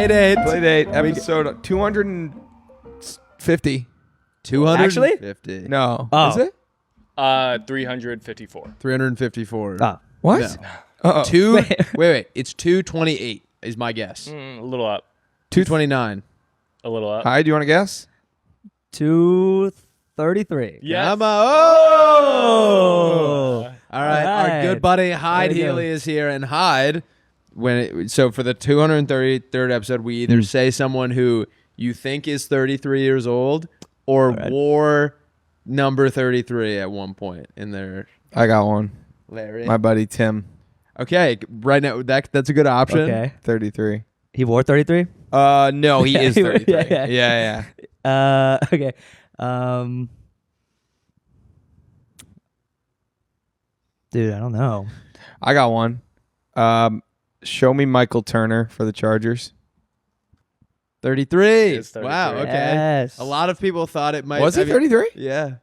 Playdate episode 250. 250. No. Oh. Is it? 354. 354. What? No. Uh-oh. Wait. It's 228 is my guess. A little up. 229. A little up. Hyde, do you want to guess? 233. Yes. All right. Our good buddy Hyde Healy is here, and Hyde. So for the 233rd episode, we either say someone who you think is 33 years old or wore number 33 at one point in their. I got one. Larry. My buddy Tim. Okay, right now that's a good option. Okay. 33. He wore 33? No, he is 33. Yeah. Yeah. Okay. Dude, I don't know. I got one. Show me Michael Turner for the Chargers. 33. It's 33. Wow. Okay. Yes. A lot of people thought it might. Was he 33? Yeah.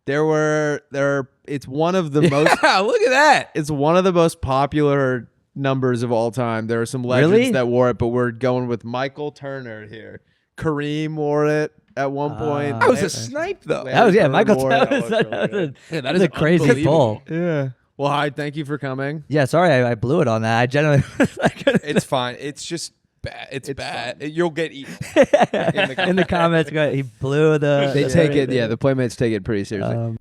It's one of the most. Look at that. It's one of the most popular numbers of all time. There are some legends Really? that wore it, but we're going with Michael Turner here. Kareem wore it at one point. That was a snipe, though. That was, Michael. Wore That it. was That a crazy unbelievable. pull. Yeah. Well, Hyde, thank you for coming. Yeah, sorry, I blew it on that. I genuinely. It's fine. It's just bad. It's bad. You'll get eaten. in the comments, he blew the. They take it. Yeah, the Playmates take it pretty seriously.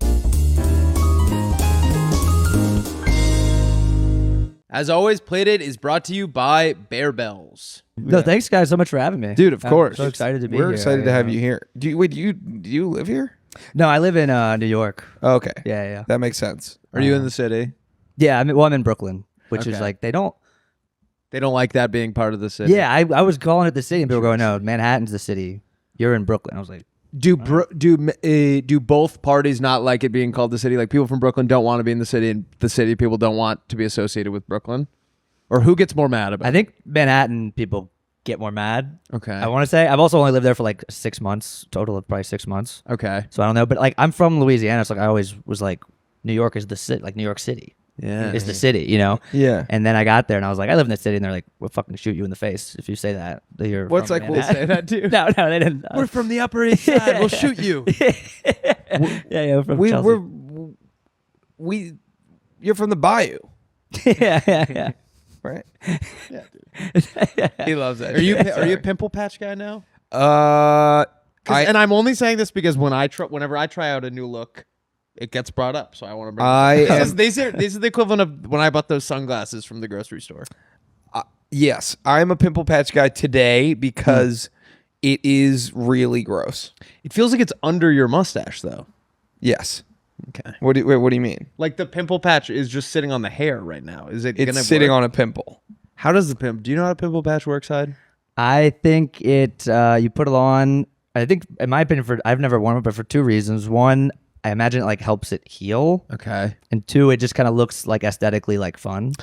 As always, Playdate is brought to you by Bear Bells. No, thanks guys so much for having me, Dude, of course. I'm so excited to be here. We're excited to have you here. Do you live here? No, I live in New York. Okay. Yeah. That makes sense. Are you in the city? Yeah, I'm in Brooklyn, which is Okay. like they don't. They don't like that being part of the city. Yeah, I was calling it the city, and people were going, "No, Manhattan's the city. You're in Brooklyn." I was like, Do both parties not like it being called the city? Like people from Brooklyn don't want to be in the city, and the city people don't want to be associated with Brooklyn? Or who gets more mad about I it? think Manhattan people get more mad. Okay. I want to say I've also only lived there for like 6 months, total of probably 6 months. Okay. So I don't know, but like I'm from Louisiana, so like I always was like, New York is the city, like New York City. Yeah. Is the city, you know? Yeah. And then I got there and I was like, I live in the city, and they're like, we'll fucking shoot you in the face if you say that. You're What's from like, we'll Manhattan. say that too? No, they didn't. We're from the Upper East Side. We'll shoot you. yeah, we're from Chelsea. You're from the Bayou, yeah. right? Yeah, dude. He loves that. Are you a pimple patch guy now? And I'm only saying this because whenever I try out a new look, it gets brought up. So I want to bring. These are the equivalent of when I bought those sunglasses from the grocery store. yes, I'm a pimple patch guy today because it is really gross. It feels like it's under your mustache, though. Yes. Okay. What do you mean? Like the pimple patch is just sitting on the hair right now. Is it? It's gonna sitting work? on a pimple. How does the pimp? Do you know how a pimple patch works, Hyde? I think it. You put it on. I think, in my opinion, I've never worn it, but for two reasons. One, I imagine it like helps it heal, Okay. and two, it just kind of looks like aesthetically like fun.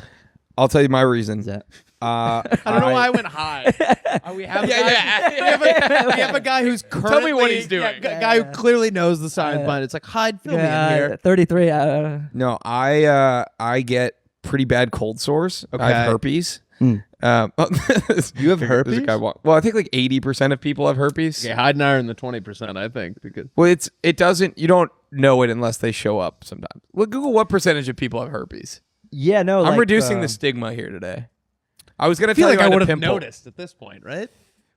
I'll tell you my reason. Is that? I don't know why I went high. We have we have a guy who's currently. Tell me what he's doing. Yeah, guy who clearly knows the science behind it. It's like Hyde, fill me in here. 33. No, I get pretty bad cold sores. I Okay. have herpes. Mm. You have herpes? Well, I think like 80% of people have herpes. Okay, Hyde and I are in the 20%, I think, because Well, it doesn't. You don't know it unless they show up sometimes. Well, Google what percentage of people have herpes. Yeah, no. I'm like, reducing the stigma here today. I was gonna I feel tell like you I had a would have pimple. noticed at this point, right?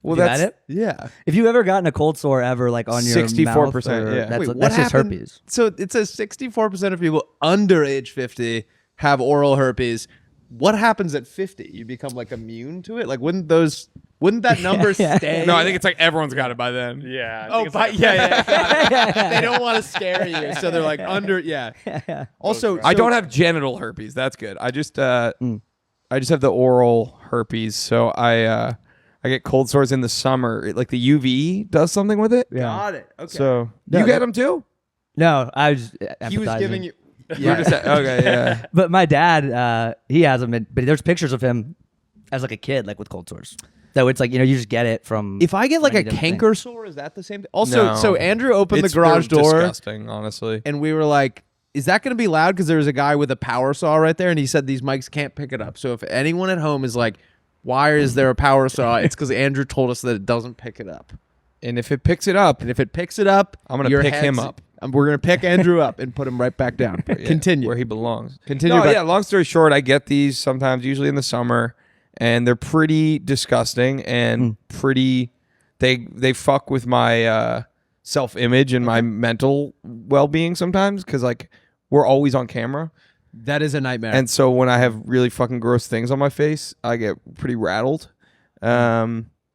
Well, You that's had it? Yeah. If you've ever gotten a cold sore ever, like on your 64%, mouth, or- yeah. that's, Wait, what that's just happened? herpes. So it says 64% of people under age 50 have oral herpes. What happens at 50? You become like immune to it? Like wouldn't that number stay? No, I think it's like everyone's got it by then. Yeah. I think Oh, it's but like- yeah. They don't want to scare you, so they're like under. Yeah. Also, I don't have genital herpes. That's good. I just have the oral herpes. So I get cold sores in the summer. Like the UV does something with it. Yeah. Got it. Okay. So No, you get them too? No, I was. He was empathizing. giving you. You're just okay. Yeah. But my dad, he has them, but there's pictures of him as like a kid, like with cold sores. So it's like, you just get it from. If I get like a many different canker sore, is that the same thing? Also, No. so Andrew opened It's the garage they're door, Disgusting, honestly. and we were like, "Is that going to be loud?" Because there was a guy with a power saw right there, and he said these mics can't pick it up. So if anyone at home is like, Why is there a power saw? It's because Andrew told us that it doesn't pick it up. And if it picks it up, And if it picks it up, I'm gonna your pick him head's- up. We're gonna pick Andrew up and put him right back down. yeah, Continue. where he belongs. Continue. No, back- yeah. Long story short, I get these sometimes, usually in the summer, and they're pretty disgusting and pretty. They fuck with my self-image and my mental well-being sometimes because like we're always on camera, That is a nightmare. and so when I have really fucking gross things on my face, I get pretty rattled.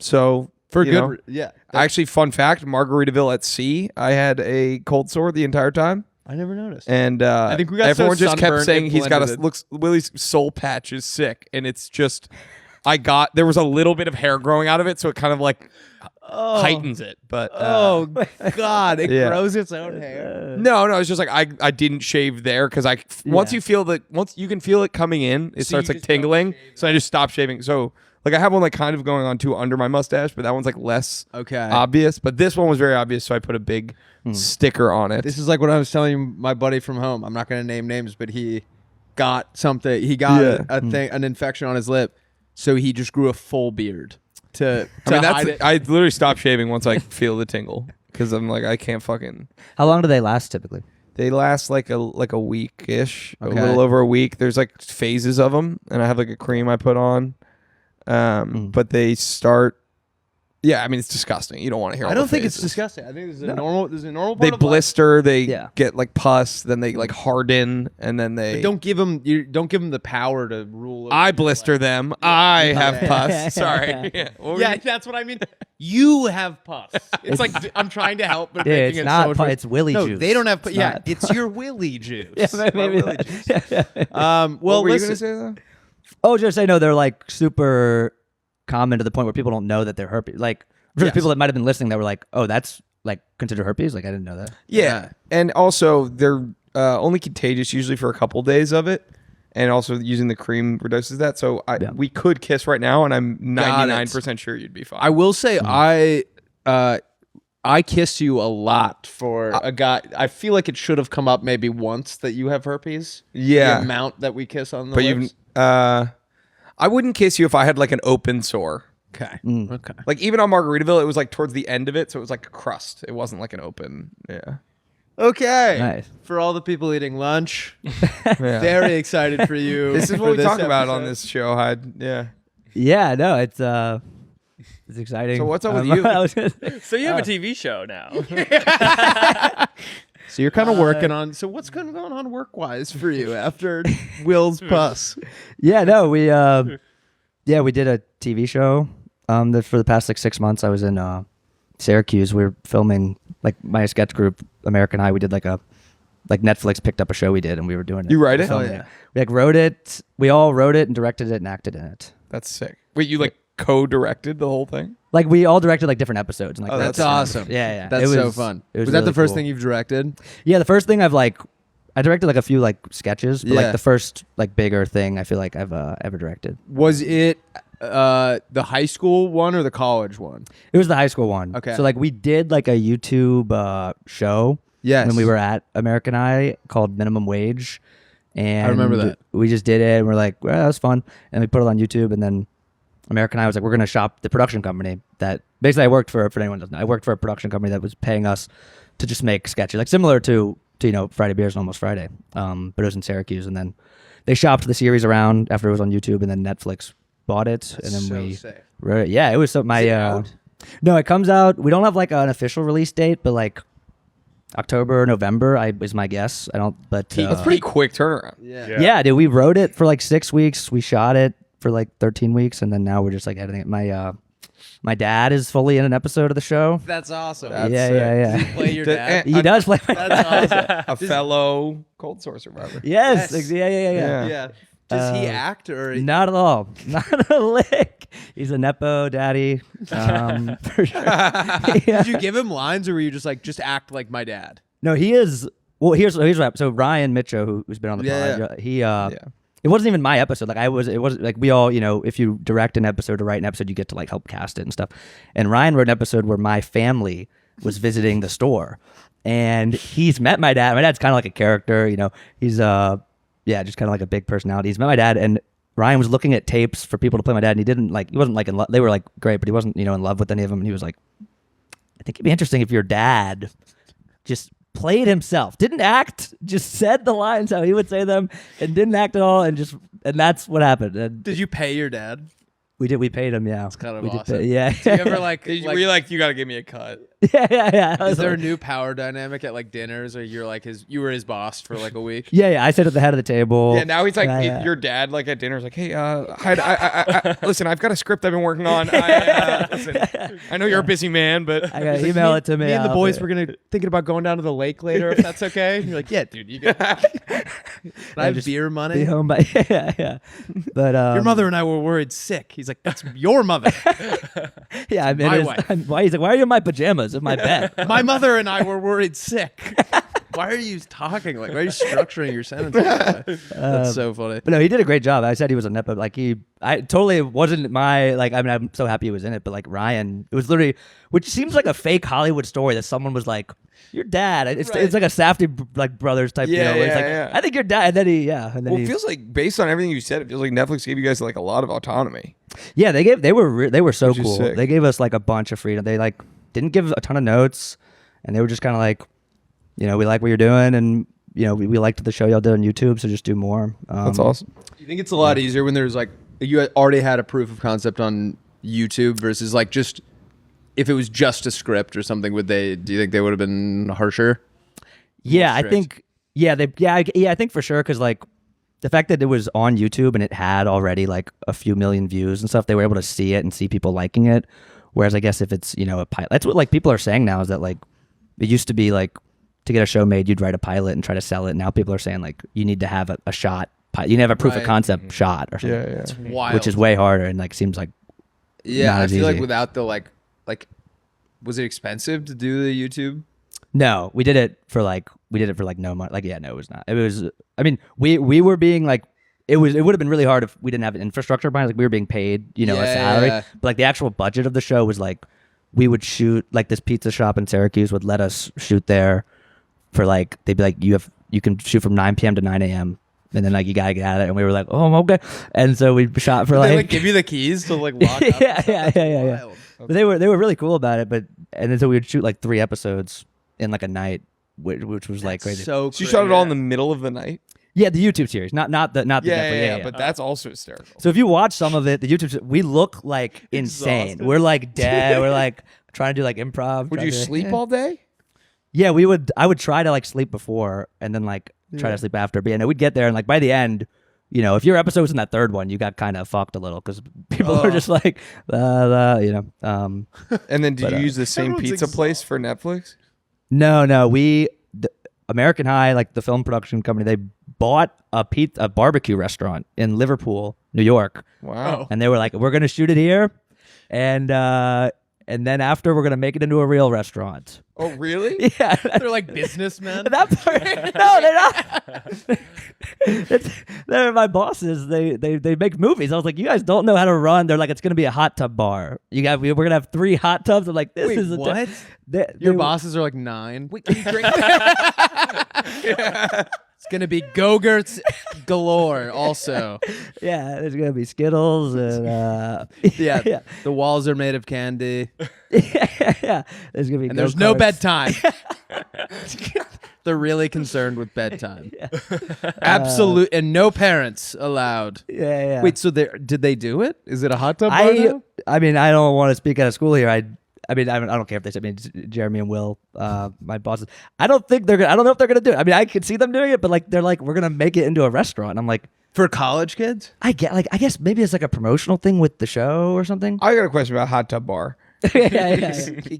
So for you good, know, yeah. actually, fun fact: Margaritaville at sea, I had a cold sore the entire time. I never noticed. And I think we got everyone so just kept sunburned saying it he's got blended. looks Willie's soul patch is sick, and it's just there was a little bit of hair growing out of it, so it kind of like heightens it. But Oh God! It Yeah. grows its own hair. no, it's just like I didn't shave there because once you can feel it coming in, it So you starts like just don't tingling. shave So I just stopped shaving. So like I have one like kind of going on too under my mustache, but that one's like less Okay. obvious. But this one was very obvious, so I put a big sticker on it. This is like what I was telling my buddy from home. I'm not going to name names, but he got something. He got a thing, an infection on his lip, so he just grew a full beard to hide it. I literally stopped shaving once I feel the tingle because I'm like I can't fucking. How long do they last typically? They last like a week-ish, Okay. a little over a week. There's like phases of them, and I have like a cream I put on. But they start. Yeah, I mean it's disgusting. You don't want to hear. I all don't the think it's phases. disgusting. I think this is a normal. This is a normal. They Part of life. blister. They Yeah. get like pus. Then they like harden, and then they. But don't give them. You don't give them the power to rule. over I your blister life. them. I have Yeah. pus. Sorry. Yeah. What were Yeah, you- that's what I mean. You have pus. It's like I'm trying to help, but Yeah, making it's it not so much pus, worse. it's willy no, juice. they don't have. It's Yeah, not- it's your willy juice. maybe Willy that- juice. What Well, were you listen. gonna say though? Oh, just say no. They're like super common to the point where people don't know that they're herpes. Like I'm sure Yes. people that might have been listening that were like, "Oh, that's like considered herpes." Like I didn't know that. Yeah, and also they're only contagious usually for a couple days of it, and also using the cream reduces that. So Yeah. we could kiss right now, and I'm Got it. 99% sure you'd be fine. I will say I kiss you a lot for a guy. I feel like it should have come up maybe once that you have herpes. Yeah. The amount that we kiss on the but lips. I wouldn't kiss you if I had like an open sore. Okay. Mm. Okay. Like even on Margaritaville, it was like towards the end of it, so it was like a crust. It wasn't like an open. Yeah. Okay. Nice. For all the people eating lunch, Yeah. very excited for you. This is for what we this talk about on episode. this show, Hyde. Yeah. Yeah, no, it's exciting. So what's up with you? I was gonna- So you have a TV show now. So you're kind of working on. So what's going on work wise for you after Will's pus? yeah, no, we did a TV show. That for the past like 6 months, I was in Syracuse. We were filming like my sketch group, American High. We did like Netflix picked up a show we did, and we were doing it. You write it? Filming Oh, yeah. We like wrote it. We all wrote it and directed it and acted in it. That's sick. Wait, you like co-directed the whole thing? Like we all directed like different episodes. And, like, Oh, That's That's awesome. Yeah. That's It so was- fun. it was that really the first cool. thing you've directed? Yeah, the first thing I directed like a few like sketches, but Yeah. like the first like bigger thing I feel like I've ever directed. Was it the high school one or the college one? It was the high school one. Okay. So like we did like a YouTube show. Yes. When we were at American Eye called Minimum Wage. And I remember that. We just did it and we're like, well, that was fun. And we put it on YouTube, and then American Eye was like, we're gonna shop the production company that basically I worked for anyone who doesn't know. I worked for a production company that was paying us to just make sketches, like similar to Friday Beers and Almost Friday. But it was in Syracuse, and then they shopped the series around after it was on YouTube, and then Netflix bought it, and then so we sick. wrote it. Yeah, it was so my it out? No, it comes out. We don't have like an official release date, but like October, November, is my guess. I don't, but That's pretty quick turnaround. Yeah. yeah, dude, we wrote it for like 6 weeks. We shot it for like 13 weeks, and then now we're just like editing it. My dad is fully in an episode of the show. That's awesome. That's yeah, sick. yeah, yeah. Play your dad. He does play. That's awesome. A fellow cold sore survivor. Yes, Yes. yeah. Yeah. Yeah. Does he act or? Not at all. Not a lick. He's a nepo daddy. For sure. Yeah. Did you give him lines, or were you just like, just act like my dad? No, he is. Well, here's what happened. So Ryan Mitchell, who's been on the Yeah, pod, he it wasn't even my episode. Like it wasn't like we all, if you direct an episode or write an episode, you get to like help cast it and stuff. And Ryan wrote an episode where my family was visiting the store, and he's met my dad. My dad's kind of like a character, he's just kind of like a big personality. He's met my dad, and Ryan was looking at tapes for people to play my dad, and he wasn't like in love. They were like great, but he wasn't, in love with any of them. And he was like, I think it'd be interesting if your dad just played himself, didn't act, just said the lines how he would say them, and didn't act at all, and that's what happened. And Did you pay your dad? we paid him, yeah. It's kind of we awesome. Yeah. Do you ever like, Were you like, you got to give me a cut? yeah. is there a new power dynamic at like dinners, or you're like you were his boss for like a week? Yeah. I sit at the head of the table. Yeah, now he's like, Yeah. your dad, like at dinner, is like, hey, Hyde, listen, I've got a script I've been working on. Listen, I know you're a busy man, but I gotta email it to me. Me and the I'll boys do were it. thinking about going down to the lake later, if that's okay. And you're like, yeah, dude, you got. Can I have just beer money? Be home by yeah. But Your mother and I were worried sick. He's like, that's your mother. yeah, I mean, My wife. why he's like, why are you in my pajamas in my bed? My mother and I were worried sick. Why are you talking like? Why are you structuring your sentences? That's so funny. But no, he did a great job. I said he was a nepo. Like I totally wasn't my like. I mean, I'm so happy he was in it. But like Ryan, it was literally, which seems like a fake Hollywood story that someone was like, "Your dad." It's like a Safdie like brothers type deal. Where it's like, I think your dad. And then it feels like based on everything you said, it feels like Netflix gave you guys like a lot of autonomy. Yeah, they were so Which is cool. sick. They gave us like a bunch of freedom. They like didn't give a ton of notes, and they were just kind of like, we like what you're doing, and we liked the show y'all did on YouTube, so just do more. That's awesome. Do you think it's a lot easier when there's like you already had a proof of concept on YouTube versus like just if it was just a script or something? Do you think they would have been harsher? Yeah, I strict? think I think for sure, because like the fact that it was on YouTube and it had already like a few million views and stuff, they were able to see it and see people liking it. Whereas I guess if it's a pilot, that's what like people are saying now, is that like it used to be like to get a show made, you'd write a pilot and try to sell it. Now people are saying like you need to have a shot. You need to have a proof of concept shot or something. Yeah. It's wild. Which is way harder and like seems like Yeah, not I as feel like easy. without the like, was it expensive to do the YouTube? No, we did it for like no money. Like, yeah, no, it was not. It was. I mean, we were being like, it would have been really hard if we didn't have an infrastructure behind. Like, we were being paid, a salary. Yeah. But like the actual budget of the show was like, we would shoot like this pizza shop in Syracuse would let us shoot there for like, they'd be like, you can shoot from 9 p.m. to 9 a.m. And then like you gotta get at it, and we were like, oh, okay. And so we shot for They like give you the keys to like lock up. yeah. Wild. But they were really cool about it. And then so we would shoot like 3 episodes in like a night, which was like crazy. So you shot it all in the middle of the night. Yeah, the YouTube series, not the Netflix. Yeah. But that's also hysterical. So if you watch some of it, the YouTube, we look like insane. Exhausted. We're like dead. We're like trying to do like improv. Would trying you to- sleep yeah. all day? Yeah, we would. I would try to like sleep before and then like try to sleep after. But yeah, no, we'd get there and like by the end, if your episode was in that third one, you got kind of fucked a little because people are just like, And then did But, you use the same everyone's pizza place for Netflix? No, the American High, like the film production company, they bought a barbecue restaurant in Liverpool, New York, Wow. and they were like, "We're gonna shoot it here, and then after we're gonna make it into a real restaurant." Oh, really? Yeah, They're like businessmen. that part. No, they're not. They're my bosses. They make movies. I was like, you guys don't know how to run. They're like, it's gonna be a hot tub bar. We're gonna have 3 hot tubs. I'm like, this Wait, is a what? they Your were- bosses are like 9. Wait, can you drink? It's gonna be Go-Gurts galore. Also, Yeah, there's gonna be Skittles and yeah, the walls are made of candy, yeah. There's gonna be and there's no go-karts. bedtime. They're really concerned with bedtime. Absolute, and no parents allowed. Yeah. Wait, so did they do it? Is it a hot tub bar now? I mean, I don't want to speak out of school here. I don't care if they said. I mean, Jeremy and Will, my bosses. I don't think they're gonna. I don't know if they're gonna do it. I mean, I could see them doing it, but like they're like, we're gonna make it into a restaurant. And I'm like, For college kids? I guess maybe it's like a promotional thing with the show or something. I got a question about hot tub bar. yeah.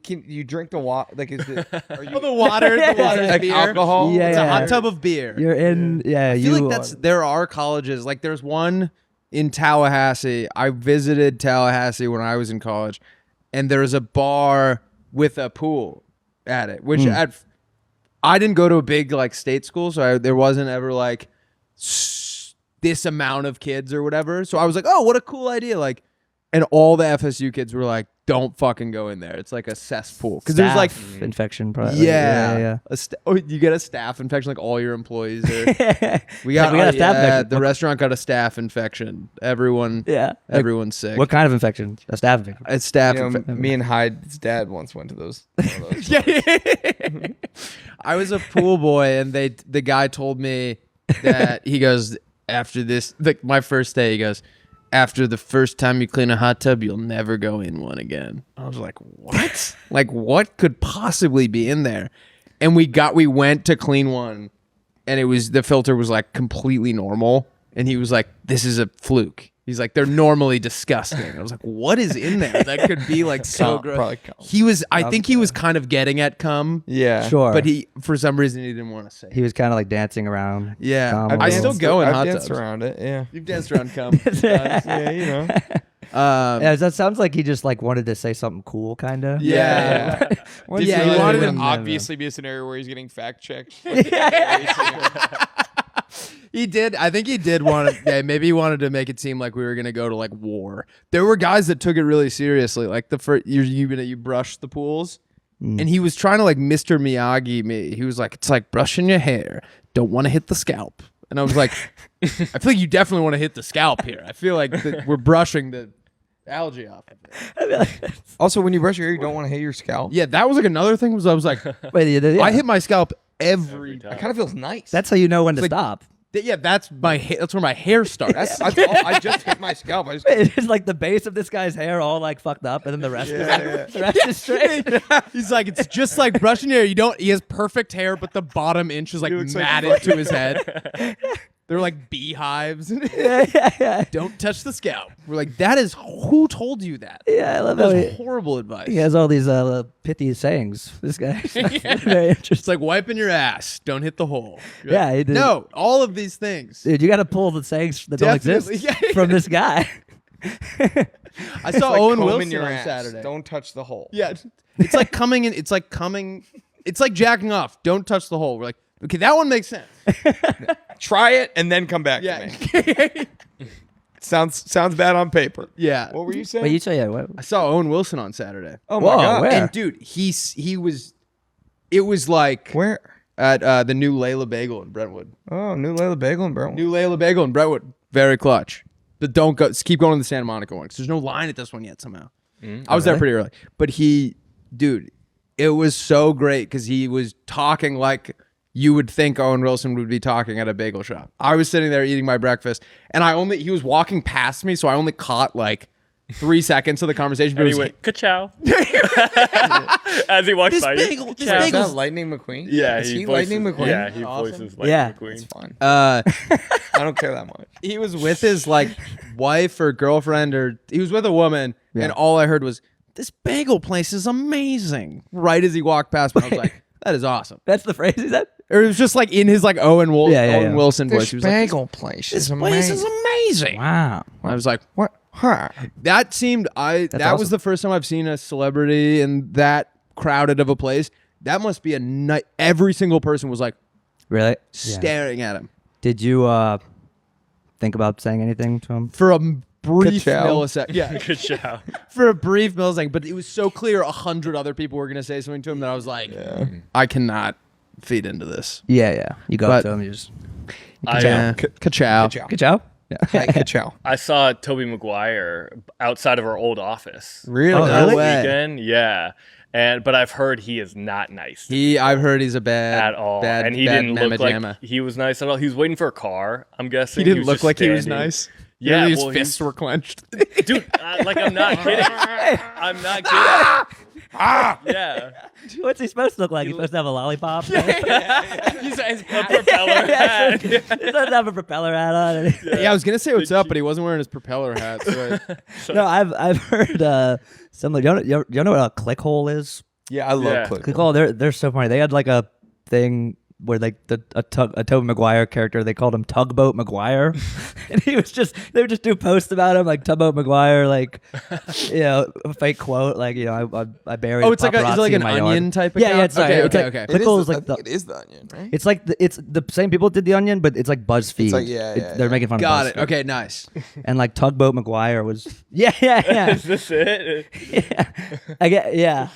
Can you drink the water? Like, is it? Are you The water is like beer. alcohol? Yeah, It's a yeah. hot tub of beer. You're in. Yeah, I feel like there are colleges, like there's one in Tallahassee. I visited Tallahassee when I was in college, and there's a bar with a pool at it, which I didn't go to a big like state school, so there wasn't ever like this amount of kids or whatever. So I was like, oh, what a cool idea. Like And all the FSU kids were like, don't fucking go in there. It's like a cesspool. Because there's like infection. Probably. Yeah. You get a staph infection. Like all your employees are. we got a staph infection. The restaurant got a staph infection. Everyone's sick. What kind of infection? A staph infection. It's staph infection. Me and Hyde's dad once went to those. I was a pool boy, and the guy told me that he goes, after this, like my first day, he goes, after the first time you clean a hot tub, you'll never go in one again. I was like, what? Like, what could possibly be in there? And we went to clean one, and the filter was like completely normal. And he was like, this is a fluke. He's like, they're normally disgusting. I was like, what is in there that could be like so gross? I think he was kind of getting at cum. Yeah. Sure. But for some reason, he didn't want to say it. He was kind of like dancing around. Yeah. cum I a still little. go in hot I've danced tubs. around it, yeah. You've danced around cum. Yeah, you know. Yeah, that sounds like he just like wanted to say something cool, kind of. Yeah. He he wanted to to obviously be a scenario where he's getting fact checked. He did. I think he did want to. Yeah, maybe he wanted to make it seem like we were gonna go to like war. There were guys that took it really seriously. Like the first you brushed the pools, and he was trying to like Mr. Miyagi me. He was like, it's like brushing your hair. Don't want to hit the scalp. And I was like, I feel like you definitely want to hit the scalp here. I feel like we're brushing the algae off of it. Also, when you brush your hair, you don't want to hit your scalp. Yeah, that was like another thing. I was like, Wait, I hit my scalp every time. It kind of feels nice. That's how you know when to stop. Yeah, that's where my hair starts. I just hit my scalp. It's like the base of this guy's hair all like fucked up, and then the rest the rest is straight. He's like, it's just like brushing your hair. He has perfect hair, but the bottom inch is like matted to his head. They're like beehives. Don't touch the scalp. We're like, who told you that? Yeah, I love That how was horrible advice. he has all these pithy sayings. This guy. Very interesting. It's like wiping your ass. Don't hit the hole. Yeah, he did. No, all of these things. Dude, you got to pull the sayings that don't Definitely, exist from this guy. I saw like Owen combing Wilson your on ass. Saturday. Don't touch the hole. Yeah, it's like coming in. It's like coming. It's like jacking off. Don't touch the hole. We're like, okay, that one makes sense. Try it and then come back to me. Sounds bad on paper. Yeah. What were you saying? But you say, yeah, what? I saw Owen Wilson on Saturday. Oh Whoa, my god. where? And dude, it was like Where? at the new Layla Bagel in Brentwood. Oh, new Layla Bagel and Brentwood. New Layla Bagel in Brentwood. Very clutch. But don't go. Keep going to the Santa Monica one because there's no line at this one yet somehow. I was there pretty early. But dude, it was so great because he was talking like you would think Owen Wilson would be talking at a bagel shop. I was sitting there eating my breakfast, and he was walking past me, so I only caught like 3 seconds of the conversation. But And he went, ka-chow. As he walks by you. Is that Lightning McQueen? Yeah, Is he voices, Lightning McQueen? Yeah, he voices Lightning Yeah. McQueen. It's fun. I don't care that much. He was with his like wife or girlfriend, or he was with a woman, and all I heard was, "This bagel place is amazing." Right as he walked past me, I was like, "That is awesome." That's the phrase he said? Or it was just like in his like Owen Wilson voice. This He was bagel place like, is "This place amazing. is amazing." Wow. I was like, What? Huh. that seemed that was awesome. the first time I've seen a celebrity in that crowded of a place. That must be a night. Every single person was like Really? staring at him Did you think about saying anything to him? for a brief Ka-chow. millisecond. Yeah, Ka-chow. for a brief millisecond. But it was so clear 100 other people were gonna say something to him that I was like, I cannot feed into this. Yeah. You go But- up to him, you just Ka-chow. good job. Yeah. Hi, ka-chow. I saw Toby Maguire outside of our old office. Really? Oh, Last really? weekend, yeah. But I've heard he is not nice I've heard he's a bad at all. Bad, And he bad didn't look mamma-jamma. like he was nice at all. He was waiting for a car, I'm guessing. He didn't was look just like he was standing. nice. Yeah, his well, fists were clenched. Dude, like I'm not kidding. I'm not kidding. Yeah. What's he supposed to look like? He's supposed to have a lollipop? He's a propeller hat. He's supposed to have a propeller hat on. Yeah, I was gonna say what's up, but he wasn't wearing his propeller hat. So No, I've heard some. You know what a click hole is? Yeah, I love Yeah. Click. Click hole. They're so funny. They had like a thing where like a Tobey Maguire character, they called him Tugboat Maguire, and they would just do posts about him like Tugboat Maguire, like a fake quote, like I buried. Oh, it's like is it like paparazzi in an my Onion yard. type. Yeah, account? yeah, it's okay. Pickles It is the Onion, right? It's like it's the same people did the Onion, but it's like BuzzFeed. It's like, they're making fun Got of it. BuzzFeed. Okay, nice. And like Tugboat Maguire was yeah. Is this it? Yeah. I get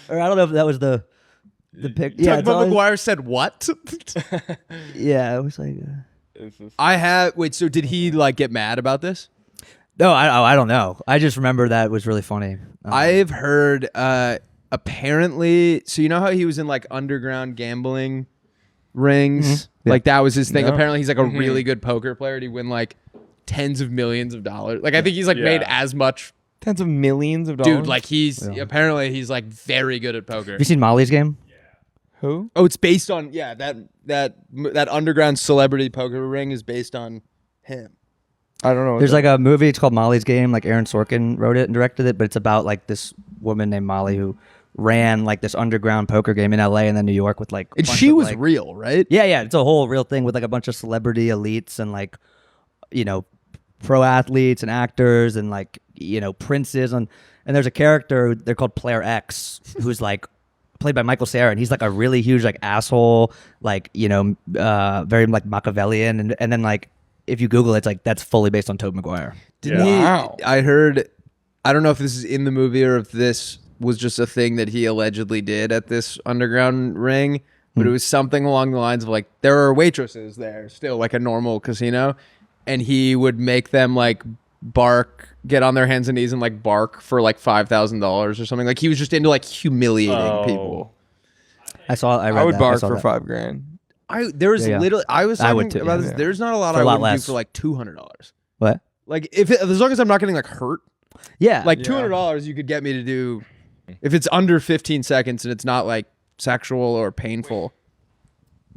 or I don't know if that was the pick. Yeah, it's Tugboat always- Maguire said what? Yeah, it was like. I have. Wait, so did he like get mad about this? No, I don't know. I just remember that was really funny. I've heard apparently. So you know how he was in like underground gambling rings? Yeah. Like that was his thing. Yeah. Apparently he's like a really good poker player. He'd win like tens of millions of dollars. Like I think he's like made as much. Tens of millions of dollars. Dude, like apparently he's like very good at poker. Have you seen Molly's Game? who? Oh, it's based on that underground celebrity poker ring is based on him. I don't know. There's like a movie. It's called Molly's Game. Like Aaron Sorkin wrote it and directed it, but it's about like this woman named Molly who ran like this underground poker game in LA and then New York with like. And bunch she of, was like, real, right? Yeah. It's a whole real thing with like a bunch of celebrity elites and like, pro athletes and actors and like princes and there's a character they're called Player X who's like played by Michael Cera and he's like a really huge like asshole like very like Machiavellian and then like if you Google it, it's like that's fully based on Tobey Maguire. Didn't he? Wow. I heard. I don't know if this is in the movie or if this was just a thing that he allegedly did at this underground ring, but it was something along the lines of like there are waitresses there still like a normal casino, and he would make them like get on their hands and knees and like bark for like $5,000 or something. Like he was just into like humiliating people. I would bark for $5,000. There was Yeah. literally I was I talking would too, about yeah. this. There's not a lot For I a lot would do less. for like $200. What? Like as long as I'm not getting like hurt. Yeah. Like $200 you could get me to do if it's under 15 seconds and it's not like sexual or painful.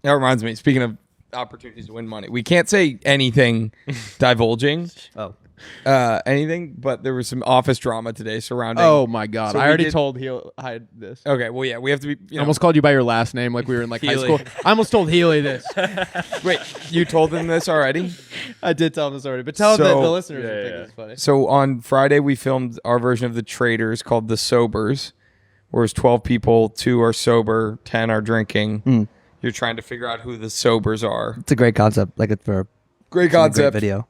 That reminds me. Speaking of opportunities to win money, we can't say anything divulging anything, but there was some office drama today surrounding. Oh my god. So I we already did- told Healy hide this. Okay, well, yeah, we have to be. I almost called you by your last name like we were in like high Healy. school. I almost told Healy this. Wait, you told them this already? I did tell him this already, but tell him that So- the listeners Yeah, will think yeah. it's funny. So on Friday, we filmed our version of The Traitors called The Sobers, where it's 12 people, 2 are sober, 10 are drinking. You're trying to figure out who the sobers are. It's a great concept. Like it's for Great a great concept. video.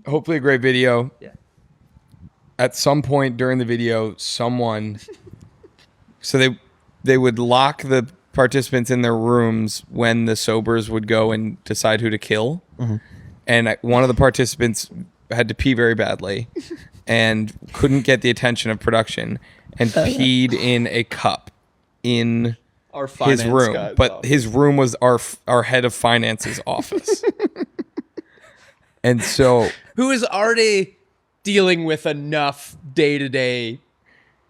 Hopefully a great video. Yeah. At some point during the video, someone... So they would lock the participants in their rooms when the sobers would go and decide who to kill. And one of the participants had to pee very badly and couldn't get the attention of production and peed in a cup in Our his room. But his room was our head of finance's office. And so... who is already dealing with enough day-to-day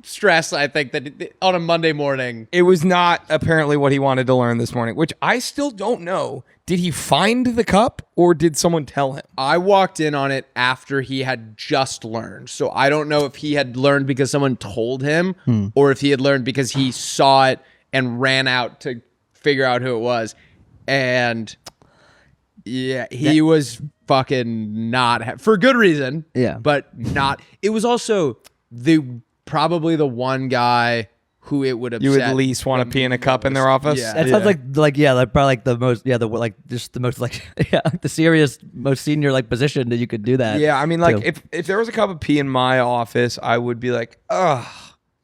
stress, I think, that on a Monday morning. It was not apparently what he wanted to learn this morning, which I still don't know. Did he find the cup or did someone tell him? I walked in on it after he had just learned. So I don't know if he had learned because someone told him or if he had learned because he saw it and ran out to figure out who it was. And yeah, he was fucking not for good reason. Yeah. But not. It was also probably the one guy who it would upset. You would at least want to pee in a cup in their office? Yeah. That sounds like probably like the most just the most like the serious most senior like position that you could do that. Yeah, I mean, like, too. if there was a cup of pee in my office, I would be like, ugh.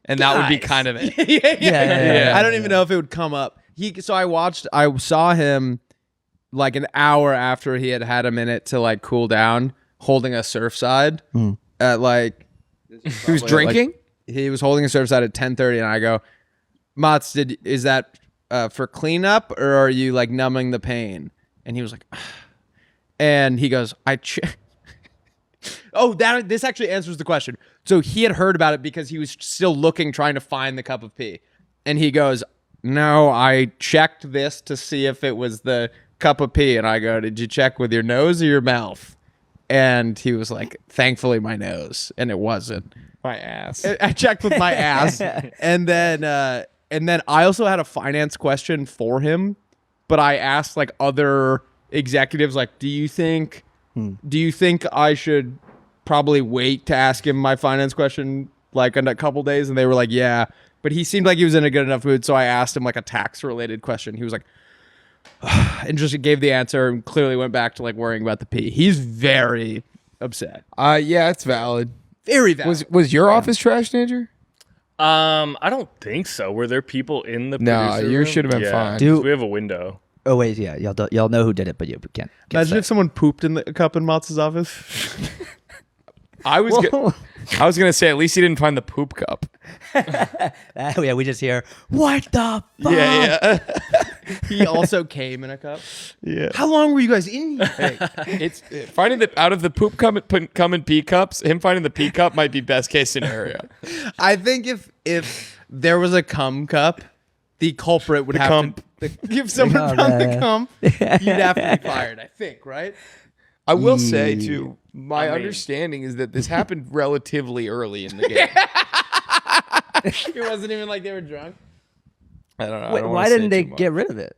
And that would be Guys. kind of it. Yeah. I don't even know if it would come up. I saw him like an hour after he had a minute to like cool down, holding a Surfside at like. He was drinking? He was holding a Surfside at 10:30, and I go, Mats, is that for cleanup or are you like numbing the pain? And he was like, and he goes, Oh, this actually answers the question. So he had heard about it because he was still trying to find the cup of pee. And he goes, no, I checked this to see if it was the cup of pee. And I go, did you check with your nose or your mouth? And he was like, thankfully my nose. And it wasn't. My ass. I checked with my ass. And then I also had a finance question for him. but I asked like other executives, like, do you think I should probably wait to ask him my finance question like in a couple days? And they were like, yeah. But he seemed like he was in a good enough mood, so I asked him like a tax related question. He was like, and just gave the answer and clearly went back to like worrying about the P. He's very upset. Yeah, it's valid. Very valid. Was your office trashed, Andrew? I don't think so. Were there people in the No, producer yours room? should have been Yeah, fine. 'cause Dude. we have a window. Oh wait, yeah, y'all know who did it, but you can't. Imagine say. if someone pooped in a cup in Motz's office. I was gonna say at least he didn't find the poop cup. Yeah, we just hear what the fuck. Yeah. He also came in a cup. Yeah. How long were you guys in? It's finding that out of the poop come and pee cups, him finding the pee cup might be best case scenario. I think if there was a cum cup, the culprit would have cump. to. If someone Oh, found yeah. the cum, you'd have to be fired. I think, right? I will say too, my I mean- understanding is that this happened relatively early in the game. It wasn't even like they were drunk. I don't know. I Wait, don't why wanna say didn't they too much. get rid of it?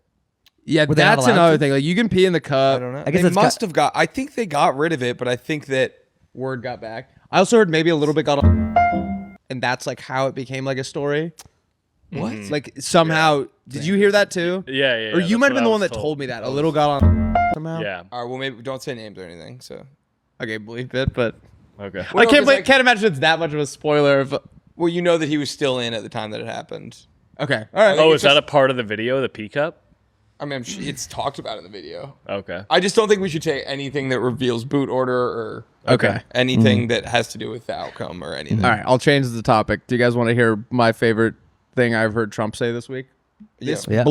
Yeah, Were they not that's allowed another to? thing. Like you can pee in the cup. I don't know. I guess they it's must have got. I think they got rid of it, but I think that Word got back. I also heard maybe a little bit got on, and that's like how it became like a story. what? Like somehow, did you hear that too? Yeah. Or you that's might have what been I the one was that told me that. A little got on somehow. Yeah. All right. Well, maybe don't say names or anything. So. Okay, believe it, but Okay. Well, I can't no, 'cause, like- can't imagine it's that much of a spoiler. Well, you know that he was still in at the time that it happened. Okay, all right. Oh, it's is that just- a part of the video, the P cup? I mean, it's talked about in the video. Okay. I just don't think we should say anything that reveals boot order or Okay. anything that has to do with the outcome or anything. All right, I'll change the topic. Do you guys want to hear my favorite thing I've heard Trump say this week? This Yeah.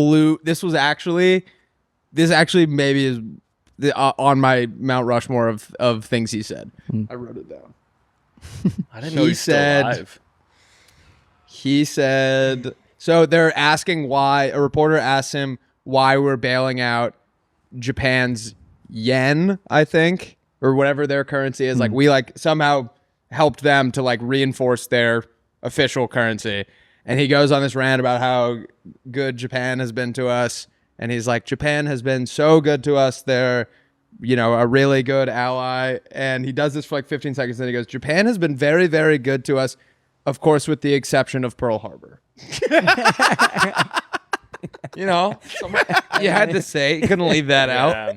This actually maybe is on my Mount Rushmore of things he said. I wrote it down. I didn't know He he's still said- alive. He said, so they're asking why, a reporter asked him why we're bailing out Japan's yen, I think, or whatever their currency is. Like we like somehow helped them to like reinforce their official currency. And he goes on this rant about how good Japan has been to us. And he's like, Japan has been so good to us. They're, a really good ally. And he does this for like 15 seconds. And he goes, Japan has been very, very good to us. Of course, with the exception of Pearl Harbor. You know, you had to say. You couldn't leave that out.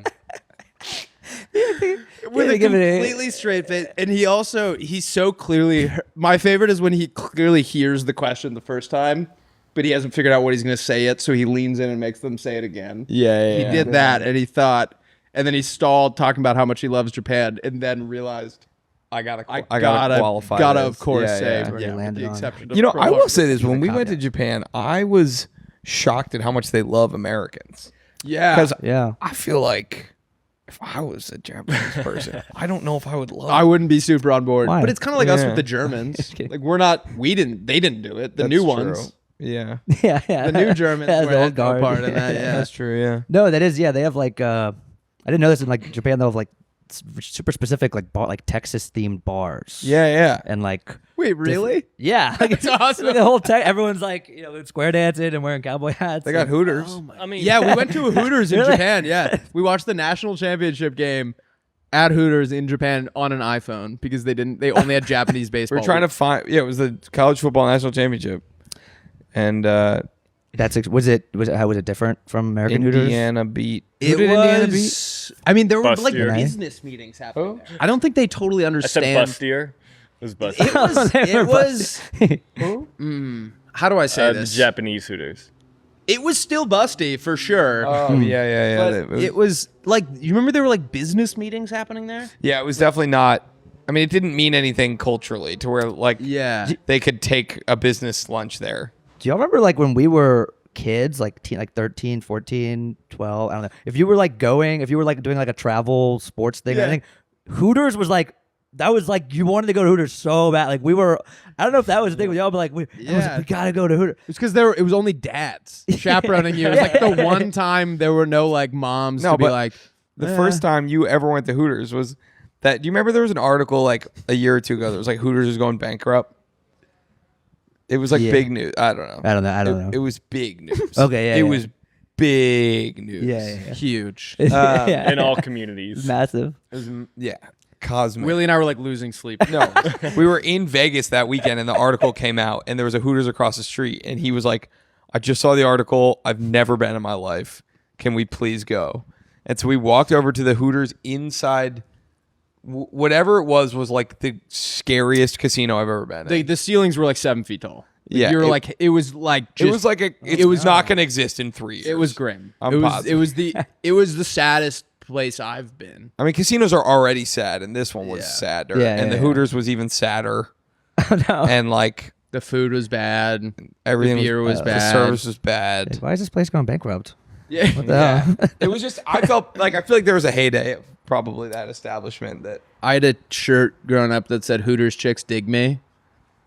Yeah. With Yeah, a give it a- completely straight face. And he's so clearly, my favorite is when he clearly hears the question the first time, but he hasn't figured out what he's going to say yet. So he leans in and makes them say it again. Yeah. He did that and he thought, and then he stalled talking about how much he loves Japan and then realized, I gotta gotta this. of course Yeah, say, yeah. Where he with landed the on. exception of You know, Pearl I will Harbor. say this: when we the went to Japan, I was shocked at how much they love Americans. Yeah. Because Yeah. I feel like if I was a Japanese person, I don't know if I would love. I wouldn't be super on board. Why? But it's kind of like us Yeah. with the Germans. Just kidding. Like they didn't do it. The That's new true. ones. Yeah, Yeah. The new Germans Yeah, were the had old no guard. part in that. Yeah. that's true. Yeah. No, that is, yeah. They have like, I didn't know this in like Japan. They have like super specific like Texas themed bars. Yeah. And like, Wait, really? yeah, like, it's awesome. Like the whole everyone's like, square dancing and wearing cowboy hats. They got and- Hooters. Oh my I mean, Yeah, we went to a Hooters in Really? Japan. Yeah, we watched the national championship game at Hooters in Japan on an iPhone because they only had Japanese We baseball. were trying to find. Yeah, it was the college football national championship, and was it how was it different from American Hooters? Indiana beat. It Who did Indiana beat? was. I mean, there were like Bustier. business meetings happening. Who? There. I don't think they totally I said understand. bustier. It was bustier. It was. They were It was. Who? How do I say The this? Japanese Hooters. It was still busty for sure. Oh yeah. but it was like you remember there were like business meetings happening there. Yeah, it was definitely not. I mean, it didn't mean anything culturally to where like Yeah. they could take a business lunch there. Do y'all remember like when we were kids, like 13, 14, 12, I don't know. If you were like doing like a travel sports thing, Yeah. I think Hooters was like, that was like, you wanted to go to Hooters so bad. Like we were, I don't know if that was the thing with y'all, but like, we gotta go to Hooters. It's because it was only dads chaperoning you. It was like the one time there were no like moms No, to be but like. The first time you ever went to Hooters was that. Do you remember there was an article like a year or two ago that was like Hooters is going bankrupt? It was like Yeah. big news. I don't know. I don't know. It was big news. Okay, yeah, It yeah. was big news. Yeah. Huge. In all communities. Massive. It was, cosmic. Willie and I were like losing sleep. No, we were in Vegas that weekend, and the article came out, and there was a Hooters across the street, and he was like, "I just saw the article. I've never been in my life. Can we please go?" And so we walked over to the Hooters inside. Whatever it was like the scariest casino I've ever been in. The ceilings were like 7 feet tall. Yeah, you were like, it was like, it was like it was not going to exist in 3 years. It was grim. I'm positive. It was the saddest place I've been. I mean, casinos are already sad, and this one was sadder. And the Hooters was even sadder. Oh, no. And like The food was bad. everything, The beer was the bad. service was bad. Why is this place going bankrupt? Yeah. What the hell? It was just I feel like there was a heyday of probably that establishment that I had a shirt growing up that said Hooters chicks dig me.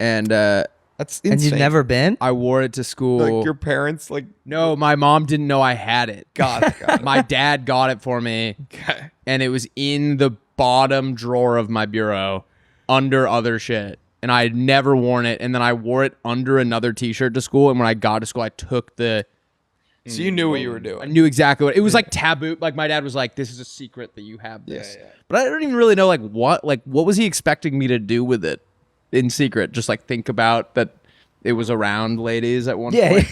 And that's insane. And you've never been? I wore it to school. like your parents like No, my mom didn't know I had it. got it. My dad got it for me, Okay. and it was in the bottom drawer of my bureau under other shit. And I had never worn it. And then I wore it under another t-shirt to school. And when I got to school, I took the... So you knew what you were I doing. knew exactly what... It was like taboo. Like my dad was like, this is a secret that you have this. Yeah. But I don't even really know what was he expecting me to do with it in secret? Just like think about that it was around ladies at one point.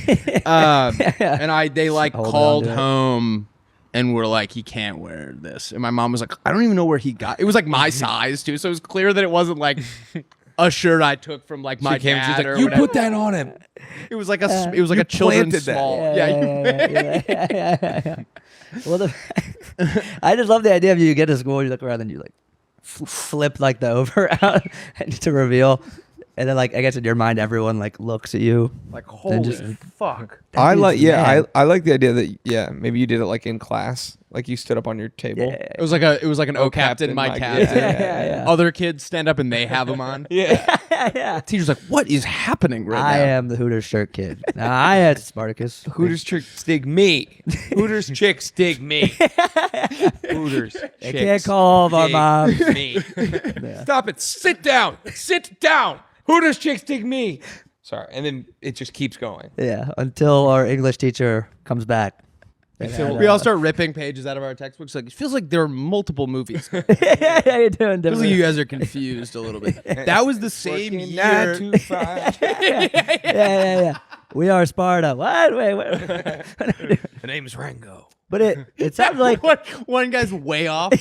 And they like Hold on called to it. home and were like, he can't wear this. And my mom was like, I don't even know where he got it. Was like my size too. So it was clear that it wasn't like a shirt I took from like my She dad she's or like, you whatever. put that on him. It was like a children's planted that. small. Yeah. Well, I just love the idea of you get to school, you look around, and you like flip like the over out to reveal, and then like I guess in your mind everyone like looks at you. Like Then holy just- fuck. I like mad. I like the idea that maybe you did it like in class, like you stood up on your table. Yeah. It was like an oh captain, my captain. Yeah. Other kids stand up and they have them on. Yeah. Teacher's like, what is happening right I now? am the Hooters shirt kid. I had Spartacus. Hooters chicks dig me. Hooters chicks dig me. Hooters They can't call our mom. me. Stop it. Sit down. Sit down. Hooters chicks dig me. Sorry. And then it just keeps going. Yeah, until our English teacher comes back. We all start ripping pages out of our textbooks. Like it feels like there are multiple movies. It Yeah, you're doing feels different. like you guys are confused a little bit. That was the same Working year. 9 to 5. Yeah. We are Sparta. What? Wait. The name's Rango. But it sounds like One guy's way off.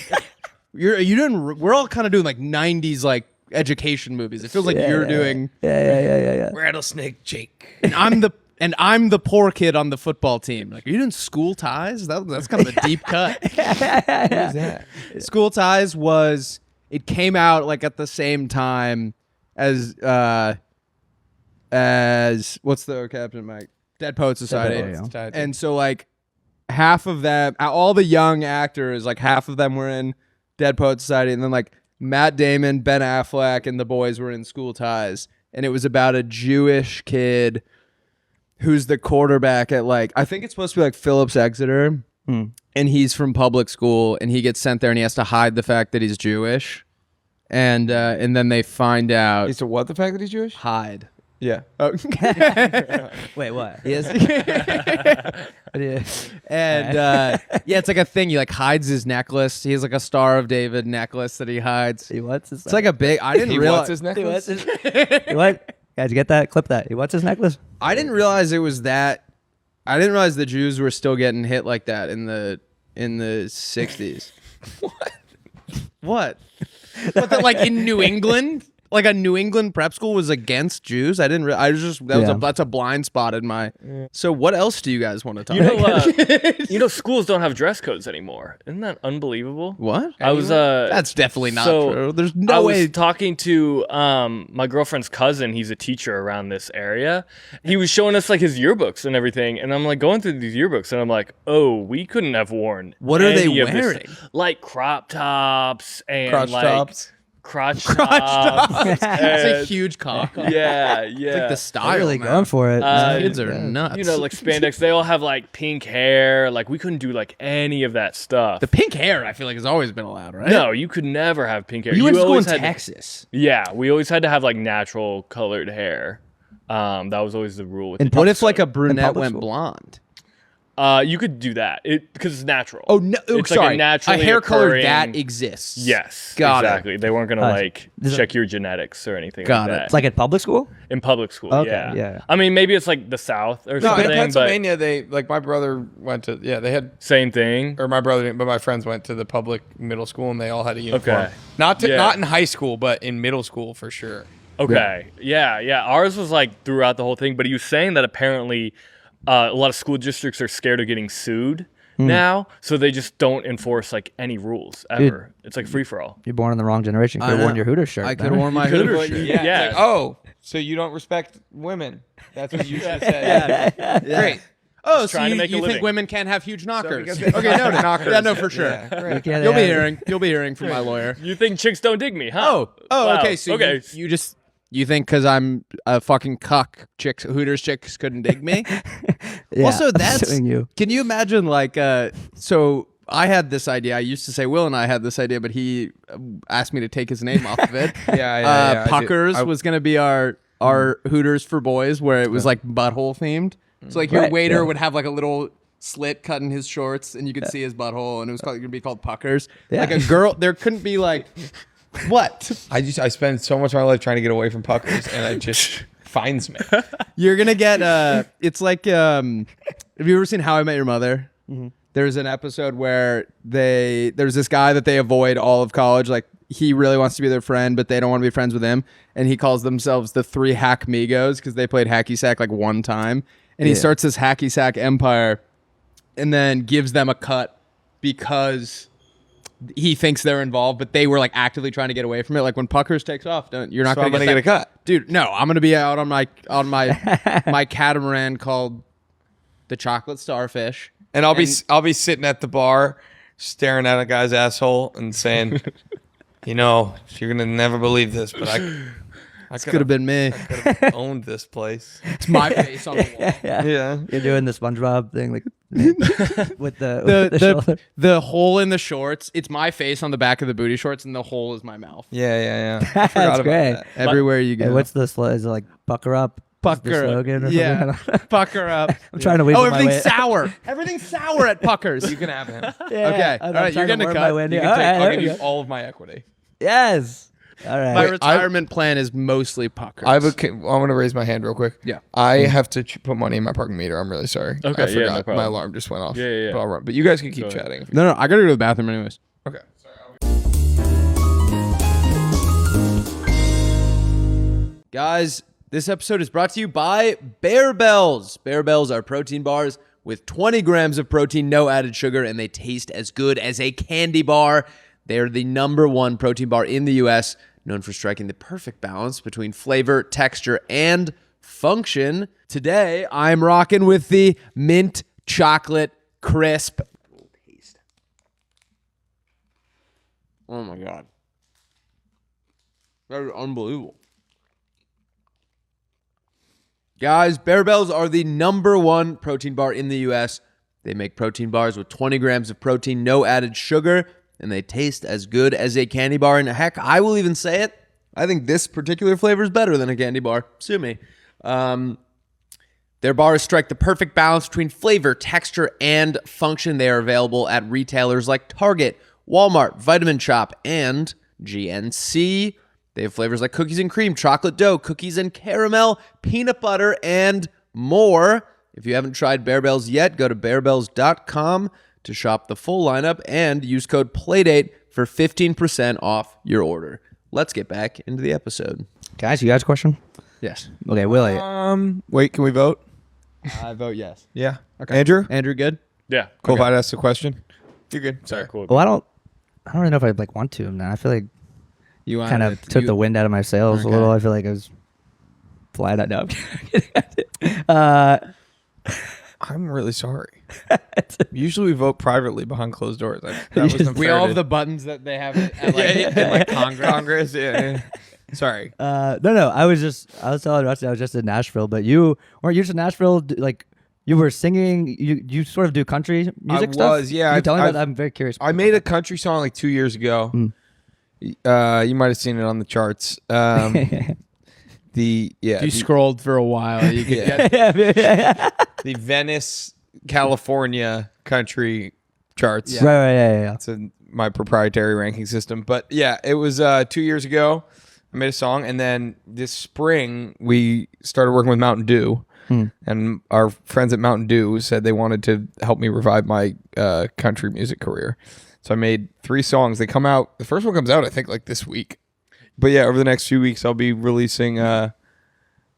We're all kind of doing like 90s like education movies. It feels like you're doing. Yeah. Rattlesnake Jake. And I'm the poor kid on the football team. Like, are you doing School Ties? That's kind of a deep cut. What is that? School Ties it came out like at the same time as what's the captain Mike? Dead Poets Society. Dead Poets Society. And so like half of them, all the young actors, like half of them were in Dead Poets Society, and then like Matt Damon, Ben Affleck, and the boys were in School Ties, and it was about a Jewish kid who's the quarterback at like, I think it's supposed to be like Phillips Exeter, and he's from public school, and he gets sent there, and he has to hide the fact that he's Jewish, and then they find out Is to what the fact that he's Jewish? hide. Yeah. wait, what? Yes. Yeah. And yeah, it's like a thing. He like hides his necklace. He has like a Star of David necklace that he hides. He wants his. It's like a big. I didn't He realize. wants his He necklace. wants his. He what? Guys, you get that? Clip that. He wants his necklace. I didn't realize it was that. I didn't realize the Jews were still getting hit like that in the 60s. What? What? That, like in New England, like a New England prep school was against Jews. I didn't. I was just that's a blind spot in my. So what else do you guys want to talk about? You know, schools don't have dress codes anymore. Isn't that unbelievable? What? I was That's definitely not so true. There's I no way. was talking to my girlfriend's cousin. He's a teacher around this area. He was showing us like his yearbooks and everything, and I'm like going through these yearbooks, and I'm like, oh, we couldn't have worn. What are they any of this. wearing? Like crop tops and Crotch like tops. crotch tops. It's a and- huge cock. Yeah. Like the I'm style. really man. going for it. Kids are nuts. You know, like spandex. They all have like pink hair. Like we couldn't do like any of that stuff. The pink hair, I feel like, has always been allowed, right? No, you could never have pink hair. You went to school in always had Texas. Yeah, we always had to have like natural colored hair. That was always the rule with. In the What punk if like a stuff. brunette public went school? blonde? You could do that because it's natural. Oh no! It's sorry, like a naturally hair color occurring- that exists. Yes, Got it. exactly. They weren't gonna like This is- check your genetics or anything Got like it. that. It's like at public school? in public school. Okay, yeah. yeah. I mean, maybe it's like the South or No, something. in but Pennsylvania, they like my brother went to they had same thing. or my brother didn't, but my friends went to the public middle school and they all had a uniform. Okay. Not Yeah. in high school, but in middle school for sure. Okay. Yeah. Ours was like throughout the whole thing, but he was saying that apparently a lot of school districts are scared of getting sued now, so they just don't enforce like any rules ever. It's like free for all. You're born in the wrong generation. Could have know. worn your Hooters shirt. I could have worn my Hooters shirt. Yeah. Yeah. It's like, oh, so you don't respect women? That's what you should say. Great. Oh, so trying to you, make a you think living. women can't have huge knockers? because Okay, they- no, knockers. Yeah, no, for sure. Yeah, great. You'll be hearing from my lawyer. You think chicks don't dig me, huh? Wow. Okay. So okay. you think because I'm a fucking cuck, Hooters chicks couldn't dig me? Yeah, Also, I'm that's suing you. Can you imagine like so I had this idea. I used to say Will and I had this idea, but he asked me to take his name off of it. Yeah, I did. Puckers was gonna be our Hooters for boys, where it was like butthole themed. So like your Right, waiter yeah. would have like a little slit cut in his shorts, and you could see his butthole, and it was gonna be called Puckers. Yeah. Like a girl, there couldn't be like what I spend so much of my life trying to get away from puckers, and it just finds me. you're gonna get. It's like have you ever seen How I Met Your Mother? There's an episode where there's this guy that they avoid all of college. Like he really wants to be their friend, but they don't want to be friends with him. And he calls themselves the Three Hack Migos because they played hacky sack like one time. And he starts this hacky sack empire, and then gives them a cut because he thinks they're involved, but they were like actively trying to get away from it. Like when Puckers takes off, you're not So going I'm to gonna get a cut. dude. No, I'm gonna be out on my my catamaran called the Chocolate Starfish. And I'll be sitting at the bar, staring at a guy's asshole and saying, you know, you're gonna never believe this, but I Could have been me. could have owned this place. It's my face on the wall. Yeah. You're doing the SpongeBob thing, like with the shoulder. The hole in the shorts. It's my face on the back of the booty shorts, and the hole is my mouth. Yeah. I That's forgot about great. that. Everywhere you go. Hey, what's the is it like pucker up? Is the Pucker? slogan or Yeah, something? pucker up. I'm trying to wait. Oh, for my everything's way. sour. Everything's sour at Puckers. You can have him. Yeah, Okay. I'm All right, you're trying to getting a worm cut. my way into- You can All take, right, I'll there give we you go. all of my equity. Yes. All right. My retirement plan is mostly Puckers. I want to raise my hand real quick. Yeah. I have to put money in my parking meter. I'm really sorry. Okay, I yeah, forgot. no problem. My alarm just went off. Yeah. But I'll run. But you guys can keep Go ahead. chatting. If you No, I gotta go to the bathroom anyways. Okay. Guys, this episode is brought to you by Bear Bells. Bear Bells are protein bars with 20 grams of protein, no added sugar, and they taste as good as a candy bar. They are the #1 protein bar in the U.S., known for striking the perfect balance between flavor, texture, and function. Today, I'm rocking with the mint chocolate crisp. Taste. Oh my God. That is unbelievable. Guys, Bear Bells are the #1 protein bar in the U.S. They make protein bars with 20 grams of protein, no added sugar, and they taste as good as a candy bar. And heck, I will even say it, I think this particular flavor is better than a candy bar. Sue me. Their bars strike the perfect balance between flavor, texture, and function. They are available at retailers like Target, Walmart, Vitamin Shoppe, and GNC. They have flavors like cookies and cream, chocolate dough, cookies and caramel, peanut butter, and more. If you haven't tried Bear Bells yet, go to bearbells.com to shop the full lineup and use code Playdate for 15% off your order. Let's get back into the episode. Guys, you guys a question? Yes. Okay, Willie. Wait, can we vote? I vote yes. Yeah. Okay. Andrew? Andrew, good? Yeah. Cool if I'd ask the question. You're good. Sorry. Cool. Well, I don't really know if I'd like want to now. I feel like You kind of took the wind out of my sails a little. I feel like I was flying out. No, I'm really sorry. Usually we vote privately behind closed doors. That was We unfair all to- have the buttons that they have at like Congress. Yeah. Sorry. no. I was telling Rusty I was just in Nashville, but you weren't you just in Nashville? Like you were singing. You sort of do country music stuff. was, yeah. Can you tell me I've- about that? I'm very curious. I made a country song like 2 years ago. You might have seen it on the charts. You scrolled for a while. You could get The Venice California country charts. Right, right, yeah. It's my proprietary ranking system. But yeah, it was 2 years ago. I made a song, and then this spring we started working with Mountain Dew, and our friends at Mountain Dew said they wanted to help me revive my country music career. So I made 3 songs. They come out. The first one comes out, I think, like this week. But yeah, over the next few weeks, I'll be releasing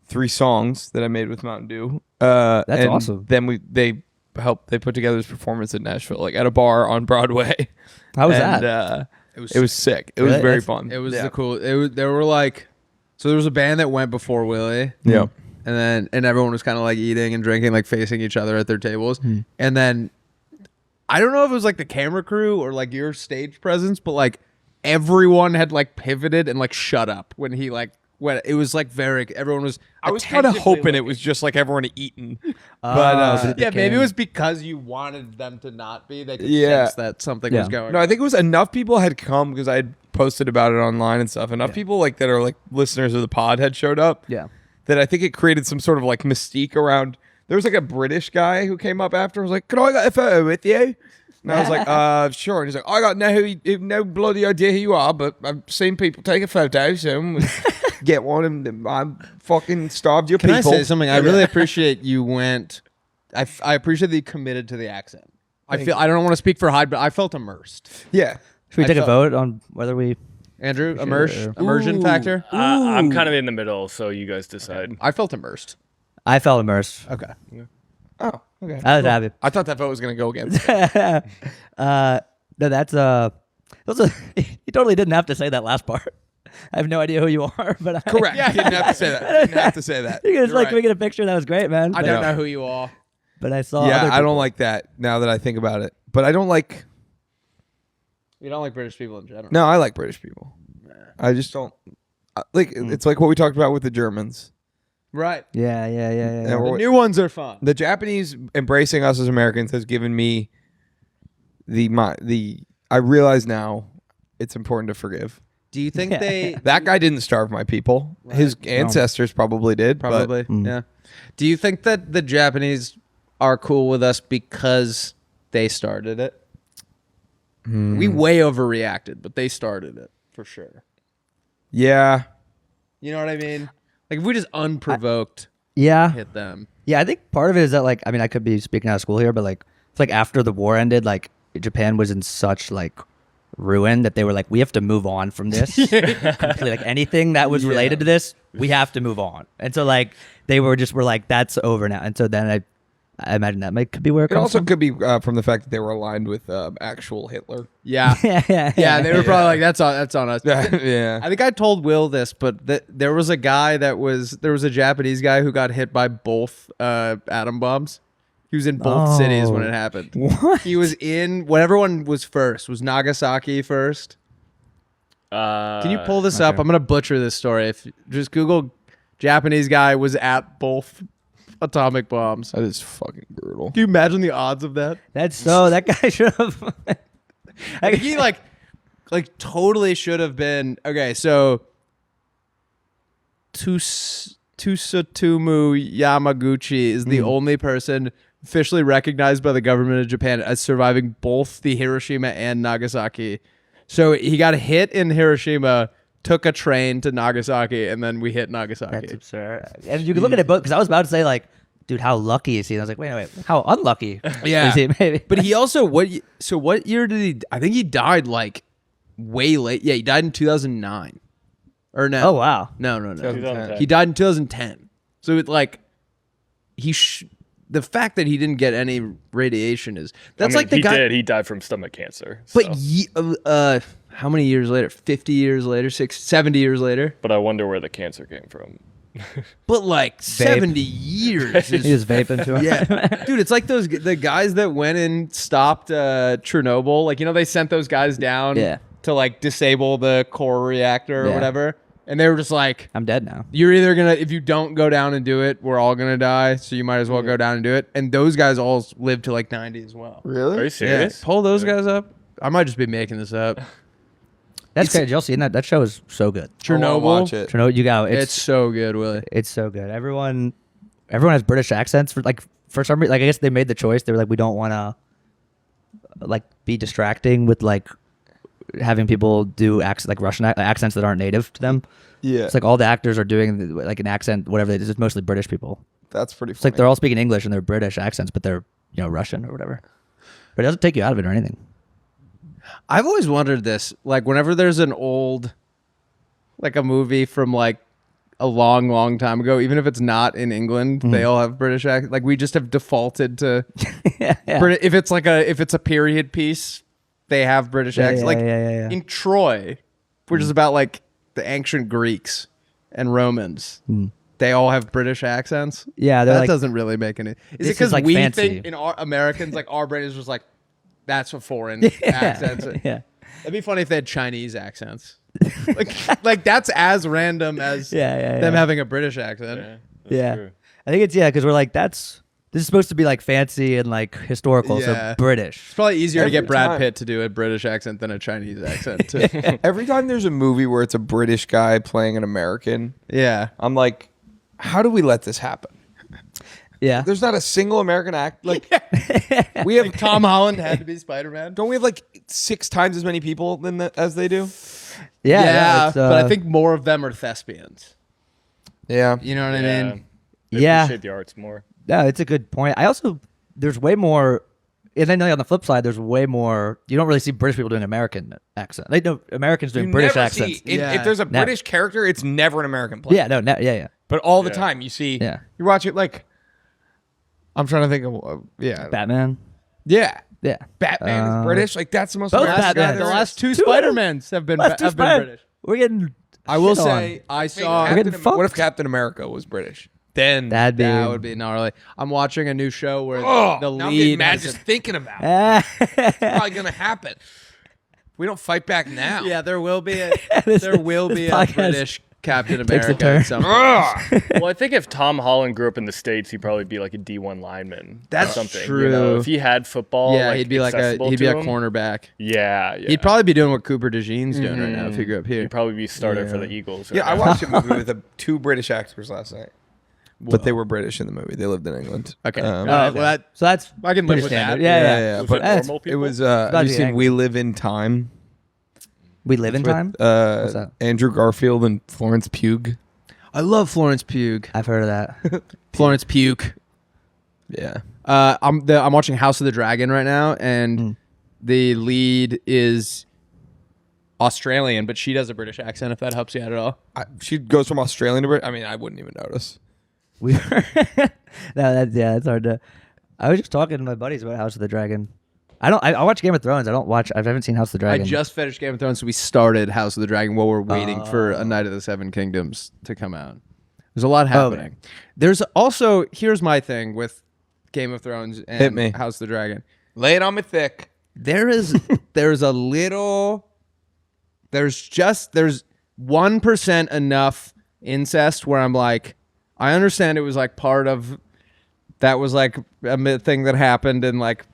3 songs that I made with Mountain Dew. That's awesome. Then they put together this performance in Nashville, like at a bar on Broadway. How was that? It was sick. It was very fun. It was the cool. There were like, so there was a band that went before Willie. Yeah. And everyone was kind of like eating and drinking, like facing each other at their tables. And then I don't know if it was like the camera crew or like your stage presence, but like everyone had like pivoted and like shut up when he like when it was like very everyone was. I was kind of hoping it was just like everyone eating, but yeah, maybe it was because you wanted them to not be. They could sense that something was going. No, I think it was enough people had come because I had posted about it online and stuff. Enough people like that are like listeners of the pod had showed up. Yeah. That I think it created some sort of like mystique around. There was like a British guy who came up after and was like, "Can I get a photo with you?" And I was like, sure. And he's like, "I got no bloody idea who you are, but I've seen people take a photo, so get one, and I'm fucking starved your people." Can I say something? I really appreciate you went. I appreciate that you committed to the accent. I don't want to speak for Hyde, but I felt immersed. Yeah. Should we take a vote on whether we... Andrew, immersion factor? I'm kind of in the middle, so you guys decide. I felt immersed. I felt immersed. Okay. Oh, okay. I was happy. I thought that vote was going to go against. No, that's you totally didn't have to say that last part. I have no idea who you are, but Correct. Yeah, you didn't have to say that. Didn't have to say that. You can just like right. we get a picture. That was great, man. I don't know who you are. But I saw. Yeah, other I people. don't like that now that I think about it. But I don't like. You don't like British people in general. No, I like British people. I just don't like. It's like what we talked about with the Germans. Right. Yeah. The new ones are fun. The Japanese embracing us as Americans has given me the. I realize now it's important to forgive. Do you think they... That guy didn't starve my people. Right. His ancestors probably did. Probably, yeah. Do you think that the Japanese are cool with us because they started it? We way overreacted, but they started it, for sure. Yeah. You know what I mean? Like, if we just unprovoked hit them. Yeah, I think part of it is that, like, I mean, I could be speaking out of school here, but, like, it's like after the war ended, like, Japan was in such, like, ruin that they were like, we have to move on from this. Completely, like, anything that was related to this, we have to move on. And so, like, they were like, that's over now. And so then I imagine that could be where it comes also from. could be from the fact that they were aligned with actual Hitler. Yeah. Yeah, they were probably like, that's on us. Yeah. I think I told Will this, but there was a guy there was a Japanese guy who got hit by both atom bombs. He was in both cities when it happened. What? He was in whatever one was first. Was Nagasaki first? Can you pull this up? I'm gonna butcher this story. If just Google Japanese guy was at both atomic bombs. That is fucking brutal. Can you imagine the odds of that? That guy should have. I think he like totally should have been. Okay, so Tsutomu Yamaguchi is the only person officially recognized by the government of Japan as surviving both the Hiroshima and Nagasaki. So he got hit in Hiroshima, took a train to Nagasaki, and then we hit Nagasaki. That's absurd. And you can look at it both, because I was about to say, like, dude, how lucky is he? And I was like, wait, how unlucky is he? Maybe. But he also, what year did he, I think he died like way late. Yeah, he died in 2009. Or no. Oh, wow. No. 2010. He died in 2010. So it like, the fact that he didn't get any radiation like the guy. He died from stomach cancer. But So. How many years later? 50 years later? 70 years later? But I wonder where the cancer came from. But like 70 years. He was vaping too. Yeah. Dude, it's like the guys that went and stopped Chernobyl. Like, you know, they sent those guys down to like disable the core reactor or whatever. And they were just like, I'm dead now. You're either going to, if you don't go down and do it, we're all going to die. So you might as well go down and do it. And those guys all lived to like 90 as well. Really? Are you serious? Yeah. Pull those guys up. I might just be making this up. That's crazy. Y'all seen that? That show is so good. Chernobyl. Watch it. Chernobyl, you got It's so good, Willie. It's so good. Everyone has British accents for for some reason, like I guess they made the choice. They were like, we don't want to like be distracting with like having people do like Russian accents that aren't native to them. Yeah. It's like all the actors are doing like an accent, whatever. It's mostly British people. That's pretty funny. It's like they're all speaking English and they're British accents, but they're, Russian or whatever. But it doesn't take you out of it or anything. I've always wondered this, like whenever there's an old, like a movie from like a long, long time ago, even if it's not in England, they all have British accent. Like we just have defaulted to yeah. if it's a period piece, they have British accent. Like in Troy, which is about like the ancient Greeks and Romans. They all have British accents. Yeah, that like, doesn't really make any. Is it this because is, like, we fancy. think in our Americans, like our brain is just like, that's a foreign accent. Yeah. It'd be funny if they had Chinese accents. like that's as random as them having a British accent. Yeah. True. I think it's because we're like this is supposed to be like fancy and like historical, so British. It's probably easier to get Brad time. Pitt to do a British accent than a Chinese accent. Too. Every time there's a movie where it's a British guy playing an American, Yeah. I'm like, how do we let this happen? Yeah. There's not a single American act. Like we have Tom Holland had to be Spider-Man. Don't we have like 6 times as many people as they do? Yeah. But I think more of them are thespians. Yeah. You know what I mean? They Yeah. appreciate the arts more. Yeah, it's a good point. There's way more, and then on the flip side, there's way more. You don't really see British people doing American accent. They know Americans doing British accents. If there's a Never. British character, it's never an American player. Yeah, yeah. But all the Yeah. time you see, Yeah. you're watching like, I'm trying to think of, Batman. yeah. Yeah. Batman is British. Like that's the most both American guy Batmans. there The is. last two Two of them. Spider-Mans have been Last two British. We're getting. I will shit say, on. I saw. We're getting fucked. What if Captain America was British? Then That'd be. That would be gnarly. I'm watching a new show where the now I'm getting lead. mad is just thinking about it. It's Ah. probably gonna happen. We don't fight back now. yeah, there will be a This podcast British Captain takes a America. turn. at some point. Ugh. Well, I think if Tom Holland grew up in the States, he'd probably be like a D1 lineman. That's or something. true. You know, if he had football, Yeah, like, he'd be like a accessible to him, cornerback. Yeah. He'd probably be doing what Cooper DeJean's doing right now if he grew up here. He'd probably be starter for Yeah. the Eagles. Yeah, I right watched a movie with 2 British actors last night. But they were British in the movie. They lived in England. Okay. Um, Well, So that's. I can live pretty with standard. that. Yeah. Was But it that's- normal it people? was. About Have to you be seen angry. We Live in Time? We live in With, time. What's that? Andrew Garfield and Florence Pugh. I love Florence Pugh. I've heard of that. Florence Pugh. Yeah. I'm watching House of the Dragon right now, and the lead is Australian, but she does a British accent. If that helps you out at all. She goes from Australian to Brit. I mean, I wouldn't even notice. We were. It's hard to. I was just talking to my buddies about House of the Dragon. I watch Game of Thrones. I haven't seen House of the Dragon. I just finished Game of Thrones, so we started House of the Dragon while we're waiting for A Night of the Seven Kingdoms to come out. There's a lot happening. There's also, here's my thing with Game of Thrones and Hit me. House of the Dragon. Lay it on me thick. There's 1% enough incest where I'm like, I understand it was like part of, that was like a thing that happened in like,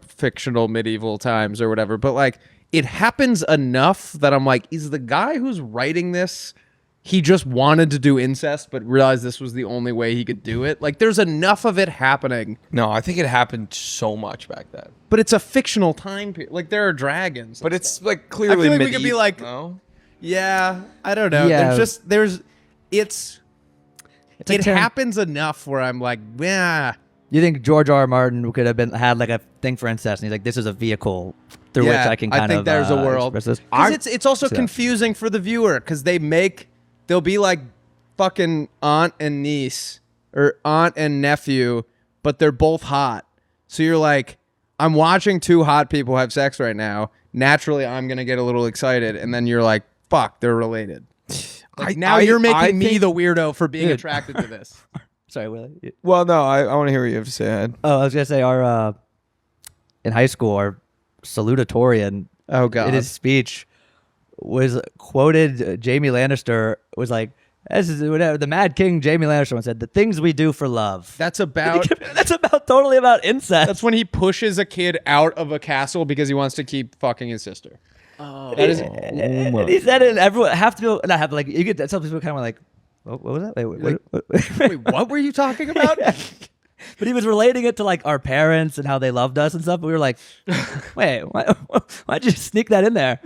fictional medieval times or whatever. But like, it happens enough that I'm like, is the guy who's writing this, he just wanted to do incest, but realized this was the only way he could do it? Like, there's enough of it happening. No, I think it happened so much back then. But it's a fictional time period. Like, there are dragons. But it's like clearly I feel like we medieval. could be like, no? yeah, I don't know. Yeah. It happens enough where I'm like, yeah. You think George R. R. Martin could have had like a thing for incest, and he's like, "This is a vehicle through which I can kind of." I think there's a world. express this. Because it's also Yeah. confusing for the viewer because they'll be like fucking aunt and niece or aunt and nephew, but they're both hot. So you're like, I'm watching 2 hot people have sex right now. Naturally, I'm gonna get a little excited, and then you're like, fuck, they're related. Like, now you're making me the weirdo for being Dude. attracted to this. Sorry, Willie. Well, no, I want to hear what you have to say, Ed. Oh, I was gonna say our in high school, our salutatorian Oh god. in his speech was quoted. Jamie Lannister was like, "This is whatever." The Mad King Jamie Lannister once said, "The things we do for love." That's about That's totally about incest. That's when he pushes a kid out of a castle because he wants to keep fucking his sister. Oh, that is. And he said it, and everyone have to know, not have to, like, you get some people kind of like, what was that? Wait, what? Wait, what were you talking about? But he was relating it to like our parents and how they loved us and stuff. We were like, wait, why'd you sneak that in there?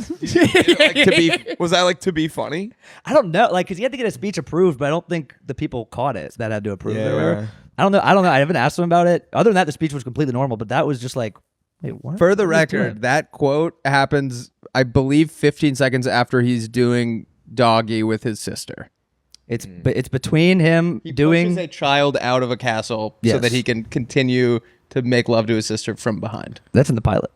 Was that like to be funny? I don't know, like, because he had to get a speech approved, but I don't think the people caught it that had to approve it. Yeah. Or whatever. I don't know. I haven't asked him about it. Other than that, the speech was completely normal, but that was just like, wait, what? For the What are you doing? record, that quote happens, I believe, 15 seconds after he's doing doggy with his sister. It's between him He doing pushes a child out of a castle so Yes. that he can continue to make love to his sister from behind. that's in the pilot.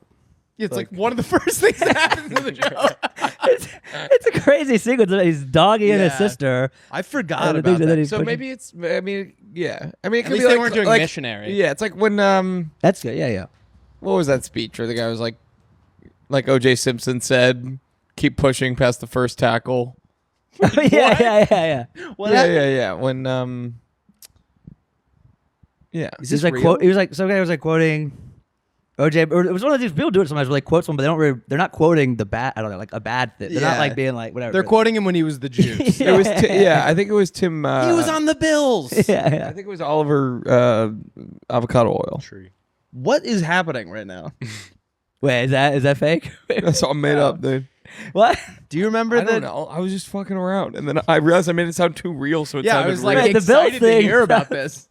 It's like one of the first things that happens in the show. It's a crazy sequence. He's doggying his Yeah. sister. I forgot And the about things that that. he's So pushing- maybe it's. I mean, yeah. I mean, it At could least be they like, weren't doing like, missionary. Yeah, it's like when That's good. Yeah, yeah. what was that speech where the guy was like O.J. Simpson said, "Keep pushing past the first tackle." yeah. Yeah. When yeah. He's like he was like some guy was like quoting OJ, or it was one of these people do it sometimes. Where they quote someone, but they don't. They're not quoting the bad. I don't know, like a bad thing. They're not Yeah. like being like whatever. They're quoting him when he was the juice. It was I think it was Tim. He was on the Bills. Yeah. I think it was Oliver avocado oil. What is happening right now? Wait, is that fake? That's all made up, dude. What? Do you remember I don't know. I was just fucking around, and then I realized I made it sound too real. So it Yeah, I sounded was like Right, the real. Bills excited to thing. hear about this.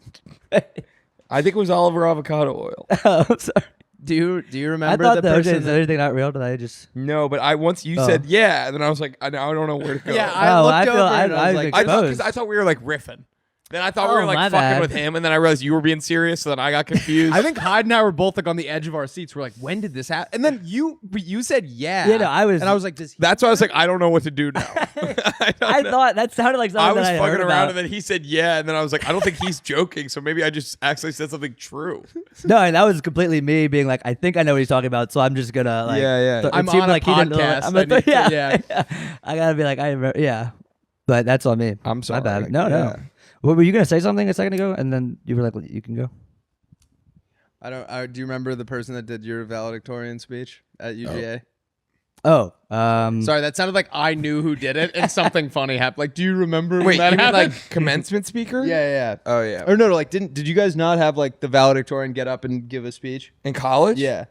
I think it was Oliver avocado oil. Oh, I'm sorry. Do you I remember thought the that person? is anything not real? Did I just? No, but once you Oh. said yeah, then I was like, I don't know where to go. Yeah, Oh, I looked I feel- over I- and I I was was like, I thought exposed. because I thought we were like riffing. Then I thought we were Oh, like my fucking bad. with him, and then I realized you were being serious. So then I got confused. I think Hyde and I were both like on the edge of our seats. We're like, when did this happen? And then you said yeah. Yeah, no, I was- and I was like, does he? that's why I was like, I don't know what to do now. I thought that sounded like something I was that I fucking heard around, about. and then he said yeah, and then I was like, I don't think he's joking. So maybe I just actually said something true. No, and that was completely me being like, I think I know what he's talking about, so I'm just gonna like. Yeah. It I'm seemed on a like he didn't know podcast. I'm I like, need to- yeah. I gotta be like, I remember, yeah. But that's on me. I'm My sorry. bad. No. Yeah. What were you gonna say something a second ago, and then you were like, you can go. I don't. Do you remember the person that did your valedictorian speech at UGA? Oh, Sorry, that sounded like I knew who did it, and something funny happened. Like, do you remember when Wait, that you mean happened? like commencement speaker? yeah. Oh yeah. Or no, like did you guys not have like the valedictorian get up and give a speech? In college? Yeah.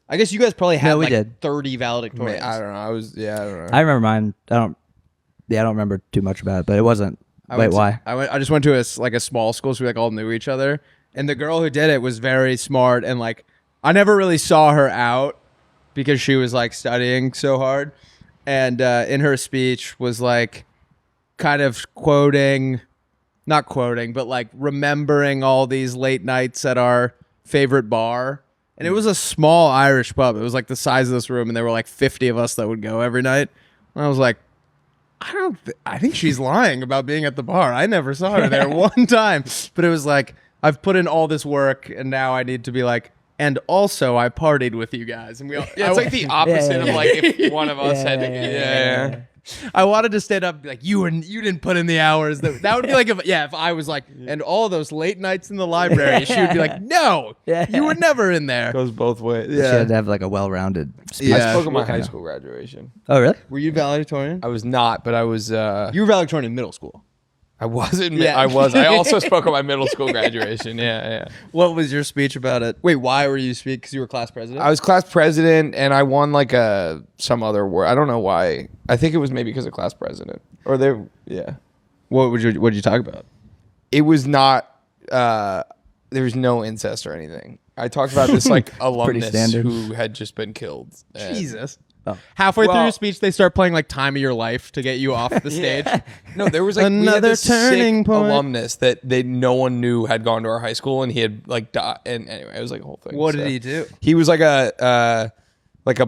I guess you guys probably had No, we like did. 30 valedictorians. I don't know. I don't know. I remember mine. I don't remember too much about it, but it wasn't. Wait, why? I just went to a small school, so we like all knew each other. And the girl who did it was very smart, and like I never really saw her out because she was like studying so hard. And in her speech was like kind of not quoting, but like remembering all these late nights at our favorite bar. And it was a small Irish pub. It was like the size of this room, and there were like 50 of us that would go every night. And I was like, I think she's lying about being at the bar. I never saw her there one time. But it was like, I've put in all this work, and now I need to be like, and also I partied with you guys. And we all, Yeah, it's like the opposite of yeah. like if one of us had to. Yeah. I wanted to stand up and be like, you didn't put in the hours. That would be like if I was like, and all those late nights in the library, she would be like, no, Yeah. you were never in there. Goes both ways. She had to have like a well-rounded. Speech. I Yeah. spoke at my Okay. high school graduation. Oh, really? Were you valedictorian? I was not, but I was. You were valedictorian in middle school. I wasn't. Yeah. I was. I also spoke at my middle school graduation. Yeah. What was your speech about it? Wait, why were you speaking? Because you were class president? I was class president, and I won like some other award. I don't know why. I think it was maybe because of class president, or they. Yeah. What did you talk about? It was not. There was no incest or anything. I talked about this like alumnus standard. who had just been killed. And- Jesus. Oh. Halfway through Well- your speech, they start playing like "Time of Your Life" to get you off the stage. No, there was like we had Another this turning sick point. alumnus that no one knew had gone to our high school, and he had like died. And anyway, it was like a whole thing. What So- did he do? He was like a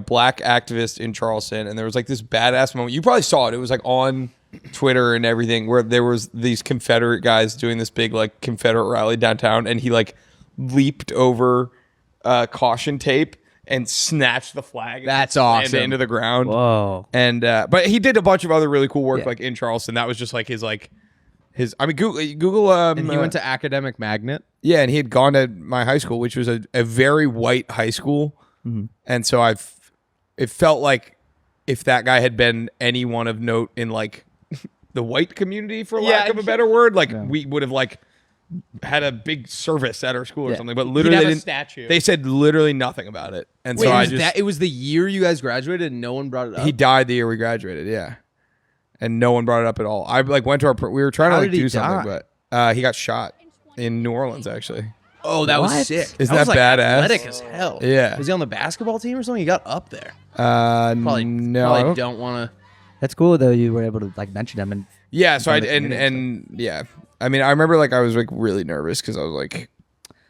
black activist in Charleston, and there was like this badass moment. You probably saw it. It was like on Twitter and everything, where there was these Confederate guys doing this big like Confederate rally downtown, and he like leaped over caution tape and snatched the flag. That's and awesome. slammed it into the ground. Whoa. And but he did a bunch of other really cool work Yeah. like in Charleston. That was just like his. I mean, Google. And he went to Academic Magnet. Yeah, and he had gone to my high school, which was a very white high school, and so it felt like if that guy had been anyone of note in like the white community, for lack Yeah. of a better word, like we would have like had a big service at our school or Yeah. something. But He'd literally, have they a didn't. statue. They said literally nothing about it, and Wait, so it I was just it was the year you guys graduated and no one brought it up? he died the year we graduated. Yeah, and no one brought it up at all. I like went to our. We were trying How to like did he do something, die? but he got shot in New Orleans actually. Oh, that was What? sick. Isn't was, that like, badass? athletic as hell. Yeah. Was he on the basketball team or something? He got up there. Probably no. I Probably don't- don't want to. That's cool though. You were able to like mention them and Yeah, so I in the community and yeah, I mean, I remember like I was like really nervous because I was like,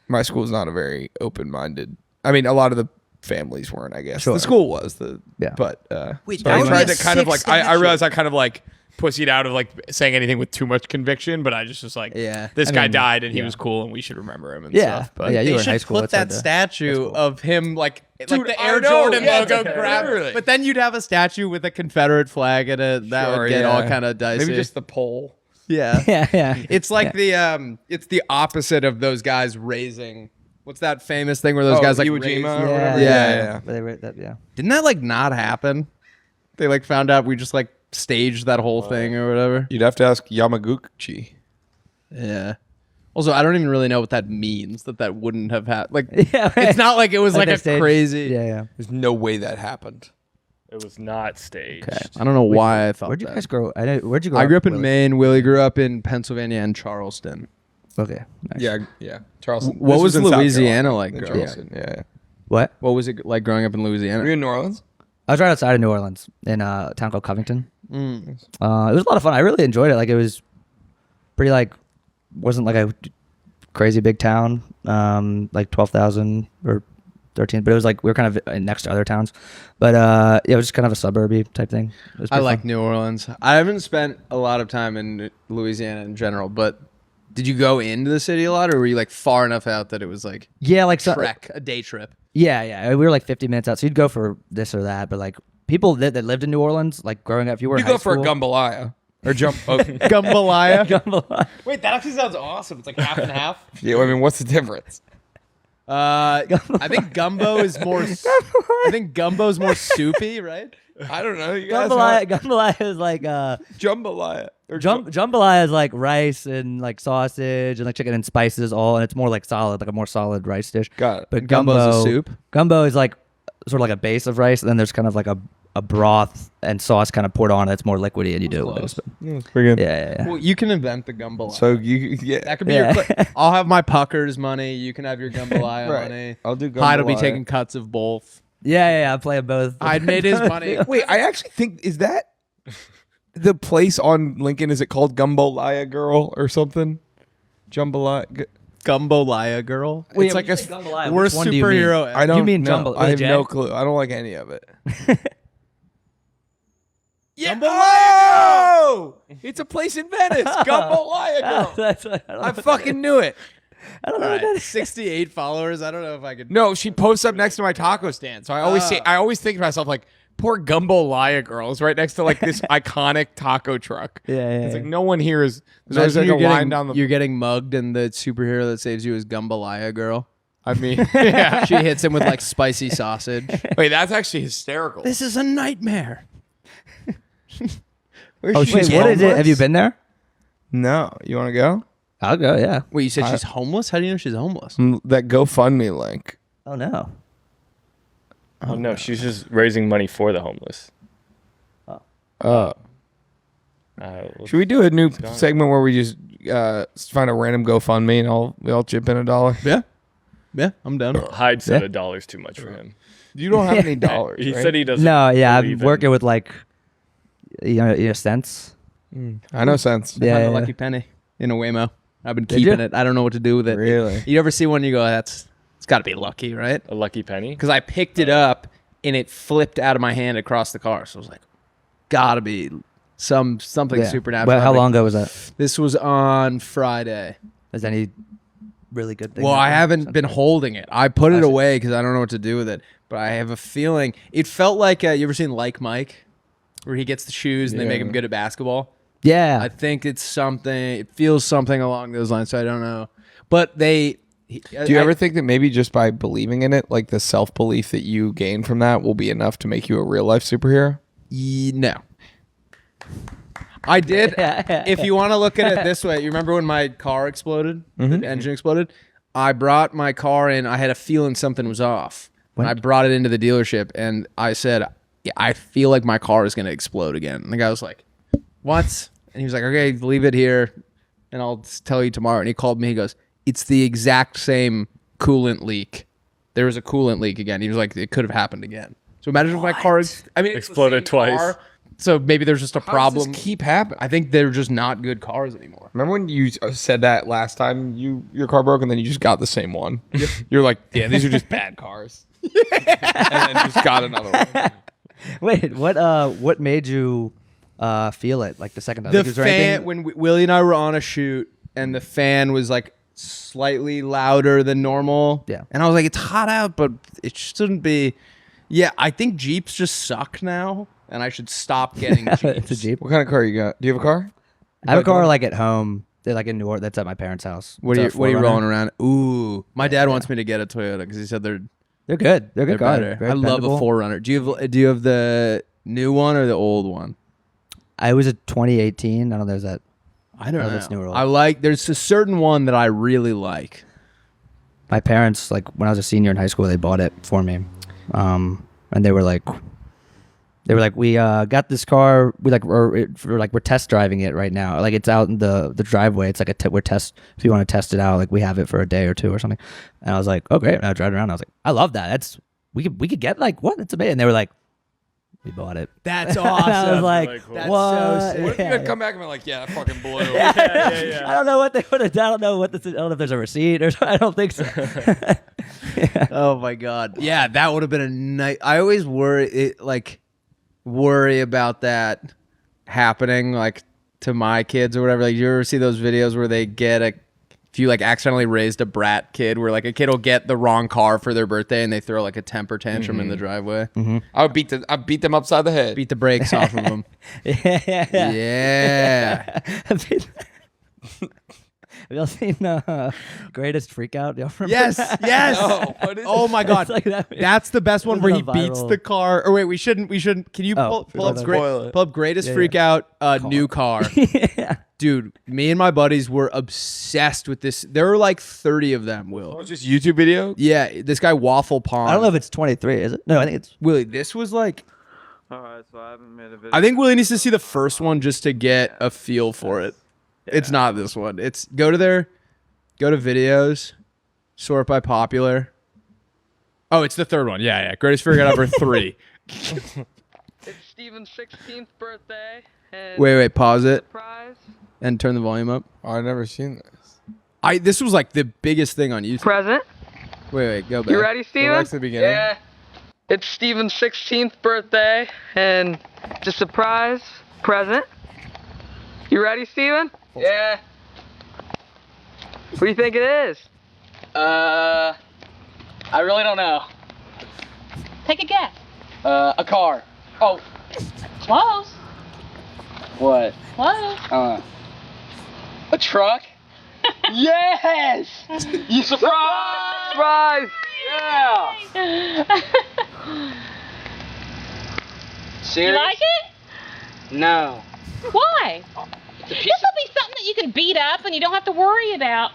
my school's not a very open-minded. I mean, a lot of the families weren't. I guess Sure. the school was Yeah. but Wait, so that I would tried be a to kind of sick like I statue. realized I kind of like pussied out of like saying anything with too much conviction, but I just was like, Yeah. this I guy mean, died and he yeah. was cool and we should remember him and Yeah. stuff. But Yeah, you They were in high should school. put It's hard that to- statue of him like Dude, the I Air know, Jordan yeah, logo literally. grab. But then you'd have a statue with a Confederate flag and that Sure, would get all yeah. kind of dicey. maybe just the pole. yeah. yeah. It's like Yeah. it's the opposite of those guys raising. What's that famous thing where those Oh, guys like Iwo raise- Jima or Yeah, whatever? Yeah. But they were that, yeah. Didn't that like not happen? They like found out we just like staged that whole thing or whatever. You'd have to ask Yamaguchi. Yeah. Also, I don't even really know what that means. That wouldn't have happened. Like, Yeah, right. it's not like it was like they a staged- crazy. Yeah, yeah. There's no way that happened. It was not staged. Okay. I don't know why I thought Where'd you that. guys grow? Where'd you grow I up? grew up in Willie? Maine. Willie grew up in Pennsylvania and Charleston. Okay. Nice. Yeah. Charleston. What This was in South Louisiana Carolina, like in growing up? Charleston. Yeah. What? What was it like growing up in Were you Louisiana? in New Orleans? I was right outside of New Orleans in a town called Covington. Mm. It was a lot of fun. I really enjoyed it. Like it was pretty like wasn't like a crazy big town. Like 12,000 or 13, but it was like we were kind of next to other towns. But yeah, it was just kind of a suburby type thing. It was I pretty like fun. New Orleans. I haven't spent a lot of time in Louisiana in general, but did you go into the city a lot, or were you like far enough out that it was like Yeah, like so, a day trip? Yeah. We were like 50 minutes out, so you'd go for this or that. But like people that lived in New Orleans, like growing up, if you were You in high go for a school- jambalaya or jump. Oh, Jambalaya. Jambalaya. Wait, that actually sounds awesome. It's like half and half. yeah, I mean, what's the difference? I think gumbo is more. I think gumbo's more soupy, right? I don't know. You guys Jambalaya is like jambalaya or jambalaya is like rice and like sausage and like chicken and spices all, and it's more like solid, like a more solid rice dish. Got it. But Gumbo's a soup? Gumbo is like sort of like a base of rice, and then there's kind of like a broth and sauce kind of poured on it. It's more liquidy, and you do it with a close. spoon. It's pretty good. Yeah. Well, you can invent the gumbalaya. So yeah, that could be Yeah. your. I'll have my puckers money. You can have your jambalaya Right. money. I'll do Hyde will be jambalaya. taking cuts of both. Yeah. I play both. Hyde made his money. Wait, I actually think is that the place on Lincoln? Is it called Gumbolaya Girl or something? Jambalaya. Gumbolaya girl. Wait, it's when like you a say jambalaya, worst which one do you mean? superhero. I don't mean know. jumbo- I have with a no J? clue. I don't like any of it. Yeah. Oh! It's a place in Venice. Gumbolaya Girl. That's what, I don't know I what that fucking is. knew it. I don't know what that is. 68 followers. I don't know if I could. No, she posts up next to my taco stand. So I always think to myself like, poor Gumbolaya Girl is right next to like this iconic taco truck. Yeah. It's like no one here is. There's always Imagine like a line down the. you're getting mugged, and the superhero that saves you is Gumbolaya girl. I mean, yeah. She hits him with like spicy sausage. Wait, that's actually hysterical. This is a nightmare. Oh, Wait, she's what is it? homeless? Have you been there? No, you want to go? I'll go. Yeah. Wait, you said she's homeless? How do you know she's homeless? That GoFundMe link. Oh no. Oh no, she's just raising money for the homeless. Should we do a new segment where we just find a random GoFundMe and we all chip in $1? Yeah, I'm done. Hyde said Yeah. $1 too much for him. You don't have any dollars. He right? said he doesn't. No. Yeah. I'm believe in- working with like, cents. I know sense. Yeah. Found a lucky penny in a Waymo. I've been Did keeping you? it. I don't know what to do with it. Really? You ever see one? You go, it's got to be lucky, right? a lucky penny. Because I picked it up and it flipped out of my hand across the car. So I was like, gotta be something Yeah. supernatural. Well, how long ago was that? This was on Friday. Is any really good thing? Well, I happen? haven't been holding it. I put it see. away because I don't know what to do with it. But I have a feeling it felt like you ever seen Like Mike, where he gets the shoes and they make Yeah. him good at basketball. Yeah. I think it's something. It feels something along those lines. So I don't know. But do Do you ever think that maybe just by believing in it, like the self belief that you gain from that will be enough to make you a real life superhero? No. I did. If you want to look at it this way, you remember when my car exploded? The engine exploded? I brought my car in. I had a feeling something was off. When I brought it into the dealership, and I said, yeah, I feel like my car is going to explode again. And the guy was like, what? And he was like, okay, leave it here, and I'll tell you tomorrow. And he called me. He goes, it's the exact same coolant leak. There was a coolant leak again. He was like, it could have happened again. So imagine if my car, Exploded twice. car, so maybe there's just a problem. How does this keep happening? I think they're just not good cars anymore. Remember when you said that last time your car broke and then you just got the same one? You're like, yeah, these are just bad cars. And then just got another one. Wait, what made you feel it like the second time? The Like, was there fan, anything- when Willie and I were on a shoot, and the fan was like slightly louder than normal. Yeah. And I was like, it's hot out, but it shouldn't be. Yeah, I think Jeeps just suck now, and I should stop getting Jeeps. It's a Jeep. What kind of car you got? Do you have a car? I have a car like at home. They're like in New Orleans. That's at my parents' house. What are It's a you 4Runner. rolling around? Ooh, my dad wants me to get a Toyota because he said they're They're good. They're good cars. better. Very I love a dependable. 4Runner. Do you have the new one or the old one? I was a 2018. I don't know. Is that? I don't Oh, know. that's new or old. I like. There's a certain one that I really like. My parents, like when I was a senior in high school, they bought it for me, and they were like, we got this car. We're test driving it right now. Like it's out in the driveway. It's like we're test. If you want to test it out, like we have it for a day or two or something. And I was like, oh great. And I was driving around. I was like, I love that. We could get like what? That's amazing. And they were like, we bought it. That's And I was awesome. like, really cool. That's what? so sick. What if you had come back and been like, yeah, that fucking blew? I don't know what they would have done. I don't know I don't know if there's a receipt or something. I don't think so. Oh my god. Yeah, that would have been a night. I always worry about that happening like to my kids or whatever. Like you ever see those videos where they get if you like accidentally raised a brat kid where like a kid will get the wrong car for their birthday and they throw like a temper tantrum in the drraveway. I would beat them upside the head. Beat the brakes off of them. Yeah. Have y'all seen Greatest Freakout? Y'all remember Yes, that? yes. No, what is Oh my god. It's like that. That's the best one It where was he a beats viral- the car. Or wait, we shouldn't. Can you Oh, pull up spoil it. pull up Greatest Yeah, Freak yeah. Out new car. Yeah. Dude, me and my buddies were obsessed with this. There were like 30 of them, Will. It's just YouTube video? Yeah, this guy Waffle Pond. I don't know if it's 23, is it? No, I think it's. Willie, this was like All right, so I haven't made a video. I think Willie needs to see the first one just to get a feel for it. It's not this one. It's go to videos, sort by popular. Oh, it's the third one. Yeah. Greatest Freak Out number 3. It's Steven's 16th birthday. And Wait, pause it surprise. and turn the volume up. Oh, I've never seen this. This was like the biggest thing on YouTube. Present. Wait, go back. You ready, Go Steven? back to the beginning. Yeah. It's Steven's 16th birthday, and it's a surprise present. You ready, Steven? Yeah. What do you think it is? I really don't know. Take a guess. A car. Oh, Close. what? Close. A truck? Yes! You surprise! Surprise! Yeah! You Serious? like it? No. Why? This will be something that you can beat up and you don't have to worry about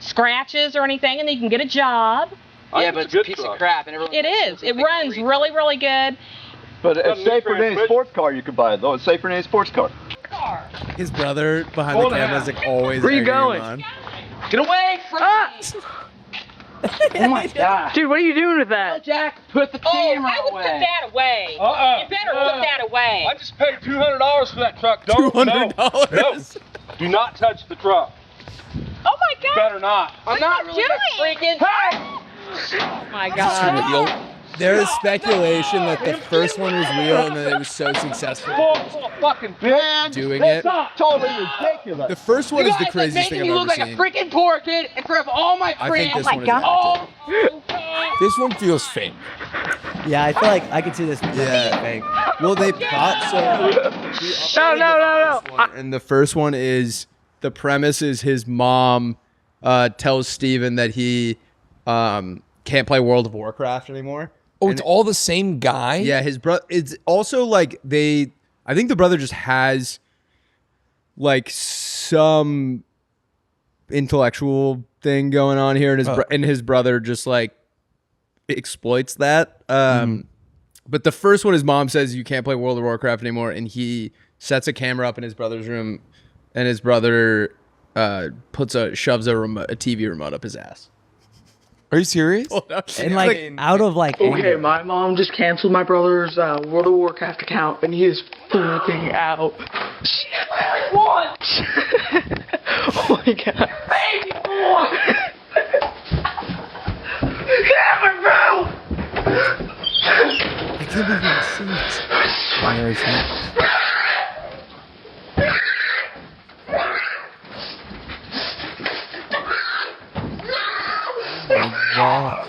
scratches or anything, and then you can get a job. Yeah, but it's a piece of crap. And It is. It runs really, really good. But it's safer than a sports car you could buy, though. It's safer than a sports car. His brother behind the camera is like always. Where you egging him going? on. Get away from me! Oh my god. Dude, what are you doing with that? Jack, put the camera I would away. put that away. You better put that away. I just paid $200 for that truck. Don't $200? No. Do not touch the truck. Oh my god. Better not. I'm not really doing? freaking. Oh my god. There is speculation that the first one was real and that it was so successful Fucking man. doing it. That's totally ridiculous. The first one You is the guys are craziest making thing me I've look ever like seen. a freaking poor kid in front of all my I friends. think this my one is God. legit. This one feels fake. Yeah, I feel like I could see this. Yeah. Well, they No. And the first one is the premise is his mom tells Steven that he can't play World of Warcraft anymore. Oh, it's all the same guy? Yeah, his brother. It's also like I think the brother just has like some intellectual thing going on here, and his brother just like exploits that. But the first one, his mom says you can't play World of Warcraft anymore, and he sets a camera up in his brother's room, and his brother shoves a TV remote up his ass. Are you serious? And like out of like Okay, my mom just canceled my brother's World of Warcraft account, and he is flipping out. She literally won! Oh my god. Baby boy! Never bro! I can't believe you've seen this. God.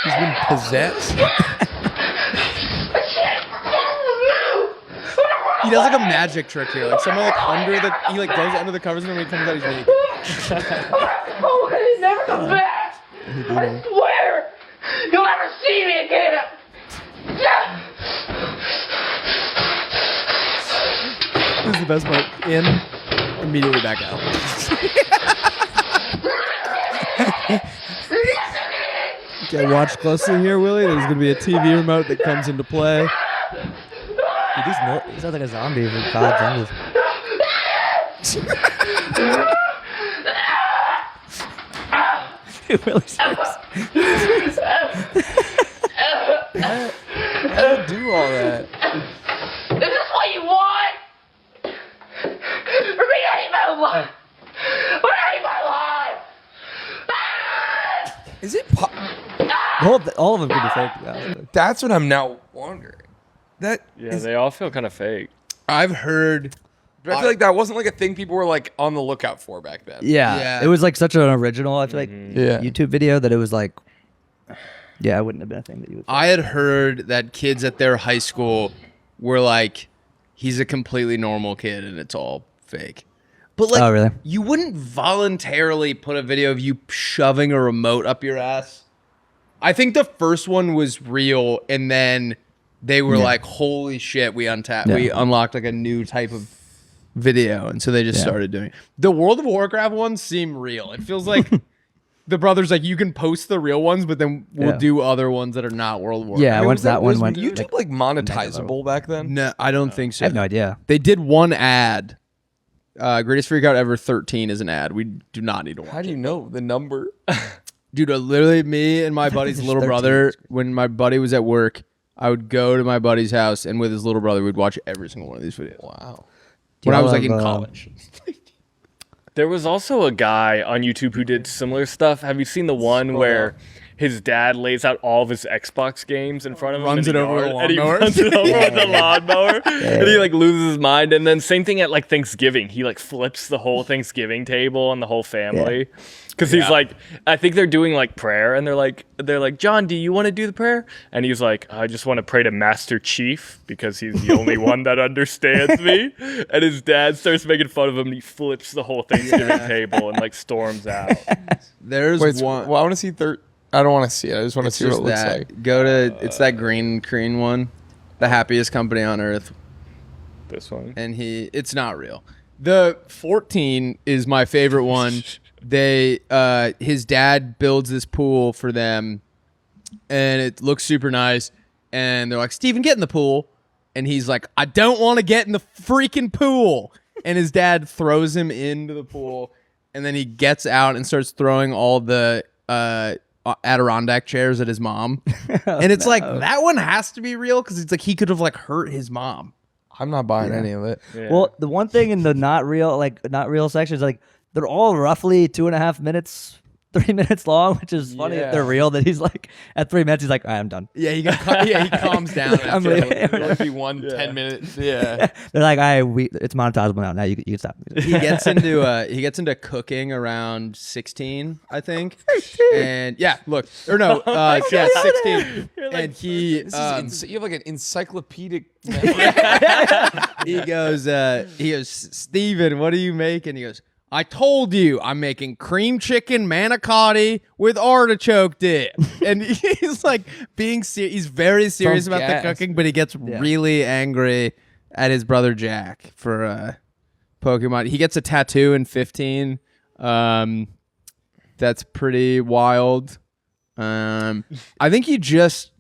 He's been possessed. He does like a magic trick here, like someone like he like goes under the covers, and when he comes out, he's naked. Oh, he never comes back! I swear! You'll never see me again! This is the best part. In, immediately back out. Okay, watch closely here, Willie. There's going to be a TV remote that comes into play. He sounds like a zombie from COD Zombies. It really sucks. I don't do all that. Is this what you want? For me to hate my life? But I hate my life! Is it? All of them could be fake. Yeah. That's what I'm now wondering. They all feel kind of fake. I've heard. But I feel like that wasn't like a thing people were like on the lookout for back then. Yeah, it was like such an original. I feel like Yeah. YouTube video that it was like, yeah, it wouldn't have been a thing that you would. I had heard that kids at their high school were like, he's a completely normal kid and it's all fake. But like, Oh, really? you wouldn't voluntarily put a video of you shoving a remote up your ass. I think the first one was real, and then they were like, holy shit, we unlocked like a new type of video, and so they just started doing it. The World of Warcraft ones seem real. It feels like the brothers like, you can post the real ones, but then we'll do other ones that are not World of Warcraft. Yeah, once that one Was went. YouTube like monetizable back then? No, I don't think so. I have no idea. They did one ad. Greatest Freakout Ever 13 is an ad. We do not need to watch How do you know the number? Dude, literally me and my buddy's it's little 13. brother, when my buddy was at work, I would go to my buddy's house, and with his little brother, we'd watch every single one of these videos. Wow. When I was like in love, college. There was also a guy on YouTube who did similar stuff. Have you seen the one where his dad lays out all of his Xbox games in front of him? Runs in it the over yard, a and he lawnmower? runs it over with a lawnmower. And he like loses his mind. And then same thing at like Thanksgiving. He like flips the whole Thanksgiving table and the whole family. Because he's like, I think they're doing like prayer, and they're like, John, do you want to do the prayer? And he's like, I just want to pray to Master Chief because he's the only one that understands me. And his dad starts making fun of him, and he flips the whole Thanksgiving table and like storms out. There's Wait, one. well, I want to see I don't want to see it. I just want to It's see what it just looks that. like. Go to, it's that green one. The happiest company on earth. This one. And it's not real. The 14 is my favorite one. His dad builds this pool for them, and it looks super nice. And they're like, Steven, get in the pool. And he's like, I don't want to get in the freaking pool. And his dad throws him into the pool, and then he gets out and starts throwing all the Adirondack chairs at his mom. And it's like, that one has to be real, because it's like he could have like hurt his mom. I'm not buying any of it. Yeah. Well, the one thing in the not real section is like they're all roughly 2.5 minutes, 3 minutes long, which is funny if they're real. That he's like at 3 minutes, he's like, I'm done. Yeah, he calms down. I'm after leaving. It would be 10 minutes. Yeah. They're like, it's monetizable now. Now you can stop. he gets into cooking around 16, I think. And look, or no, 16. And he You have like an encyclopedic. he goes, Steven, what are you making? He goes, I told you I'm making cream chicken manicotti with artichoke dip. And he's like he's very serious about the gas. cooking, but he gets really angry at his brother Jack for Pokemon. He gets a tattoo in 15. That's pretty wild. I think it's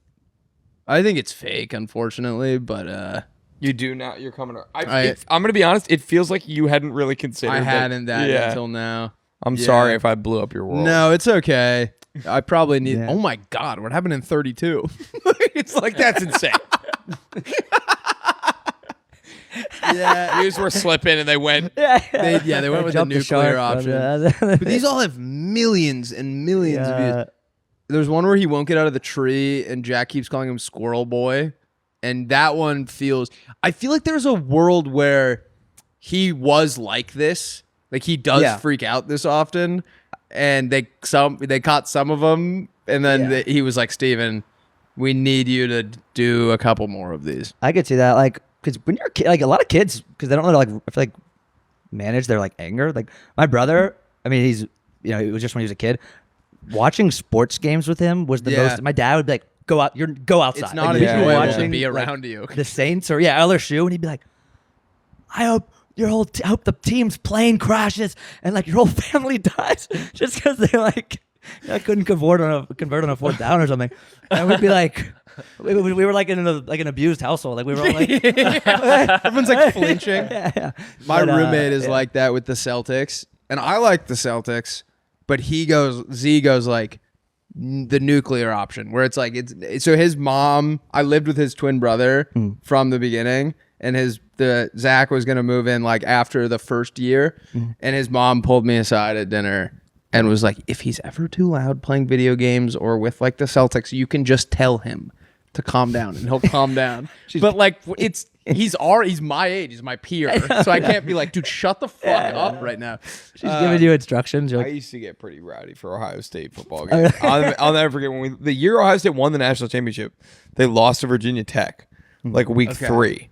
fake, unfortunately, but You do now. You're coming. I'm gonna be honest. It feels like you hadn't really considered. I hadn't that Yeah. until now. I'm sorry if I blew up your world. No, it's okay. I probably need. Oh my God, what happened in 32? It's like that's insane. Yeah, News were slipping, and they went. they went with the Jumped the nuclear shark, option. But these all have millions and millions of views. There's one where he won't get out of the tree, and Jack keeps calling him Squirrel Boy, and that one feels. I feel like there's a world where he was like this, like he does freak out this often, and they caught some of them, and then he was like, Steven, we need you to do a couple more of these. I could see that, like, because when you're a kid, like a lot of kids, because they don't know, like, I feel like manage their like anger. Like my brother, I mean, he's it was just when he was a kid. Watching sports games with him was the most. My dad would be like, "Go out, go outside." It's not like, enjoyable to be around you. The Saints or LSU, and he'd be like, "I hope I hope the team's plane crashes and like your whole family dies just because they like couldn't convert on a fourth down or something." And we'd be like, we were like in an abused household. Like we were all like, everyone's like flinching. My roommate is yeah. like that with the Celtics, and I like the Celtics. But Z goes like the nuclear option, where it's like so his mom. I lived with his twin brother from the beginning, and Zach was gonna move in like after the first year, and his mom pulled me aside at dinner and was like, if he's ever too loud playing video games or with like the Celtics, you can just tell him to calm down, and he'll calm down. But like he's my age, he's my peer, so I can't be like, dude, shut the fuck up right now. She's giving you instructions. You're I like, used to get pretty rowdy for Ohio State football games. I'll never forget when the year Ohio State won the national championship, they lost to Virginia Tech, like week 3,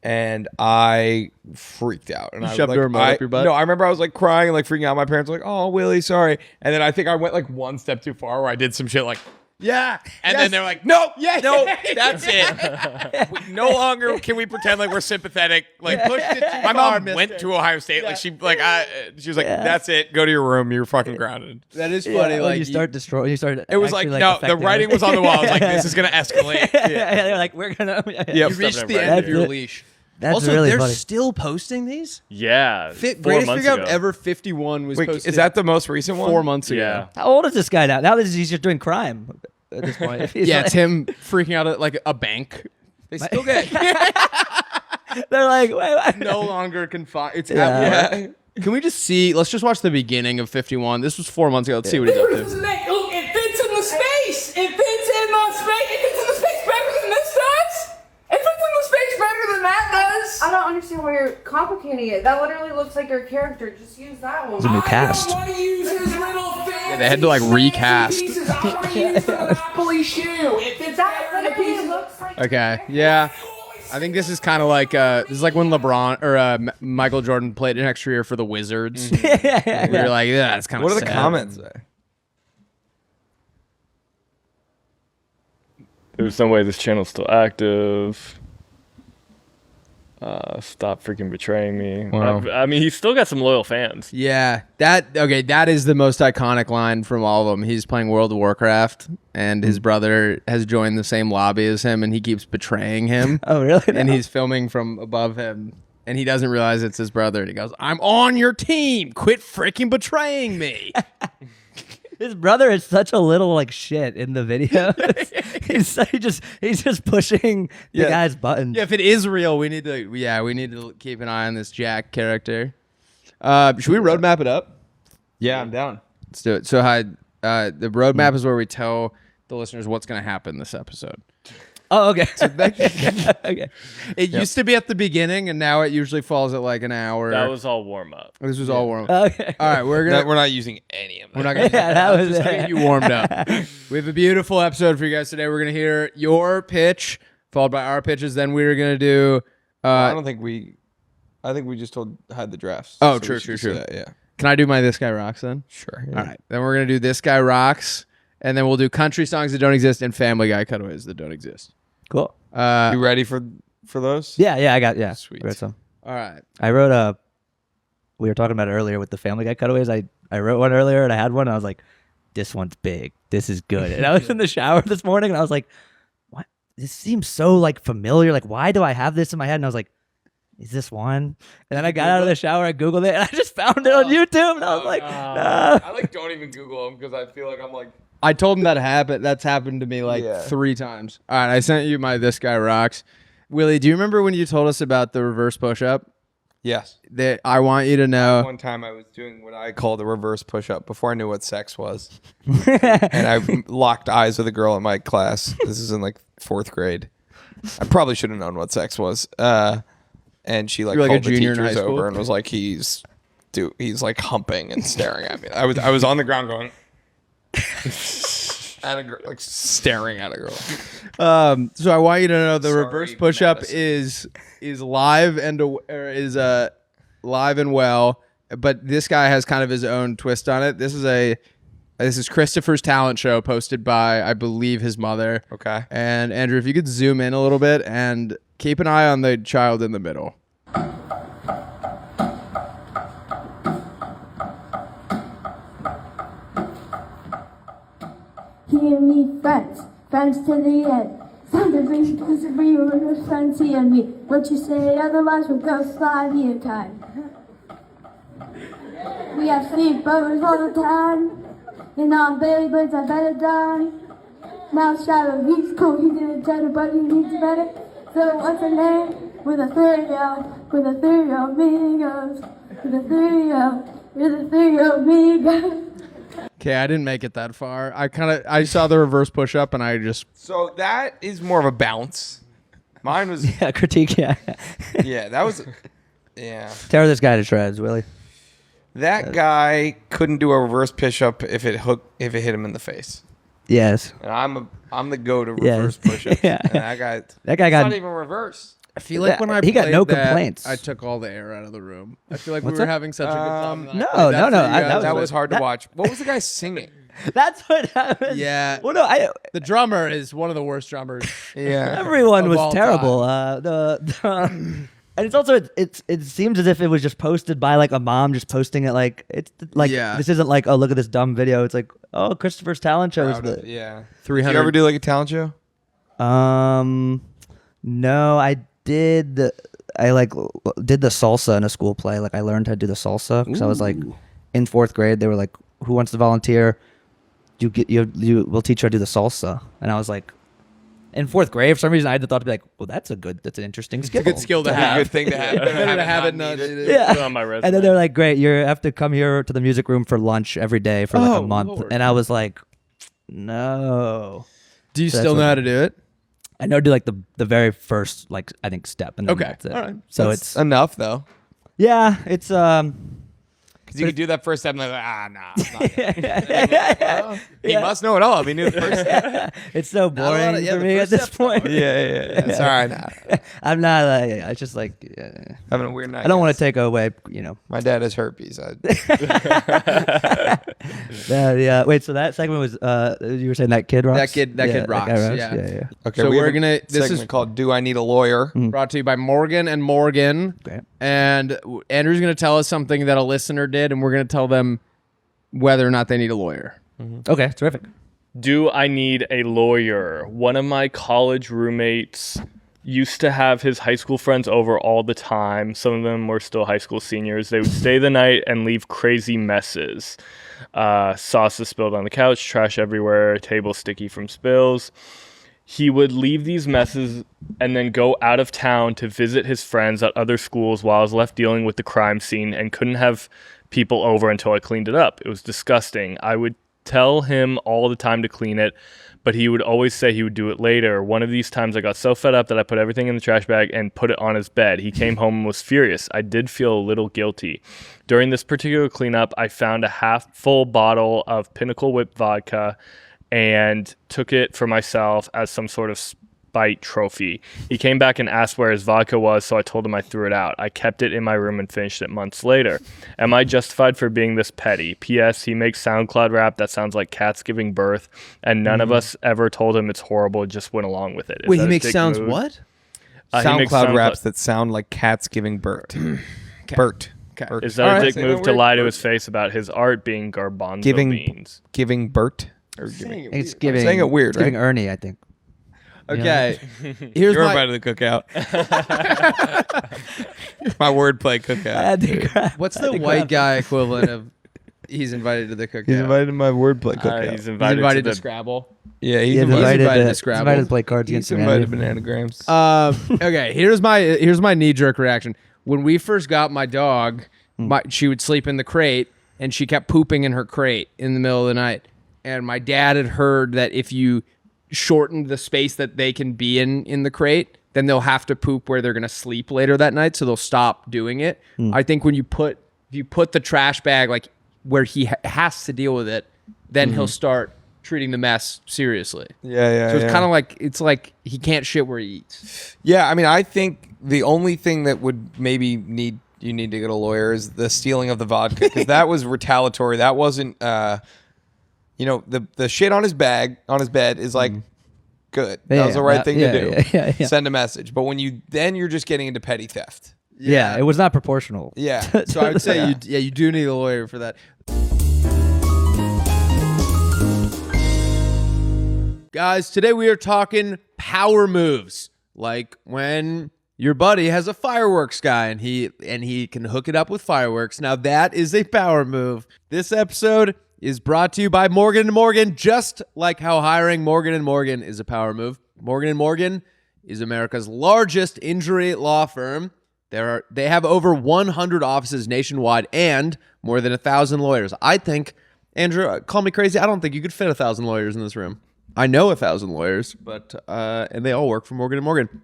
and I freaked out. And I shoved like, a remote up your butt? No, I remember I was like crying and like freaking out. My parents were like, "Oh, Willie, sorry." And then I think I went like one step too far, where I did some shit like. Yeah, and then they're like, no, that's it. No longer can we pretend like we're sympathetic. Like, pushed it too my far, mom went to Ohio State. Like she was like, that's it. Go to your room. You're fucking grounded. That is funny. like you start destroying. You start. It was like, no, the writing was on the wall. I was like, this is gonna escalate. They're like, we're gonna. You reached the end of your leash. That's also, really they're funny. still posting these? Yeah. 4 Greatest months Figure ago. Out Ever 51 was Wait, posted. is that the most recent one? 4 months ago. Yeah. How old is this guy now? Now that he's just doing crime at this point. Yeah, it's him freaking out at like a bank. They still get They're like, wait. no longer confined. It's Yeah. Can we just see? Let's just watch the beginning of 51. This was 4 months ago. Let's see what he's up to. Look, it fits in the space. It fits in the space. It fits in the space better than this does. It fits in the space better than that does. I don't understand why you're complicating it. That literally looks like your character. Just use that one. It's a new cast. I don't want to use his little fancy Yeah, they had to like recast. pieces. I want to use the Monopoly shoe. It fits That better than the literally pieces. looks like. Okay. Yeah. I think this is kind of like this is like when LeBron or Michael Jordan played an extra year for the Wizards. We were like, yeah, it's kind of. What are the comments say? There's no way this channel's still active. Stop freaking betraying me. Wow. I mean, he's still got some loyal fans. Yeah, that is the most iconic line from all of them. He's playing World of Warcraft, and his brother has joined the same lobby as him, and he keeps betraying him. Oh, really? And he's filming from above him, and he doesn't realize it's his brother. And he goes, "I'm on your team. Quit freaking betraying me." His brother is such a little like shit in the video. he's just pushing the guy's buttons. Yeah, if it is real, we need to keep an eye on this Jack character. Should we roadmap it up? Yeah, I'm down. Let's do it. So, Hyde, the roadmap is where we tell the listeners what's going to happen this episode. Oh, okay. Okay. It used to be at the beginning, and now it usually falls at like an hour. That was all warm up. This was all warm up. Okay. All right, we're Not using any of that. We're not gonna. Yeah, that was just get you warmed up. We have a beautiful episode for you guys today. We're gonna hear your pitch, followed by our pitches. Then we're gonna do. I think we just told had the drafts. Oh, so true, we should true, just do true. that, yeah. Can I do my This Guy Rocks then? Sure. All right. Then we're gonna do This Guy Rocks, and then we'll do country songs that don't exist and Family Guy cutaways that don't exist. Cool. You ready for for those? Yeah, I got Sweet. I wrote some. All right. I wrote we were talking about it earlier with the Family Guy cutaways. I wrote one earlier and I had one and I was like, this one's big. This is good. And I was in the shower this morning and I was like, what? This seems so like familiar. Like, why do I have this in my head? And I was like, is this one? And then I got out of the shower, I Googled it, and I just found it on YouTube. And I was like, no. I like don't even Google them because I feel like I'm like. I told him that's happened to me like 3 times. All right, I sent you my This Guy Rocks. Willie, do you remember when you told us about the reverse push-up? Yes. I want you to know. One time I was doing what I called a reverse push-up before I knew what sex was. And I locked eyes with a girl in my class. This is in like 4th grade. I probably should have known what sex was. And she like You're like called a the junior in teachers high school? over and was like, he's like humping and staring at me. I was on the ground going at a girl, like staring at a girl. So I want you to know the Sorry, reverse push-up Madison. is live and live and well, but this guy has kind of his own twist on it. This is Christopher's talent show posted by, I believe, his mother. Okay. And Andrew, if you could zoom in a little bit and keep an eye on the child in the middle. Hear me, friends to the end. Something brings you closer for you and your friends hear me. What you say, otherwise we'll go slide here time. We have sleepovers all the time. And on baby birds I better die. Now Shadow, he's cool, he didn't tell you, but he needs better. So what's her name? With a 3-year-old me goes. With a 3-year-old me goes. Okay, I didn't make it that far. I saw the reverse push-up and I just... So that is more of a bounce. Mine was... Yeah, critique, yeah. Yeah, that was... Yeah. Tear this guy to shreds, Willie. That guy couldn't do a reverse push-up if it hit him in the face. Yes. And I'm the go to reverse push-ups. Yeah. And that guy got not even reverse. I feel like when I he got no played that, complaints. I took all the air out of the room. I feel like What's we were that? having such a good time. No. That was hard to watch. What was the guy singing? That's what happened. Yeah. Well, no, the drummer is one of the worst drummers. Yeah. everyone Of was all terrible. And it's also it seems as if it was just posted by like a mom just posting it like it's like Yeah. this isn't like, oh, look at this dumb video. It's like, oh, Christopher's talent show is the Yeah. 300. Did you ever do like a talent show? No, I did. I like did the salsa in a school play. Like I learned how to do the salsa because I was like in 4th grade. They were like, "Who wants to volunteer? We'll teach you how to do the salsa." And I was like, in 4th grade, for some reason, I had the thought to be like, "Well, that's an interesting skill. It's a good skill to That's have. a good thing to have. Better to have it not not needed. Yeah. Put it on my resume. And then they're like, "Great, you have to come here to the music room for lunch every day for like a month." Lord. And I was like, "No." Do you So still that's know what- how to do it? I know to do like the very first like I think step. And then Okay. that's it. All right. So That's it's enough though. yeah, it's Because you could do that first step and they're like, nah, it's not. He must know it all. If he knew the first step. it's so boring for me at this point. Yeah. It's all right now. I'm not. It's just like Having a weird night. I don't want guys. to take away. My dad has herpes. Yeah. Wait. So that segment was. You were saying that kid rocks. That kid rocks, guy yeah. Yeah. Okay, So we we're have a gonna- this segment is- called "Do I Need a Lawyer?" Brought to you by Morgan and Morgan. Okay. And Andrew's going to tell us something that a listener did, and we're going to tell them whether or not they need a lawyer. Okay. Terrific. Do I need a lawyer? One of my college roommates used to have his high school friends over all the time. Some of them were still high school seniors. They would stay the night and leave crazy messes. Sauces spilled on the couch, trash everywhere, table sticky from spills. He would leave these messes and then go out of town to visit his friends at other schools while I was left dealing with the crime scene and couldn't have people over until I cleaned it up. It was disgusting. I would tell him all the time to clean it, but he would always say he would do it later. One of these times I got so fed up that I put everything in the trash bag and put it on his bed. He came home and was furious. I did feel a little guilty. During this particular cleanup, I found a half-full bottle of Pinnacle Whip vodka and took it for myself as some sort of spite trophy. He came back and asked where his vodka was, so I told him I threw it out. I kept it in my room and finished it months later. Am I justified for being this petty? P.S. He makes SoundCloud rap that sounds like cats giving birth, and none of us ever told him it's horrible, just went along with it. Is Wait, that he a makes dick sounds move? what? SoundCloud raps that sound like cats giving birth. Bert. Is that a dick move to lie to his face about his art being garbanzo beans? Giving Bert? It's giving. I'm saying it weird, it's giving right? Ernie, I think. Okay. You're invited to the cookout. My wordplay cookout. What's the white guy equivalent of he's invited to the cookout? He's invited to my wordplay cookout. He's invited to Scrabble. Yeah, he's invited invited to Scrabble. Invited to play Cards Against Humanity. Humanity. Bananagrams. Okay, here's my knee-jerk reaction. When we first got my dog, she would sleep in the crate, and she kept pooping in her crate in the middle of the night. And my dad had heard that if you shortened the space that they can be in the crate, then they'll have to poop where they're going to sleep later that night, so they'll stop doing it. I think when you put the trash bag like where he has to deal with it, then he'll start treating the mess seriously. Yeah. So it's kind of like he can't shit where he eats. Yeah, I mean, I think the only thing that would maybe you need to get a lawyer is the stealing of the vodka, because that was retaliatory. That wasn't, the shit on his bed is like good. That was the right thing to do. Yeah. Send a message. But when you're just getting into petty theft. Yeah, it was not proportional. Yeah. So I would say you do need a lawyer for that. Guys, today we are talking power moves, like when your buddy has a fireworks guy and he can hook it up with fireworks. Now that is a power move. This episode is brought to you by Morgan & Morgan, just like how hiring Morgan & Morgan is a power move. Morgan & Morgan is America's largest injury law firm. They have over 100 offices nationwide and more than 1,000 lawyers. I think, Andrew, call me crazy, I don't think you could fit 1,000 lawyers in this room. I know 1,000 lawyers, but and they all work for Morgan & Morgan.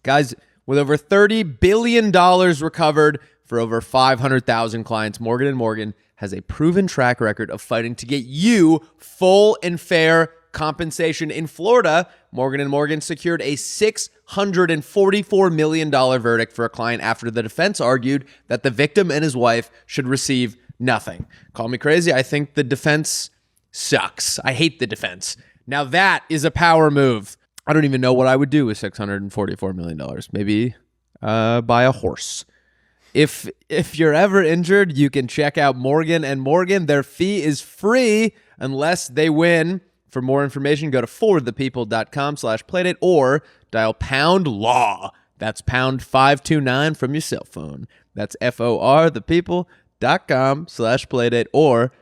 Guys, with over $30 billion recovered for over 500,000 clients, Morgan & Morgan has a proven track record of fighting to get you full and fair compensation. In Florida, Morgan & Morgan secured a $644 million verdict for a client after the defense argued that the victim and his wife should receive nothing. Call me crazy. I think the defense sucks. I hate the defense. Now that is a power move. I don't even know what I would do with $644 million. Maybe buy a horse. If you're ever injured, you can check out Morgan & Morgan. Their fee is free unless they win. For more information, go to forthepeople.com/playdate or dial #law. That's #529 from your cell phone. That's forthepeople.com/playdate or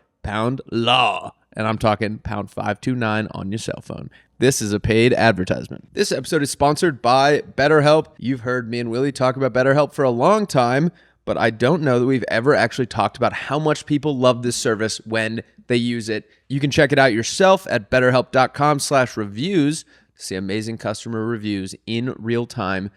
#law. And I'm talking #529 on your cell phone. This is a paid advertisement. This episode is sponsored by BetterHelp. You've heard me and Willie talk about BetterHelp for a long time, but I don't know that we've ever actually talked about how much people love this service when they use it. You can check it out yourself at betterhelp.com/reviews to see amazing customer reviews in real time.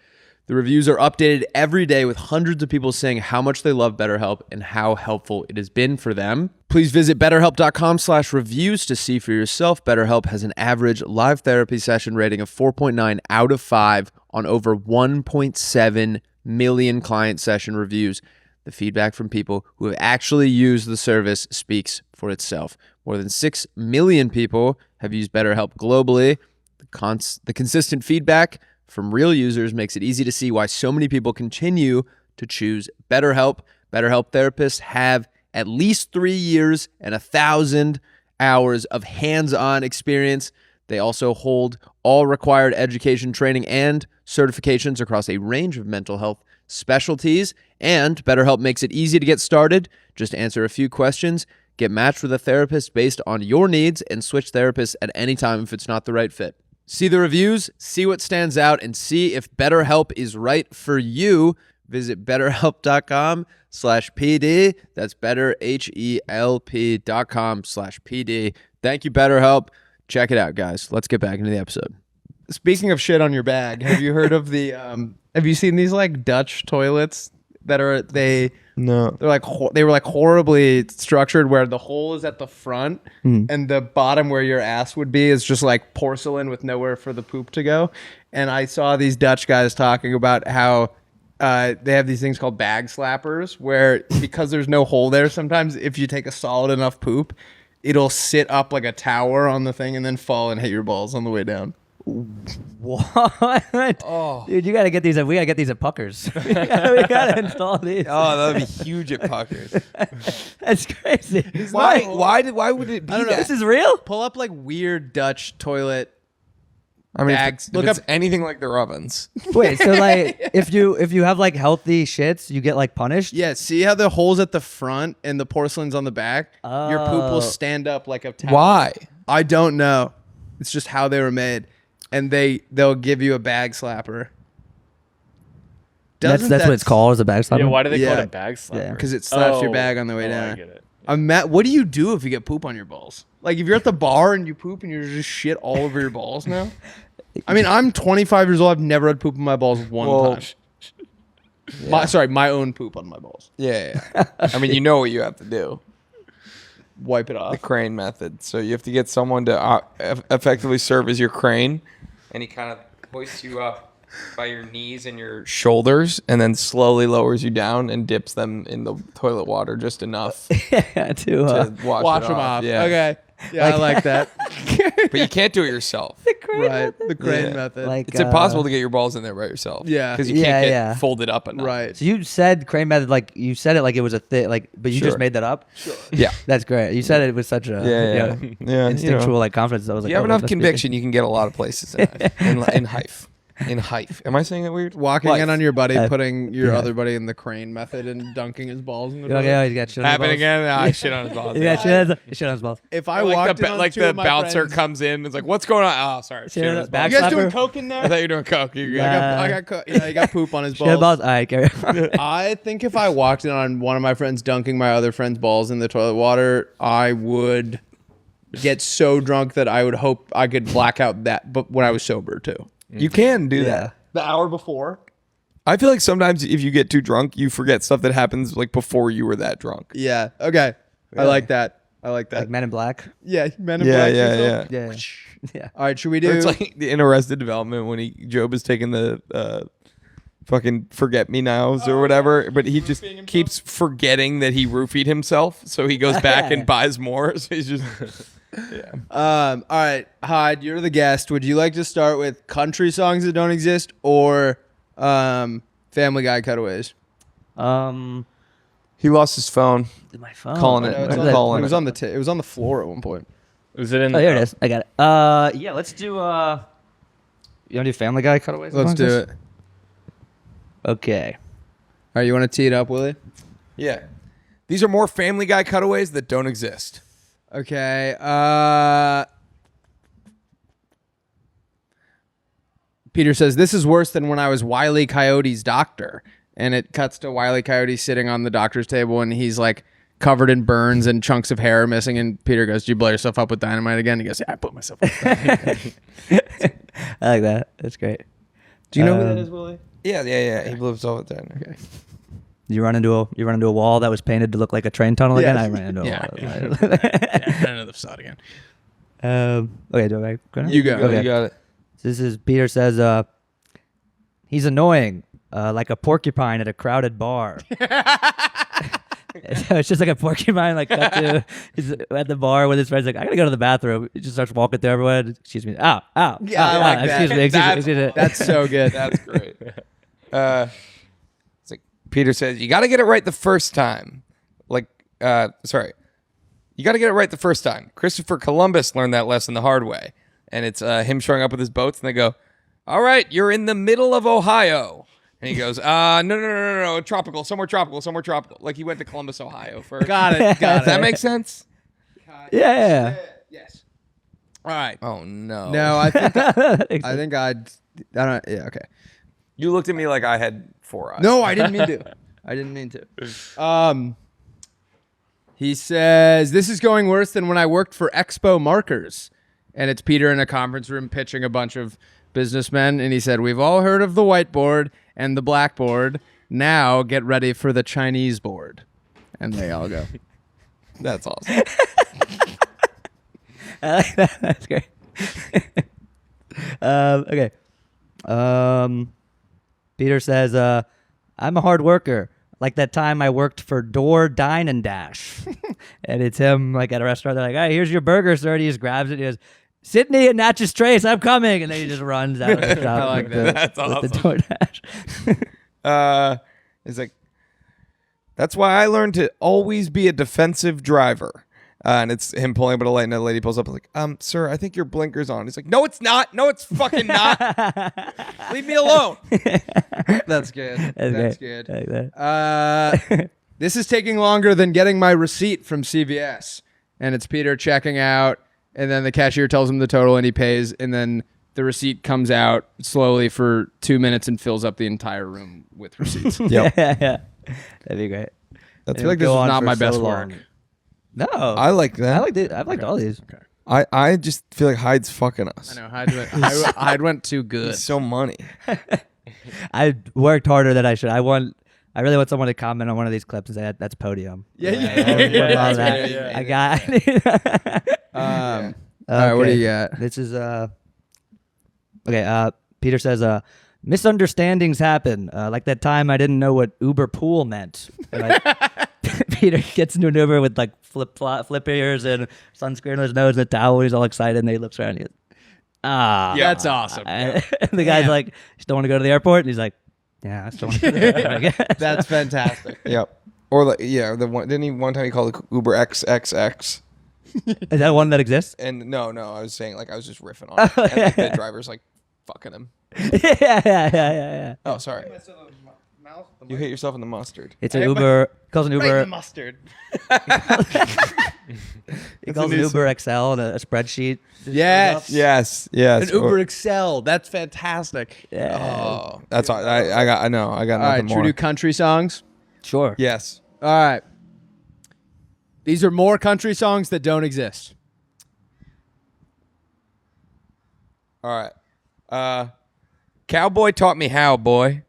The reviews are updated every day with hundreds of people saying how much they love BetterHelp and how helpful it has been for them. Please visit betterhelp.com/reviews to see for yourself. BetterHelp has an average live therapy session rating of 4.9 out of 5 on over 1.7 million client session reviews. The feedback from people who have actually used the service speaks for itself. More than 6 million people have used BetterHelp globally. The consistent feedback from real users makes it easy to see why so many people continue to choose BetterHelp. BetterHelp therapists have at least 3 years and 1,000 hours of hands-on experience. They also hold all required education, training, and certifications across a range of mental health specialties. And BetterHelp makes it easy to get started. Just answer a few questions, get matched with a therapist based on your needs, and switch therapists at any time if it's not the right fit. See the reviews, see what stands out, and see if BetterHelp is right for you. Visit betterhelp.com/PD. That's betterhelp.com/PD. Thank you, BetterHelp. Check it out, guys. Let's get back into the episode. Speaking of shit on your bag, have you heard of the have you seen these like Dutch toilets that are No. They're like they were like horribly structured where the hole is at the front and the bottom where your ass would be is just like porcelain with nowhere for the poop to go. And I saw these Dutch guys talking about how they have these things called bag slappers where because there's no hole there, sometimes if you take a solid enough poop, it'll sit up like a tower on the thing and then fall and hit your balls on the way down. What? Oh. Dude, you gotta get these. We gotta get these at Puckers. we gotta install these. Oh, that'd be huge at Puckers. That's crazy. Why would it be I don't know. that? This is real. Pull up like weird Dutch toilet. I mean, bags. if it's anything like their ovens. Wait, so like if you have like healthy shits, you get like punished? Yeah, see how the holes at the front and the porcelain's on the back? Your poop will stand up like a towel. Why? I don't know. It's just how they were made. And they'll give you a bag slapper. That's what it's called, is a bag slapper. Yeah, why do they call Yeah. it a bag slapper? Yeah. Because it slaps your bag on the way I down. get it. What do you do if you get poop on your balls? Like if you're at the bar and you poop and you're just shit all over your balls now? I mean, I'm 25 years old. I've never had poop in my balls one time. My own poop on my balls. Yeah. I mean, you know what you have to do. Wipe it The off. crane method. So you have to get someone to effectively serve as your crane, and he kind of hoists you up by your knees and your shoulders, and then slowly lowers you down and dips them in the toilet water just enough to wash it them off. Yeah. Okay. Yeah, I like that. But you can't do it yourself. Right. The crane method. Like It's impossible to get your balls in there by yourself. Yeah. Because you can't Yeah, get folded up enough. Right. So you said crane method, like you said it like it was a thing, like, but you Sure. just made that up. Sure. Yeah. That's great. You said it with such a Yeah. instinctual like confidence. I was If like, you have oh, enough that's good. conviction, you can get a lot of places in Hyfe. In Hyfe. Am I saying that weird? Walking Life. in on your buddy, Uh, putting your yeah. other buddy in the crane method and dunking his balls in the You're like, toilet. oh, he's got shit on his Happen balls. again? I shit on his balls. Yeah, shit on his balls. If I Like walked the, in on like two the of my bouncer friends- comes in, it's like, what's going on? Oh, sorry. Shit Shit on on his the balls. You guys Slapper? doing coke in I there? thought you were doing coke. You I got poop on his Shit on balls. balls. All right, carry on. I think if I walked in on one of my friends dunking my other friend's balls in the toilet water, I would get so drunk that I would hope I could black out that, but when I was sober too. You can do that. The hour before? I feel like sometimes if you get too drunk, you forget stuff that happens like before you were that drunk. Yeah. Okay. I like that. I like that. Like Men in Black. Yeah. Men in Yeah, Black. yeah, yourself? yeah. Yeah. All right. Should we Or do? it's like in Arrested Development when Job is taking the fucking forget me nows or whatever, but he just keeps forgetting that he roofied himself, so he goes back and buys more. So he's just All right, Hyde, you're the guest. Would you like to start with country songs that don't exist or Family Guy cutaways? he lost his phone. My phone. Calling No, it. it's I'm on the- calling it was it. on the it was on the floor at one point. Was it in? Oh, here it is. I got it. Yeah, let's do. You want to do Family Guy cutaways? Let's do it. Okay. All right, you want to tee it up, Willie? Yeah. These are more Family Guy cutaways that don't exist. Okay. Peter says, this is worse than when I was Wile E. Coyote's doctor. And it cuts to Wile E. Coyote sitting on the doctor's table and he's like covered in burns and chunks of hair are missing. And Peter goes, did you blow yourself up with dynamite again? He goes, yeah, I put myself up with dynamite. I like that. That's great. Do you know who that is, Willie? Yeah. He lives over there. Okay. You run into a wall that was painted to look like a train tunnel again. Yes. I ran into a wall. Yeah, another facade again. Okay, do I go now? You go. Okay. You got it. This is Peter says, he's annoying, like a porcupine at a crowded bar. So it's just like a porcupine, like cut to, he's at the bar with his friends, like, I gotta go to the bathroom. He just starts walking through everyone. Excuse me. Ow. Yeah, ow, I like that. Excuse me. That's so good. That's great. It's like Peter says, you got to get it right the first time. You got to get it right the first time. Christopher Columbus learned that lesson the hard way. And it's him showing up with his boats, and they go, all right, you're in the middle of Ohio. And he goes, no, tropical, somewhere tropical. Like he went to Columbus, Ohio first. Got it. Does that make sense? Yeah. Yes. All right. Oh, no. No, I think I don't. Yeah. Okay. You looked at me like I had 4 eyes. No, I didn't mean to. He says, this is going worse than when I worked for Expo Markers. And it's Peter in a conference room pitching a bunch of businessmen. And he said, we've all heard of the whiteboard and the blackboard. Now get ready for the Chinese board. And they all go. That's awesome. I like that. That's great. Okay. Peter says, I'm a hard worker. Like that time I worked for Door Dine and Dash. And it's him like at a restaurant. They're like, hey, here's your burger, sir. And he just grabs it. He goes, Sydney and Natchez Trace, I'm coming. And then he just runs out of the shop. I like that. That's with awesome. the DoorDash. It's like, that's why I learned to always be a defensive driver. And it's him pulling up at a light, and the lady pulls up like, sir, I think your blinker's on. He's like, no, it's not. No, it's fucking not. Leave me alone. That's good. That's good. I like that. This is taking longer than getting my receipt from CVS. And it's Peter checking out, and then the cashier tells him the total, and he pays, and then the receipt comes out slowly for 2 minutes and fills up the entire room with receipts. Yep. Yeah. That'd be great. I feel like this is not my best work. No. I like that. I've liked all these. Okay. I just feel like Hyde's fucking us. I know. Hyde went too good. He's so money. I worked harder than I should. I really want someone to comment on one of these clips and say that's podium. Yeah. All that. yeah. I got. All right, what do you got? This is okay. Peter says misunderstandings happen. Like that time I didn't know what Uber pool meant. Peter gets into an Uber with like flip ears and sunscreen on his nose and a towel. He's all excited and he looks around and he goes, That's awesome. And the guy's like, you still want to go to the airport? And he's like, yeah, I still want to go to the airport, I guess. That's fantastic. Yep. Or like, the one didn't he one time he called it Uber XXX. Is that one that exists? And no, I was saying like I was just riffing on it. And like, the driver's like fucking him. Yeah. Oh, sorry. You hit yourself in the mustard. It's an Uber. He calls an Uber. Mustard. He calls an Uber XL and a spreadsheet. Yes. An Uber Excel. That's fantastic. Yeah. Oh, that's all. I got All nothing right, more. should we do country songs? Sure. Yes. All right. These are more country songs that don't exist. All right. Cowboy taught me how, boy.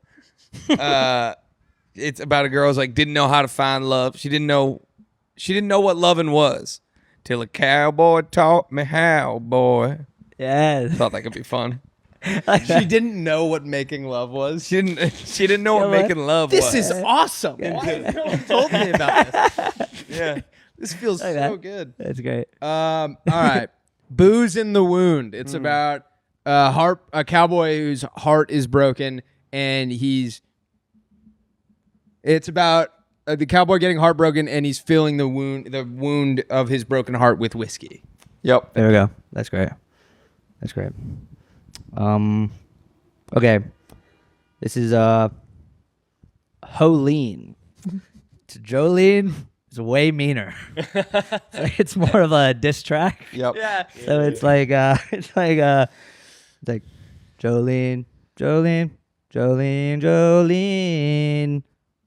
It's about a girl who's like didn't know how to find love. She didn't know what loving was till a cowboy taught me how, boy. Yeah. Thought that could be fun. She didn't know what making love was. She didn't know what making love was. This is awesome. Why has no one told me about this? Yeah. This feels Like so that. good. That's great. All right. Booze in the Wound. It's about a cowboy whose heart is broken, and it's about the cowboy getting heartbroken, and he's filling the wound of his broken heart with whiskey. Yep. There we go. That's great. Okay. This is Jolene. It's Jolene. It's way meaner. It's more of a diss track. Yep. Yeah. So it's like Jolene.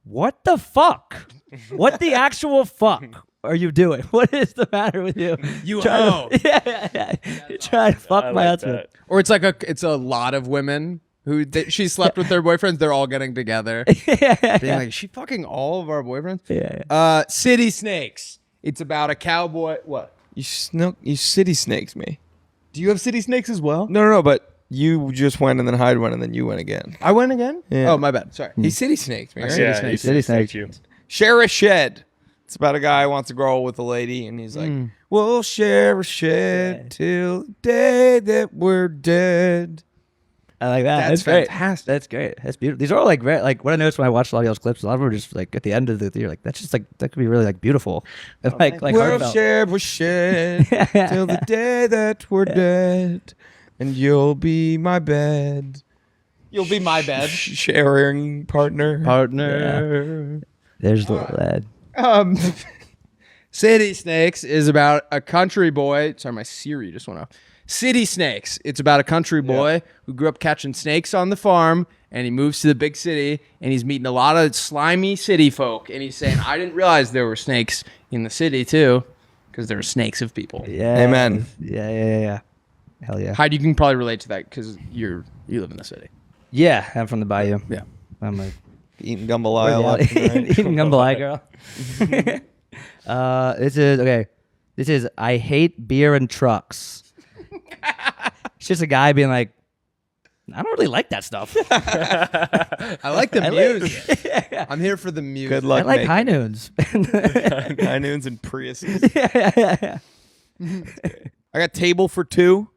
What the fuck? What the actual fuck are you doing? What is the matter with you? You Trying hoe. to- Yeah. You're trying to fuck I my like husband. that. Or it's a lot of women who she slept with their boyfriends. They're all getting together. Yeah. Being like, is she fucking all of our boyfriends? Yeah. City Snakes. It's about a cowboy. What? You city snakes me. Do you have City Snakes as well? No, but you just went and then Hyde went and then you went again. I went again? Yeah. Oh, my bad. Sorry. He city snakes me, right? City Yeah, Snakes. City Snakes. Thank you. Share a shed. It's about a guy who wants to grow old with a lady, and he's like, we'll share a shed till the day that we're dead. I like that. That's great. fantastic. That's great. That's beautiful. These are all like very, like what I noticed when I watched a lot of y'all's clips. A lot of them are just like at the end of the you're like that's just like that could be really like beautiful. And, like We'll heartfelt. share a shed till the day that we're dead, and you'll be my bed. You'll be my bed. Sharing partner. There's the little lad. City Snakes is about a country boy. Sorry, my Siri just went off. City Snakes. It's about a country boy who grew up catching snakes on the farm, and he moves to the big city, and he's meeting a lot of slimy city folk, and he's saying, I didn't realize there were snakes in the city too, because there were snakes of people. Yeah. Amen. Yeah. Hell yeah. Hyde, you can probably relate to that because you live in the city. Yeah, I'm from the Bayou. Yeah. I'm like Eating jambalaya left and right. eating jambalaya, girl. This is I hate beer and trucks. It's just a guy being like, I don't really like that stuff. I like the music. I'm here for the music. Good luck. I like making high noons. High noons and Priuses. Yeah. I got Table for Two.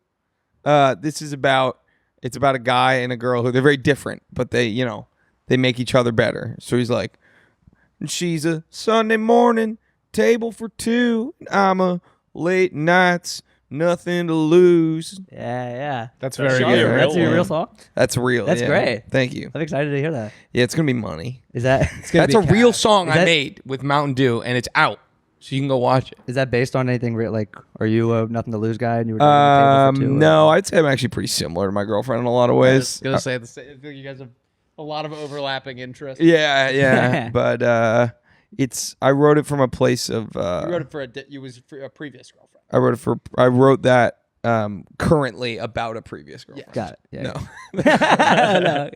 This is about a guy and a girl who they're very different, but they make each other better. So he's like, she's a Sunday morning table for two. I'm a late nights nothing to lose. Yeah. That's That's very a good. real That's your one. real song? That's real. That's yeah. great. Thank you. I'm excited to hear that. Yeah, it's gonna be money. Is that That's a real song Is I that- made with Mountain Dew, and it's out, so you can go watch it. is that based on anything real? Like, are you a nothing to lose guy and you were doing the table for two? No, I'd say I'm actually pretty similar to my girlfriend in a lot of ways. I was gonna say the same. I feel you guys have a lot of overlapping interests. Yeah, but I wrote it from a place of. You wrote it for a previous girlfriend. I wrote that currently about a previous girlfriend. Got it. Yeah. No. No.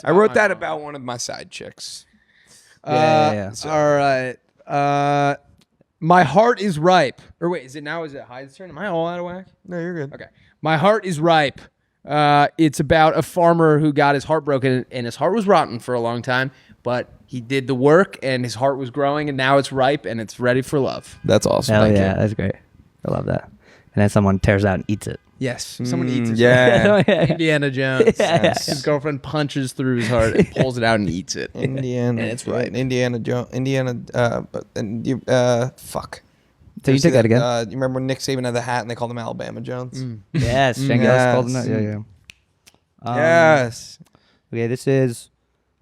I wrote that about one of my side chicks. Yeah. All right. My heart is ripe. Or wait, is it Hyde's turn? Am I all out of whack? No, you're good. Okay. My heart is ripe. It's about a farmer who got his heart broken, and his heart was rotten for a long time, but he did the work, and his heart was growing, and now it's ripe, and it's ready for love. That's awesome. Hell Thank yeah, you. that's great. I love that. And then someone tears out and eats it. Yes. Someone eats his Yeah. heart. Indiana Jones. Yes. His girlfriend punches through his heart and pulls it out and eats it. Indiana. And it's right. Indiana Jones. And you, fuck. So you take that again? You remember when Nick Saban had the hat and they called him Alabama Jones? Yes. Shane Gillis called him that. Yeah. Yes. Okay, this is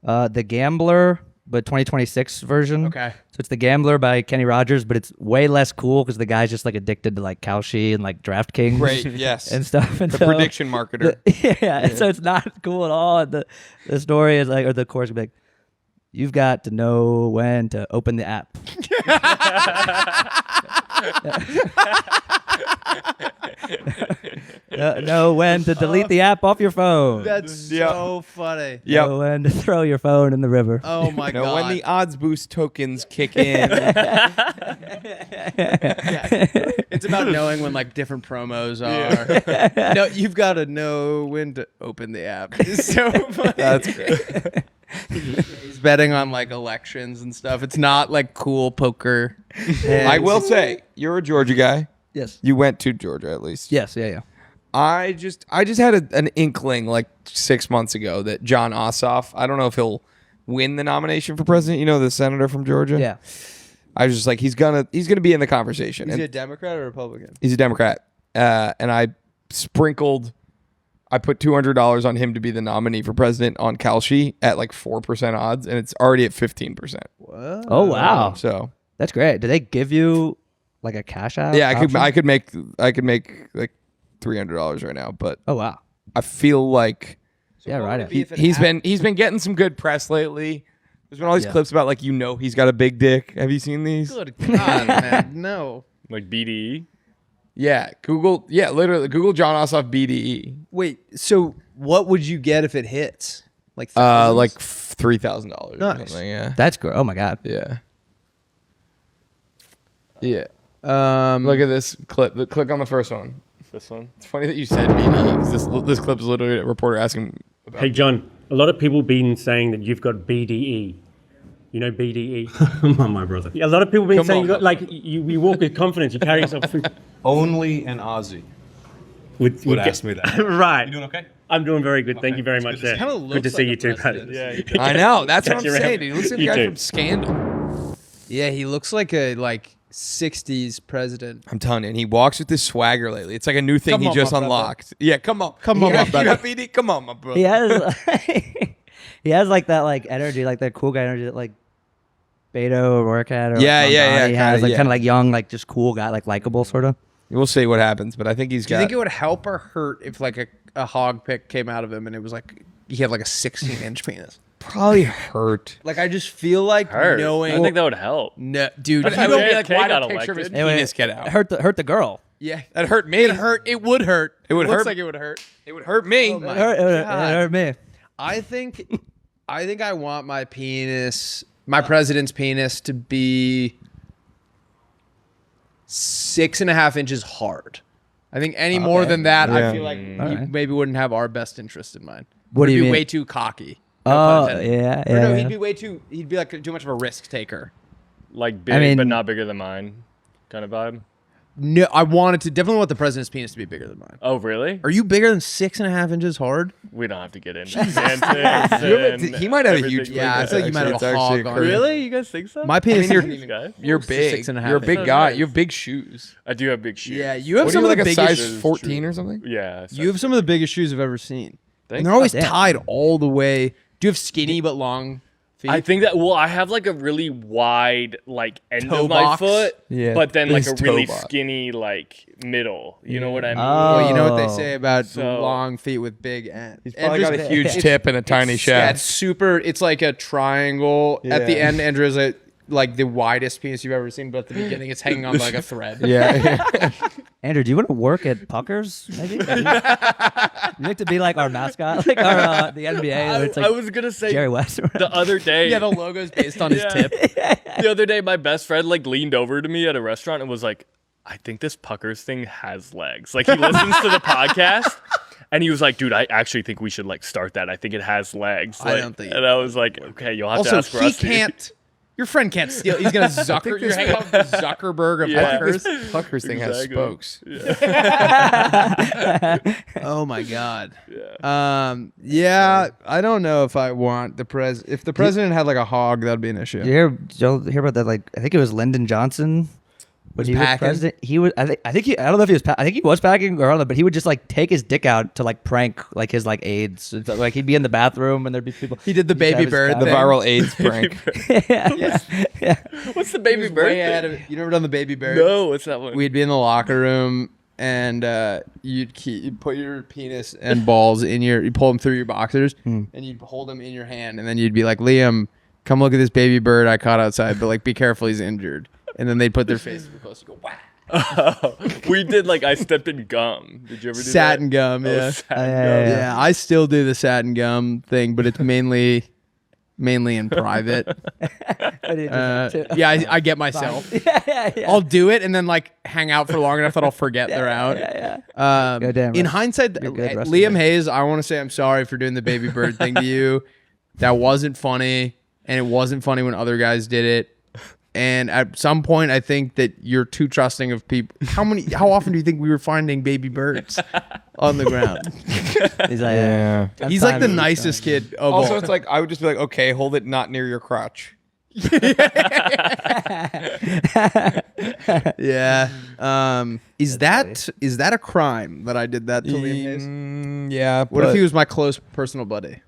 The Gambler, but 2026 version. Okay. So it's The Gambler by Kenny Rogers, but it's way less cool because the guy's just like addicted to like Kalshi and like DraftKings. Great. Yes. And stuff. And The so- prediction marketer. yeah. So it's not cool at all. And the story is like, or the chorus would be like, you've got to know when to open the app. Know when to delete the app off your phone. That's so funny. Yep. Know when to throw your phone in the river. Oh my Know God. when the odds boost tokens kick in. It's about knowing when like different promos are. No, you've got to know when to open the app. It's so funny. That's great. He's betting on like elections and stuff. It's not like cool poker. I will say, you're a Georgia guy. Yes. You went to Georgia at least. Yes. Yeah. I just had an inkling like 6 months ago that John Ossoff, I don't know if he'll win the nomination for president, you know, the senator from Georgia. Yeah. I was just like, he's gonna be in the conversation. Is And he a Democrat or a Republican? he's a Democrat. And I put $200 on him to be the nominee for president on Kalshi at like 4% odds, and it's already at 15%. What? Oh wow. So That's great. Do they give you like a cash out? yeah, option? I could make like $300 right now, but Oh wow. I feel like Yeah, right. he's been getting some good press lately. There's been all these clips about like he's got a big dick. Have you seen these? Good God, man. No. Like BDE. Yeah, literally Google John Ossoff BDE. Wait, so what would you get if it hits? Like Like $3,000 or Nice. something. Yeah. That's great. Oh my god. Yeah. Yeah. Look at this clip. Click on the first one. This one. It's funny that you said BDE because this clip is literally a reporter asking about. Hey, John, a lot of people been saying that you've got BDE. You know BDE? Come on, my brother. Yeah, a lot of people been Come saying on, you got, like, you walk with confidence, you carry yourself through. Only an Aussie Would ask me that. Right. You doing okay? I'm doing very good. Thank you very much. Kinda Good looks to see like you a too, buddy. president. Yeah. I know. That's what I'm Catch you around. saying, dude. Listen to the You guy too. from Scandal. Yeah, he looks like a 60s president. I'm telling you, and he walks with this swagger lately. It's like a new thing Come he on, just my brother. unlocked. Yeah, come on. Come on, my You brother. got BD? Come on, my brother. He has he has like that like energy, like that cool guy energy that like Beto O'Rourke had. Or Yeah, like yeah, yeah, He has kinda, like yeah. kind of like young, like just cool guy, like likable sort of. We'll see what happens, but I think he's Do you got. think it would help or hurt if like a hog pick came out of him and it was like he had like a 16-inch penis? Probably hurt. Like I just feel like Hurt. knowing. I think that would help. No, dude. But you you don't don't be JFK like, why got did a picture of his elected. penis get out? It hurt the girl. Yeah, That hurt me. it hurt. It would hurt. It would looks hurt. like it would hurt. It would hurt me. Oh my It God. hurt me. I think I want my penis, my president's penis, to be 6.5 inches hard. I think any more than that, Yeah. I feel like he Alright. maybe wouldn't have our best interest in mind. What do He'd you be mean? way too cocky. No Oh pun intended. yeah, Or yeah. no, yeah. he'd be like too much of a risk taker. Like big, I mean- but not bigger than mine, kind of vibe. No, I definitely want the president's penis to be bigger than mine. Oh, really? Are you bigger than 6.5 inches hard? We don't have to get into it. He might have a huge. Yeah, I feel like you might have a hog on it. Really? You guys think so? My penis You're big. 6.5 You're a big inches. guy. You have big shoes. I do have big shoes. Yeah, you have What some are of you, the like a biggest. size 14 or something? Yeah. You have some of the biggest shoes I've ever seen. Thanks. And they're always Oh, damn. tied all the way. Do you have skinny but long feet? I think that I have like a really wide like end Toe of my box? foot, Yeah, but then like his a toe really box. skinny like middle. You know what I mean? Well, you know what they Oh. say about So- long feet with big ends. He's probably got a huge tip and a tiny Yeah, shaft. it's super. It's like a triangle. At the Yeah. end, Andrew has like the widest penis you've ever seen, but at the beginning, it's hanging on like a thread. Yeah. Andrew, do you want to work at Puckers? Maybe you like to be like our mascot, like our the NBA. Where it's like I was gonna say Jerry West. the other day. Yeah, the logo's based on his tip. The other day, my best friend like leaned over to me at a restaurant and was like, "I think this Puckers thing has legs." Like he listens to the podcast. And he was like, "Dude, I actually think we should like start that. I think it has legs." I Like, don't think- And I was like, "Okay, you'll have to Also, ask he Rusty." can't. Your friend can't steal. He's gonna Zucker. You're hanging out with the Zuckerberg of Yeah. Puckers. This Puckers thing has Exactly. spokes. Oh my god. Yeah. I don't know if I want the if the president had like a hog, that'd be an issue. Did you hear about that? Like, I think it was Lyndon Johnson. When he was packing? president, he was. I think he. I don't know if he was. I think he was packing or I don't know, but he would just like take his dick out to like prank like his like aides. So, like he'd be in the bathroom and there'd be people. He did the he'd have baby his bird cock. The thing. viral AIDS prank. yeah. What's the baby bird? Way thing? ahead of, you never done the baby bird? No, what's that one? We'd be in the locker room and you'd put your penis and balls in you pull them through your boxers and you'd hold them in your hand and then you'd be like, Liam, come look at this baby bird I caught outside, but like be careful, he's injured. And then they'd put their face super close and go, wow. We did like I stepped in gum. Did you ever do Satin that? gum, Oh, yeah. satin Yeah, I still do the satin gum thing, but it's mainly in private. Yeah, I get myself. yeah. I'll do it and then like hang out for long enough that I'll forget they're out. Goddamn, In Russ. hindsight, You're good, Russ. Liam Hayes, I want to say I'm sorry for doing the baby bird thing to you. That wasn't funny, and it wasn't funny when other guys did it. And at some point, I think that you're too trusting of people. How often do you think we were finding baby birds on the ground? He's like, Yeah. He's like the nicest kid of Also, all. it's like I would just be like, okay, hold it not near your crotch. Yeah. Is that a crime that I did that to Liam Hayes? Yeah. What if he was my close personal buddy?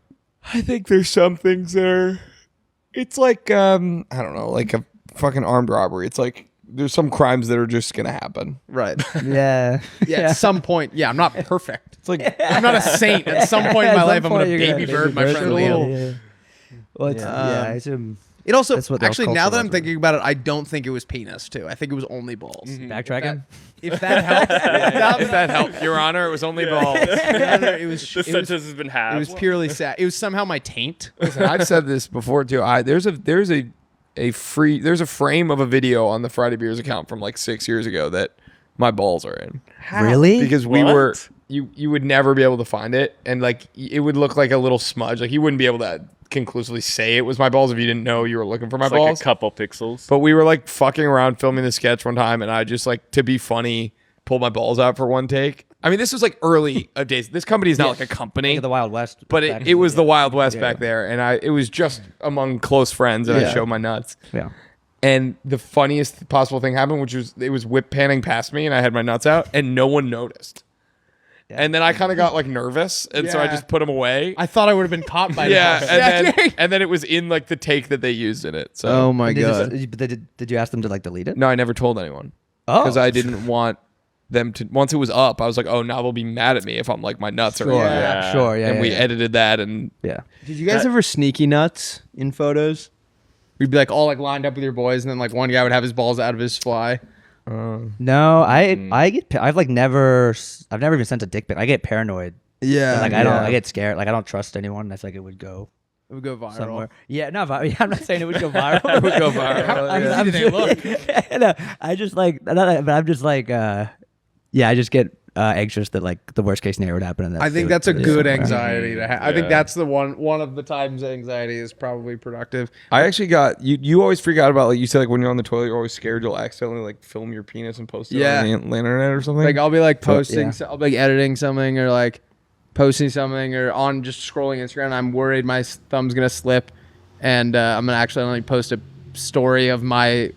I think there's some things that are. It's like I don't know, like a fucking armed robbery. It's like there's some crimes that are just gonna happen. Right. yeah. Yeah. At some point, yeah, I'm not perfect. It's like I'm not a saint. At some point in my life, I'm gonna baby bird my friend Liam. Yeah. Well, it's, yeah, I assume. It also That's what the actually now cultural that I'm was, thinking about it, I don't think it was penis too. I think it was only balls. Backtracking. If that helps, if that helped, Your Honor, it was only balls. it was The sentence has been halved. it was purely sad. It was somehow my taint. Listen, I've said this before too. There's a frame of a video on the Friday Beers account from like 6 years ago that my balls are in. Really? Because What? you would never be able to find it, and like it would look like a little smudge. Like you wouldn't be able to conclusively say it was my balls if you didn't know you were looking for my It's balls. like a couple pixels. But we were like fucking around filming the sketch one time, and I just like to be funny pulled my balls out for one take. I mean, this was like early days. This company is not like a company, Like the Wild West. but back it was in the Wild West back there, and it was just among close friends, and I Yeah. showed my nuts. Yeah. And the funniest possible thing happened, which was it was whip panning past me, and I had my nuts out, and no one noticed. And then I kind of got like nervous, and so I Yeah. just put them away. I thought I would have been caught by Yeah, now. and then it was in like the take that they used in it. So Oh my god. Did you ask them to like delete it? no, I never told anyone Oh. because I didn't want them to. Once it was up, I was like, oh, now they'll be mad at me if I'm like my nuts are. Sure. in there. Yeah. Sure. Yeah. And we yeah. edited that, and Yeah. Did you guys ever sneaky nuts in photos? We'd be like all like lined up with your boys, and then like one guy would have his balls out of his fly. No, I've never even sent a dick pic. I get paranoid. Yeah, Like I get scared. Like I don't trust anyone. I feel like it would go it would go viral. somewhere. Yeah, not viral. Yeah, I'm not saying it would go viral. it would go viral. I'm, yeah. I'm do they just, no, I just like, but I'm just like, yeah, I just get anxious that like the worst case scenario would happen. And I think that's a good somewhere. anxiety to have. I think that's the one of the times anxiety is probably productive. I actually got you always freak out about, like you said, like when you're on the toilet, you're always scared you'll accidentally like film your penis and post it on the internet or something. Like I'll be like posting, I'll be like editing something or like posting something or on just scrolling Instagram. And I'm worried my thumb's gonna slip, and I'm gonna accidentally post a story of my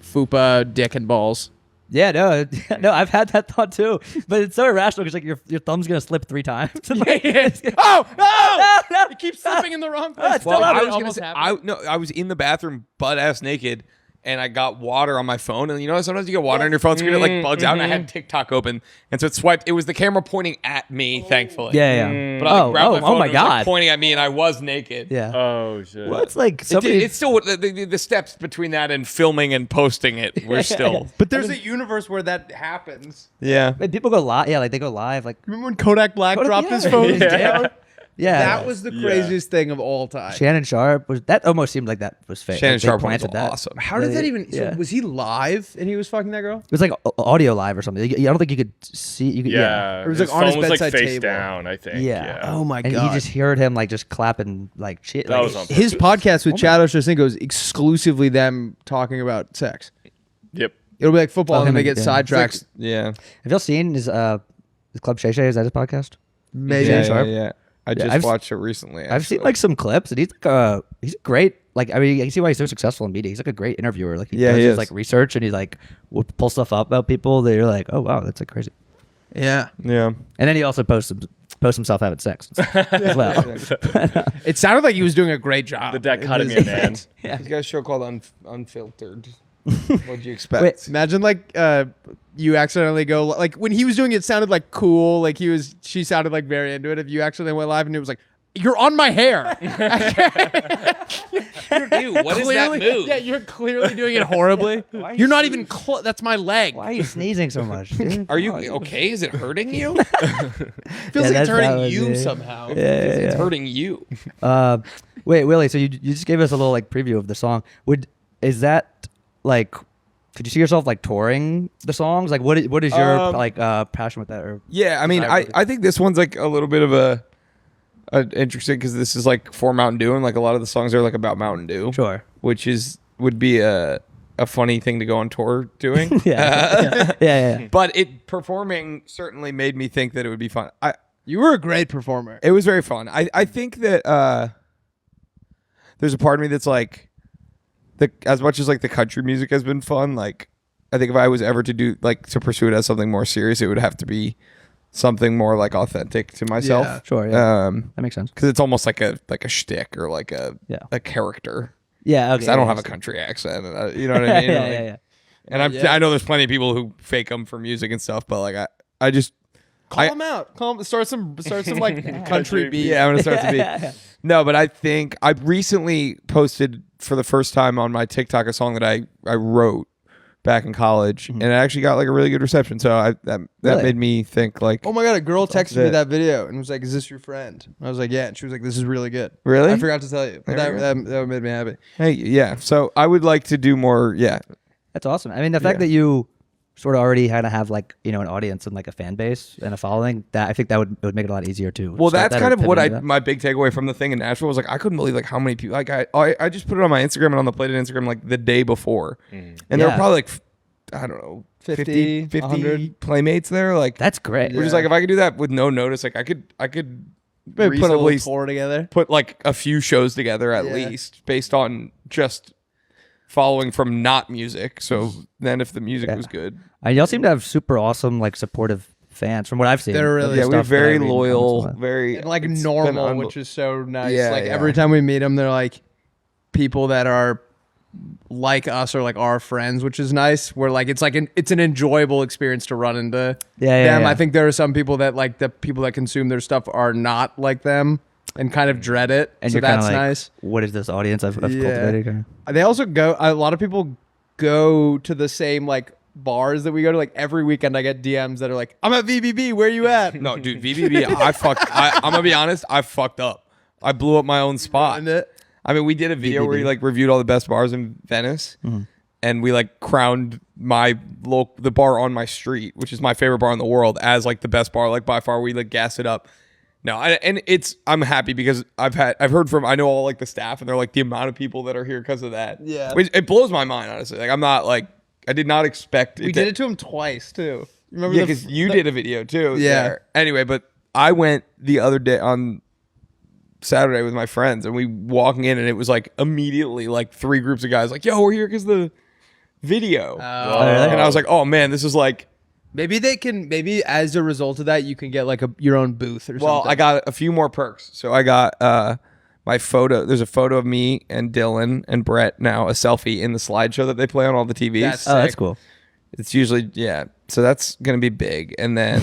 fupa dick and balls. Yeah, no, I've had that thought too, but it's so irrational because like your thumb's gonna slip 3 times. Oh no! It keeps slipping in the wrong place. Well, I was in the bathroom butt ass naked, and I got water on my phone, and you know sometimes you get water on your phone, so it like bugs out, and I had TikTok open, and so it swiped. It was the camera pointing at me, thankfully. Yeah. But I like, grabbed my phone, oh my and it was, like, God, pointing at me, and I was naked. Yeah. Oh shit. Well, it's like somebody. It's still the steps between that and filming and posting it were still. But there's a universe where that happens. Yeah. Like, people go live. Yeah, like they go live. Like Remember when Kodak Black dropped his phone down? Yeah, that was the craziest thing of all time. Shannon Sharp that almost seemed like that was fake. Shannon like, Sharp was planted that. awesome. How did that even? Yeah. So was he live and he was fucking that girl? It was like audio live or something. I don't think you could see. You could, Yeah. It was his like on his phone was like bedside face table. down, I think. Yeah. Oh my and god! you just heard him like just clapping like shit. That like, was on His purpose. podcast with Chad Ochocinco is exclusively them talking about sex. Yep. It'll be like football, and him they get and- sidetracked. Yeah. Have y'all seen his Club Shay Shay? Is that his podcast? Maybe. Yeah, Sharp? yeah. I just I've watched it recently. I've seen actually. like some clips, and he's a great. Like I mean, you can see why he's so successful in media. He's like a great interviewer. Like he Yeah, does he his is. like research, and he's like will pull stuff up about people that you're like, oh wow, that's like crazy. Yeah. Yeah. And then he also posts himself having sex as well. It sounded like he was doing a great job. The dichotomy of man. Yeah. He's got a show called Unfiltered. What'd you expect? Wait, Imagine like you accidentally go like when he was doing it, it sounded like cool. Like she sounded like very into it. If you accidentally went live and it was like, you're on my hair. Dude, what is that move? Yeah, you're clearly doing it horribly. You're not even close. That's my leg. why are you sneezing so much? Dude? Are you okay? Is it hurting you? It feels like it's that's hurting valid, you yeah. somehow. It's hurting you. Wait, Willie. So you just gave us a little like preview of the song. Is that like? Could you see yourself like touring the songs? Like, what is your like passion with that? Or Yeah, I mean, I think this one's like a little bit of a interesting because this is like for Mountain Dew, and like a lot of the songs are like about Mountain Dew. Sure. Which would be a funny thing to go on tour doing. yeah. But performing certainly made me think that it would be fun. You were a great performer. It was very fun. I think that there's a part of me that's like, as much as like the country music has been fun, like I think if I was ever to pursue it as something more serious, it would have to be something more like authentic to myself. Yeah. Sure. Yeah. That makes sense. Because it's almost like a shtick or like a character. Yeah. Okay. Because I don't have a country accent. And you know what I mean? yeah. And I know there's plenty of people who fake them for music and stuff, but like I just Call him out. Start some like country beat. Yeah, I'm gonna start to be. No, but I think I recently posted for the first time on my TikTok a song that I wrote back in college, and it actually got like a really good reception. So that Really? made me think like, Oh my god, a girl texted me it. that video and was like, "Is this your friend?" And I was like, "Yeah." And she was like, "This is really good." Really? I forgot to tell you. But There we that made me happy. hey, yeah. So I would like to do more. Yeah, That's awesome. I mean, the fact that you sort of already had to have like an audience and like a fan base and a following, that I think that would make it a lot easier too. well, that's kind of what my big takeaway from the thing in Nashville was like. I couldn't believe like how many people like I just put it on my Instagram and on the Playdate Instagram like the day before, and there were probably like I don't know 50 100 playmates there. Like that's great. Which is like if I could do that with no notice, like I could Maybe put a reasonably little tour together. put like a few shows together at least based on just following from not music. So then if the music was good, y'all seem to have super awesome like supportive fans from what I've seen. They're really we're very loyal, very and like it's normal, been which is so nice. Yeah, like yeah. every time we meet them, they're like people that are like us or like our friends, which is nice. Where like it's an enjoyable experience to run into them. Yeah. I think there are some people that like the people that consume their stuff are not like them and kind of dread it. And so you're kinda that's like, nice. what is this audience I've cultivated? Kinda? They also go. A lot of people go to the same like bars that we go to. Like every weekend, I get DMs that are like, "I'm at VBB. Where you at?" No, dude, VBB. I'm gonna be honest. I fucked up. I blew up my own spot. I mean, we did a video where we like reviewed all the best bars in Venice, and we like crowned the bar on my street, which is my favorite bar in the world, as like the best bar, like by far. We like gas it up. No, I'm happy because I know all like the staff, and they're like the amount of people that are here because of that. Yeah. Which, it blows my mind, honestly. Like I'm not like, I did not expect We did it to him twice too. Remember? Yeah, because you did a video too. Yeah. There. Anyway, but I went the other day on Saturday with my friends, and we walking in, and it was like immediately like 3 groups of guys like, yo, we're here because the video. And I was like, oh man, this is like, maybe as a result of that, you can get like your own booth or something. well, I got a few more perks. So I got my photo. There's a photo of me and Dylan and Brett, now a selfie in the slideshow that they play on all the TVs. That's cool. It's usually, yeah. So that's gonna be big, and then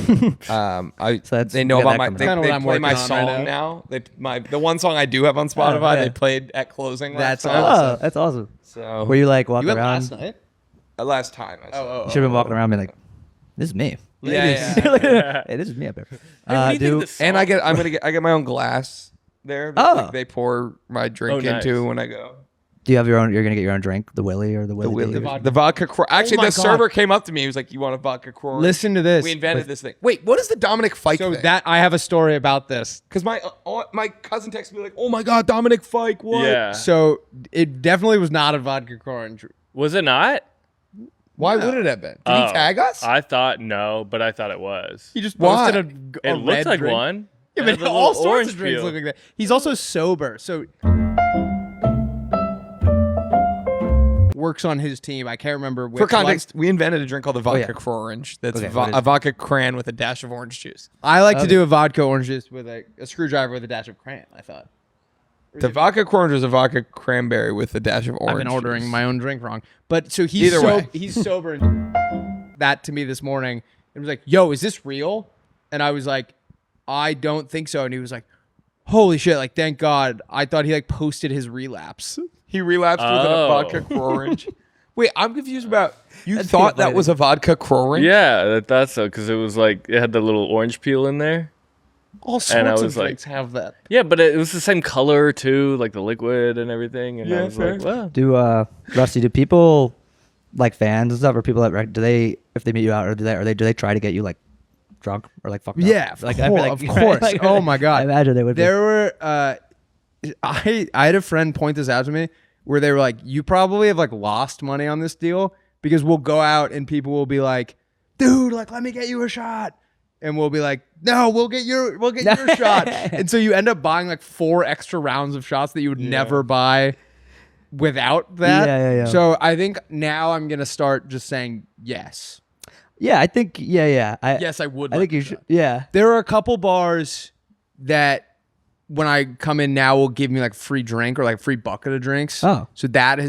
they know about my. They play my song now. The one song I do have on Spotify. They played at closing. That's last awesome. Oh, that's awesome. So were you like walking You went around? last night? Last time. You should have been walking around being like, this is me. Yeah. Hey, this is me up here. And I get my own glass there. That, like, they pour my drink into when I go. Do you have your own? You're gonna get your own drink, the Willy or the Willy? The vodka. Actually, the server came up to me. He was like, "You want a vodka Croix?" Listen to this. We invented this thing. Wait, what is the Dominic Fike thing? That I have a story about this. Because my cousin texted me like, "Oh my god, Dominic Fike, what?" Yeah. So it definitely was not a vodka orange. Was it not? Why would it have been? Did he tag us? I thought no, but I thought it was. He just Why? posted a It looked red like drink. one. Yeah, It but had the all little sorts orange of drinks peel. look like that. He's also sober, so works on his team. I can't remember which. For context, we invented a drink called the vodka yeah. Croix Orange. That's Okay, what is a it? vodka cran with a dash of orange juice. I like to do a vodka orange juice with a screwdriver with a dash of crayon. I thought. The vodka Croix Orange is a vodka cranberry with a dash of orange. I've been ordering juice. my own drink wrong, but so he's Either way. he's sober. That to me this morning, it was like, "Yo, is this real?" And I was like, "I don't think so." And he was like, "Holy shit! Like, thank God." I thought he like posted his relapse. He relapsed with a vodka Croix Orange. Wait, I'm confused about. You thought that was a vodka Croix Orange? Yeah, that's so because it was like it had the little orange peel in there. All sorts And I of was like- drinks have that. Yeah, but it was the same color too, like the liquid and everything. And I was like, well, Do Rusty? Do people like fans and stuff, or people that do they if they meet you out, or do they try to get you like drunk or like fucked up? Yeah, of like I feel like of course. like, Oh my God. I imagine they would. There were I had a friend point this out to me where they were like, "You probably have like lost money on this deal because we'll go out and people will be like, dude, like let me get you a shot." And we'll be like, "No, we'll get your shot." And so you end up buying like 4 extra rounds of shots that you would never buy without that. Yeah. So I think now I'm gonna start just saying yes. Yeah, I think. Yeah. Yes, I would. I think you should. Yeah. There are a couple bars that when I come in now will give me like free drink or like free bucket of drinks. Oh. So that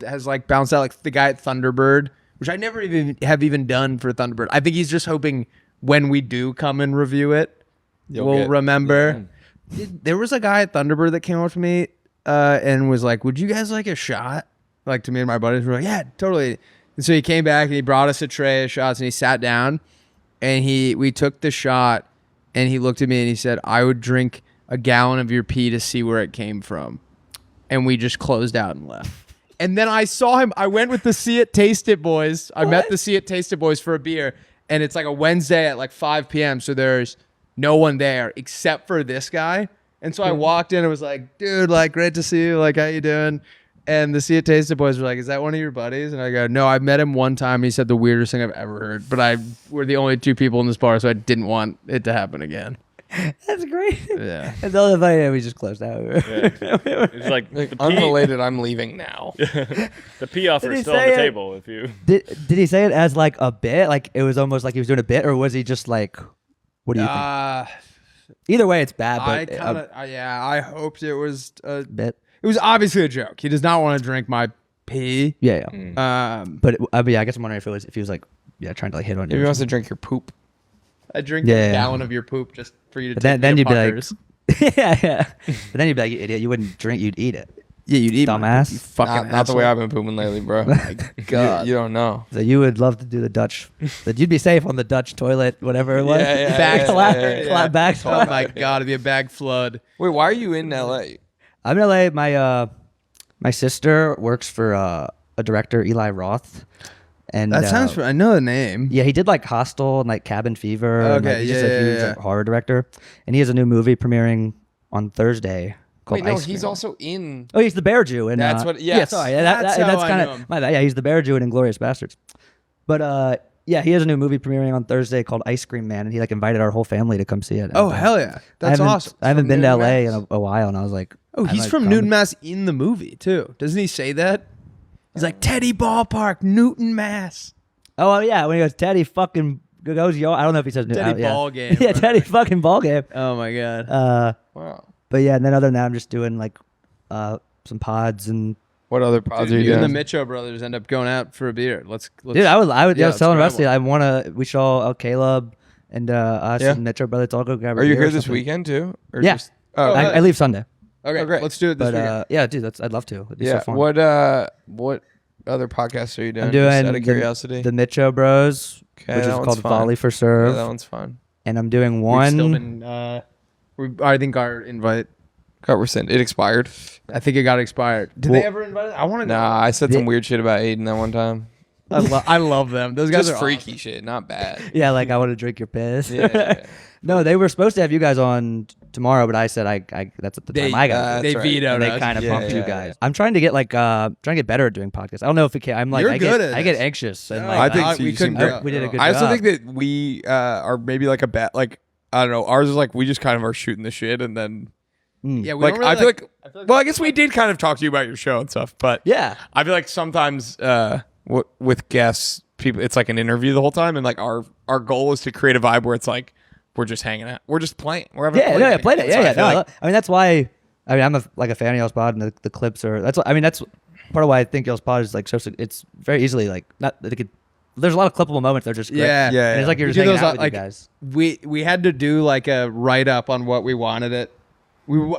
has like bounced out, like the guy at Thunderbird, which I never even done for Thunderbird. I think he's just hoping when we do come and review it, we'll remember. There was a guy at Thunderbird that came up to me and was like, "Would you guys like a shot?" Like to me and my buddies were like, "Yeah, totally." And so he came back and he brought us a tray of shots and he sat down and we took the shot and he looked at me and he said, "I would drink a gallon of your pee to see where it came from." And we just closed out and left. And then I saw him. I went with the See It, Taste It boys. I met the See It, Taste It boys for a beer. And it's like a Wednesday at like 5 p.m. So there's no one there except for this guy. And so I walked in and was like, "Dude, like, great to see you. Like, how you doing?" And the See It, Taste It boys were like, "Is that one of your buddies?" And I go, "No, I met him one time. And he said the weirdest thing I've ever heard. But we're the only 2 people in this bar, so I didn't want it to happen again." That's great. Yeah. And the other thing, we just closed out. it's like the pee, Unrelated, I'm leaving now. the pee offer Did is he still on say the it? table. If you Did he say it as like a bit? Like it was almost like he was doing a bit, or was he just like? What do you think? Either way, it's bad. But I hoped it was a bit. It was obviously a joke. He does not want to drink my pee. Yeah. But But I guess I'm wondering if he was like, trying to like hit on you. If he wants to drink your poop. I drink a gallon of your poop just for you to But take then me you'd to be like, Puckers. yeah. But then you'd be like, "You idiot! You wouldn't drink. You'd eat it." Yeah, you'd eat dumbass. You fucking Not the way asshole. I've been pooping lately, bro. God. You don't know. So you would love to do the Dutch. That you'd be safe on the Dutch toilet, whatever it was. Yeah, Back. Oh my God, it'd be a bag flood. Wait, why are you in LA? I'm in LA. My sister works for a director, Eli Roth. And That sounds. I know the name. Yeah, he did like Hostel and like Cabin Fever. And, Okay, like, he's just a huge like, horror director, and he has a new movie premiering on Thursday called Wait, no, Ice he's Cream. also in. Oh, he's the bear Jew, and That's what. Yeah, Yes. sorry, yeah, That's how that's I kind knew him. of my bad. Yeah, he's the bear Jew in Inglourious Bastards. But yeah, he has a new movie premiering on Thursday called Ice Cream Man, and he like invited our whole family to come see it. Oh And, hell yeah, that's awesome. I haven't From been to Newton, LA Mass. in a while, and I was like, Oh, I he's might from come. Newton, Mass in the movie too. Doesn't he say that? He's like Teddy Ballpark, Newton, Mass. Oh yeah, when he goes Teddy fucking goes yo. I don't know if he says Teddy yeah. ball game. Yeah, Teddy fucking ball game. Oh my god. Wow. But yeah, and then other than that, I'm just doing like some pods and. What other pods are Dude, you you and doing? the Mitchell brothers end up going out for a beer. Let's Dude, I was yeah, I was telling let's Rusty, grab we should all Caleb and us Yeah. and Metro brothers all go grab. a Are you beer or here this something. weekend too? Or Yeah. Just, oh, I leave Sunday. Okay, Oh, great. let's do it this But weekend. yeah, dude, I'd love to. It'd be yeah. so fun. What other podcasts are you doing? I'm doing Just out of curiosity. the Mitcho Bros, Okay, which that is one's called fun. Volley for Serve. Yeah, that one's fun. And I'm doing We've one. still been, I think our invite. Got rescinded. It expired. I think it got expired. Did Well- they ever invite us? I want to go. Nah, I said some weird shit about Aiden that one time. I love them. Those guys Just are freaky shit, not bad. Yeah, like I want to drink your piss. Yeah. No, they were supposed to have you guys on tomorrow, but I said I that's at the time I got. They vetoed and they us. kind of Yeah, bumped you yeah, guys. I'm trying to get trying to get better at doing podcasts. I don't know if we can. I'm like You're I good get at I get this. anxious and No, like I think so. we You couldn't seem go. great. we did a good I also job. think that we are maybe like a bet. Like I don't know. Ours is like we just kind of are shooting the shit, and then Yeah, we like don't really I feel like. Well, I guess we did kind of talk to you about your show and stuff, but Yeah. I feel like sometimes with guests, people, it's like an interview the whole time, and like our goal is to create a vibe where it's like we're just hanging out, we're just playing, we're having Yeah, played it. So Yeah, I feel like- I mean, that's why. I mean, I'm like a fan of y'all's pod, and the clips are. That's what I mean. That's part of why I think y'all's pod is like so. It's very easily like not. There's a lot of clippable moments. They're just great. Yeah. Yeah, And it's like you're We just do hanging those, out with like, you guys. we had to do like a write up on what we wanted it.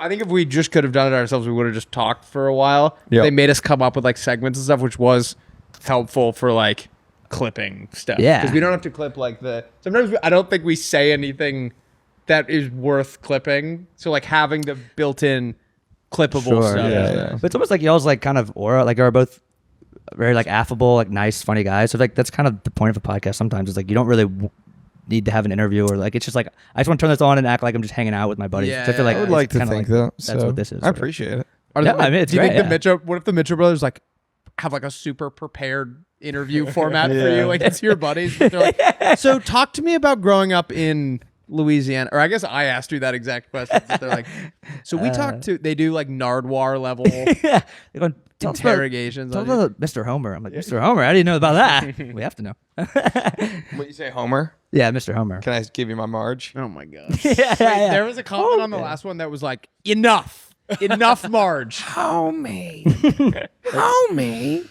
I think if we just could have done it ourselves, we would have just talked for a while. Yep. They made us come up with like segments and stuff, which was helpful for like clipping stuff. Yeah. because we don't have to clip like sometimes I don't think we say anything that is worth clipping. So like having the built-in clippable stuff. yeah. But it's almost like y'all's like kind of aura. Like are both very like affable, like nice, funny guys. So like that's kind of the point of a podcast. Sometimes it's like you don't really need to have an interview or like it's just like I just want to turn this on and act like I'm just hanging out with my buddies. Yeah, So I feel like I would it's like to kinda think like that. that's So what this is. I appreciate it. Yeah, I mean, it's do you great, think yeah. the Mitchell? What if the Mitchell brothers like have like a super prepared interview format for you? Like it's your buddies. But they're like, so talk to me about growing up in Louisiana. Or I guess I asked you that exact question. But they're like, so we talked to. They do like Nardwar level Yeah. They're going, "Tell us about- interrogations. Tell on us you." about Mr. Homer. I'm like, Mr. Homer, how do you know about that? We have to know. What you say, Homer? Yeah, Mr. Homer. Can I give you my Marge? Oh my god. yeah, Wait, yeah. there was a comment on the last one that was like, enough, Marge. Homie, homie.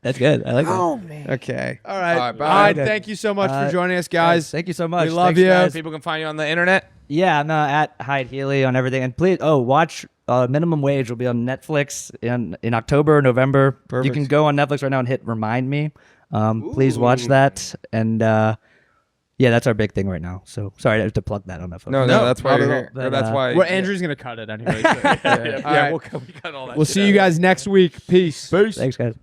That's good. I like that. Okay. All right. All right, bye. All right. Thank you so much for joining us, guys. Thank you so much. We love Thanks, you. guys. People can find you on the internet. Yeah, I'm at Hyde Healy on everything. And please, watch Minimum Wage will be on Netflix in October, November. Perfect. You can go on Netflix right now and hit Remind Me. Please watch that. And yeah, that's our big thing right now. So sorry to plug that on that phone. No, that's why not you're at all. here. But, Or that's why. Well, Andrew's gonna cut it anyway. So. yeah, All right. we'll cut all that. We'll shit see out. you guys next week. Peace. Peace. Thanks, guys.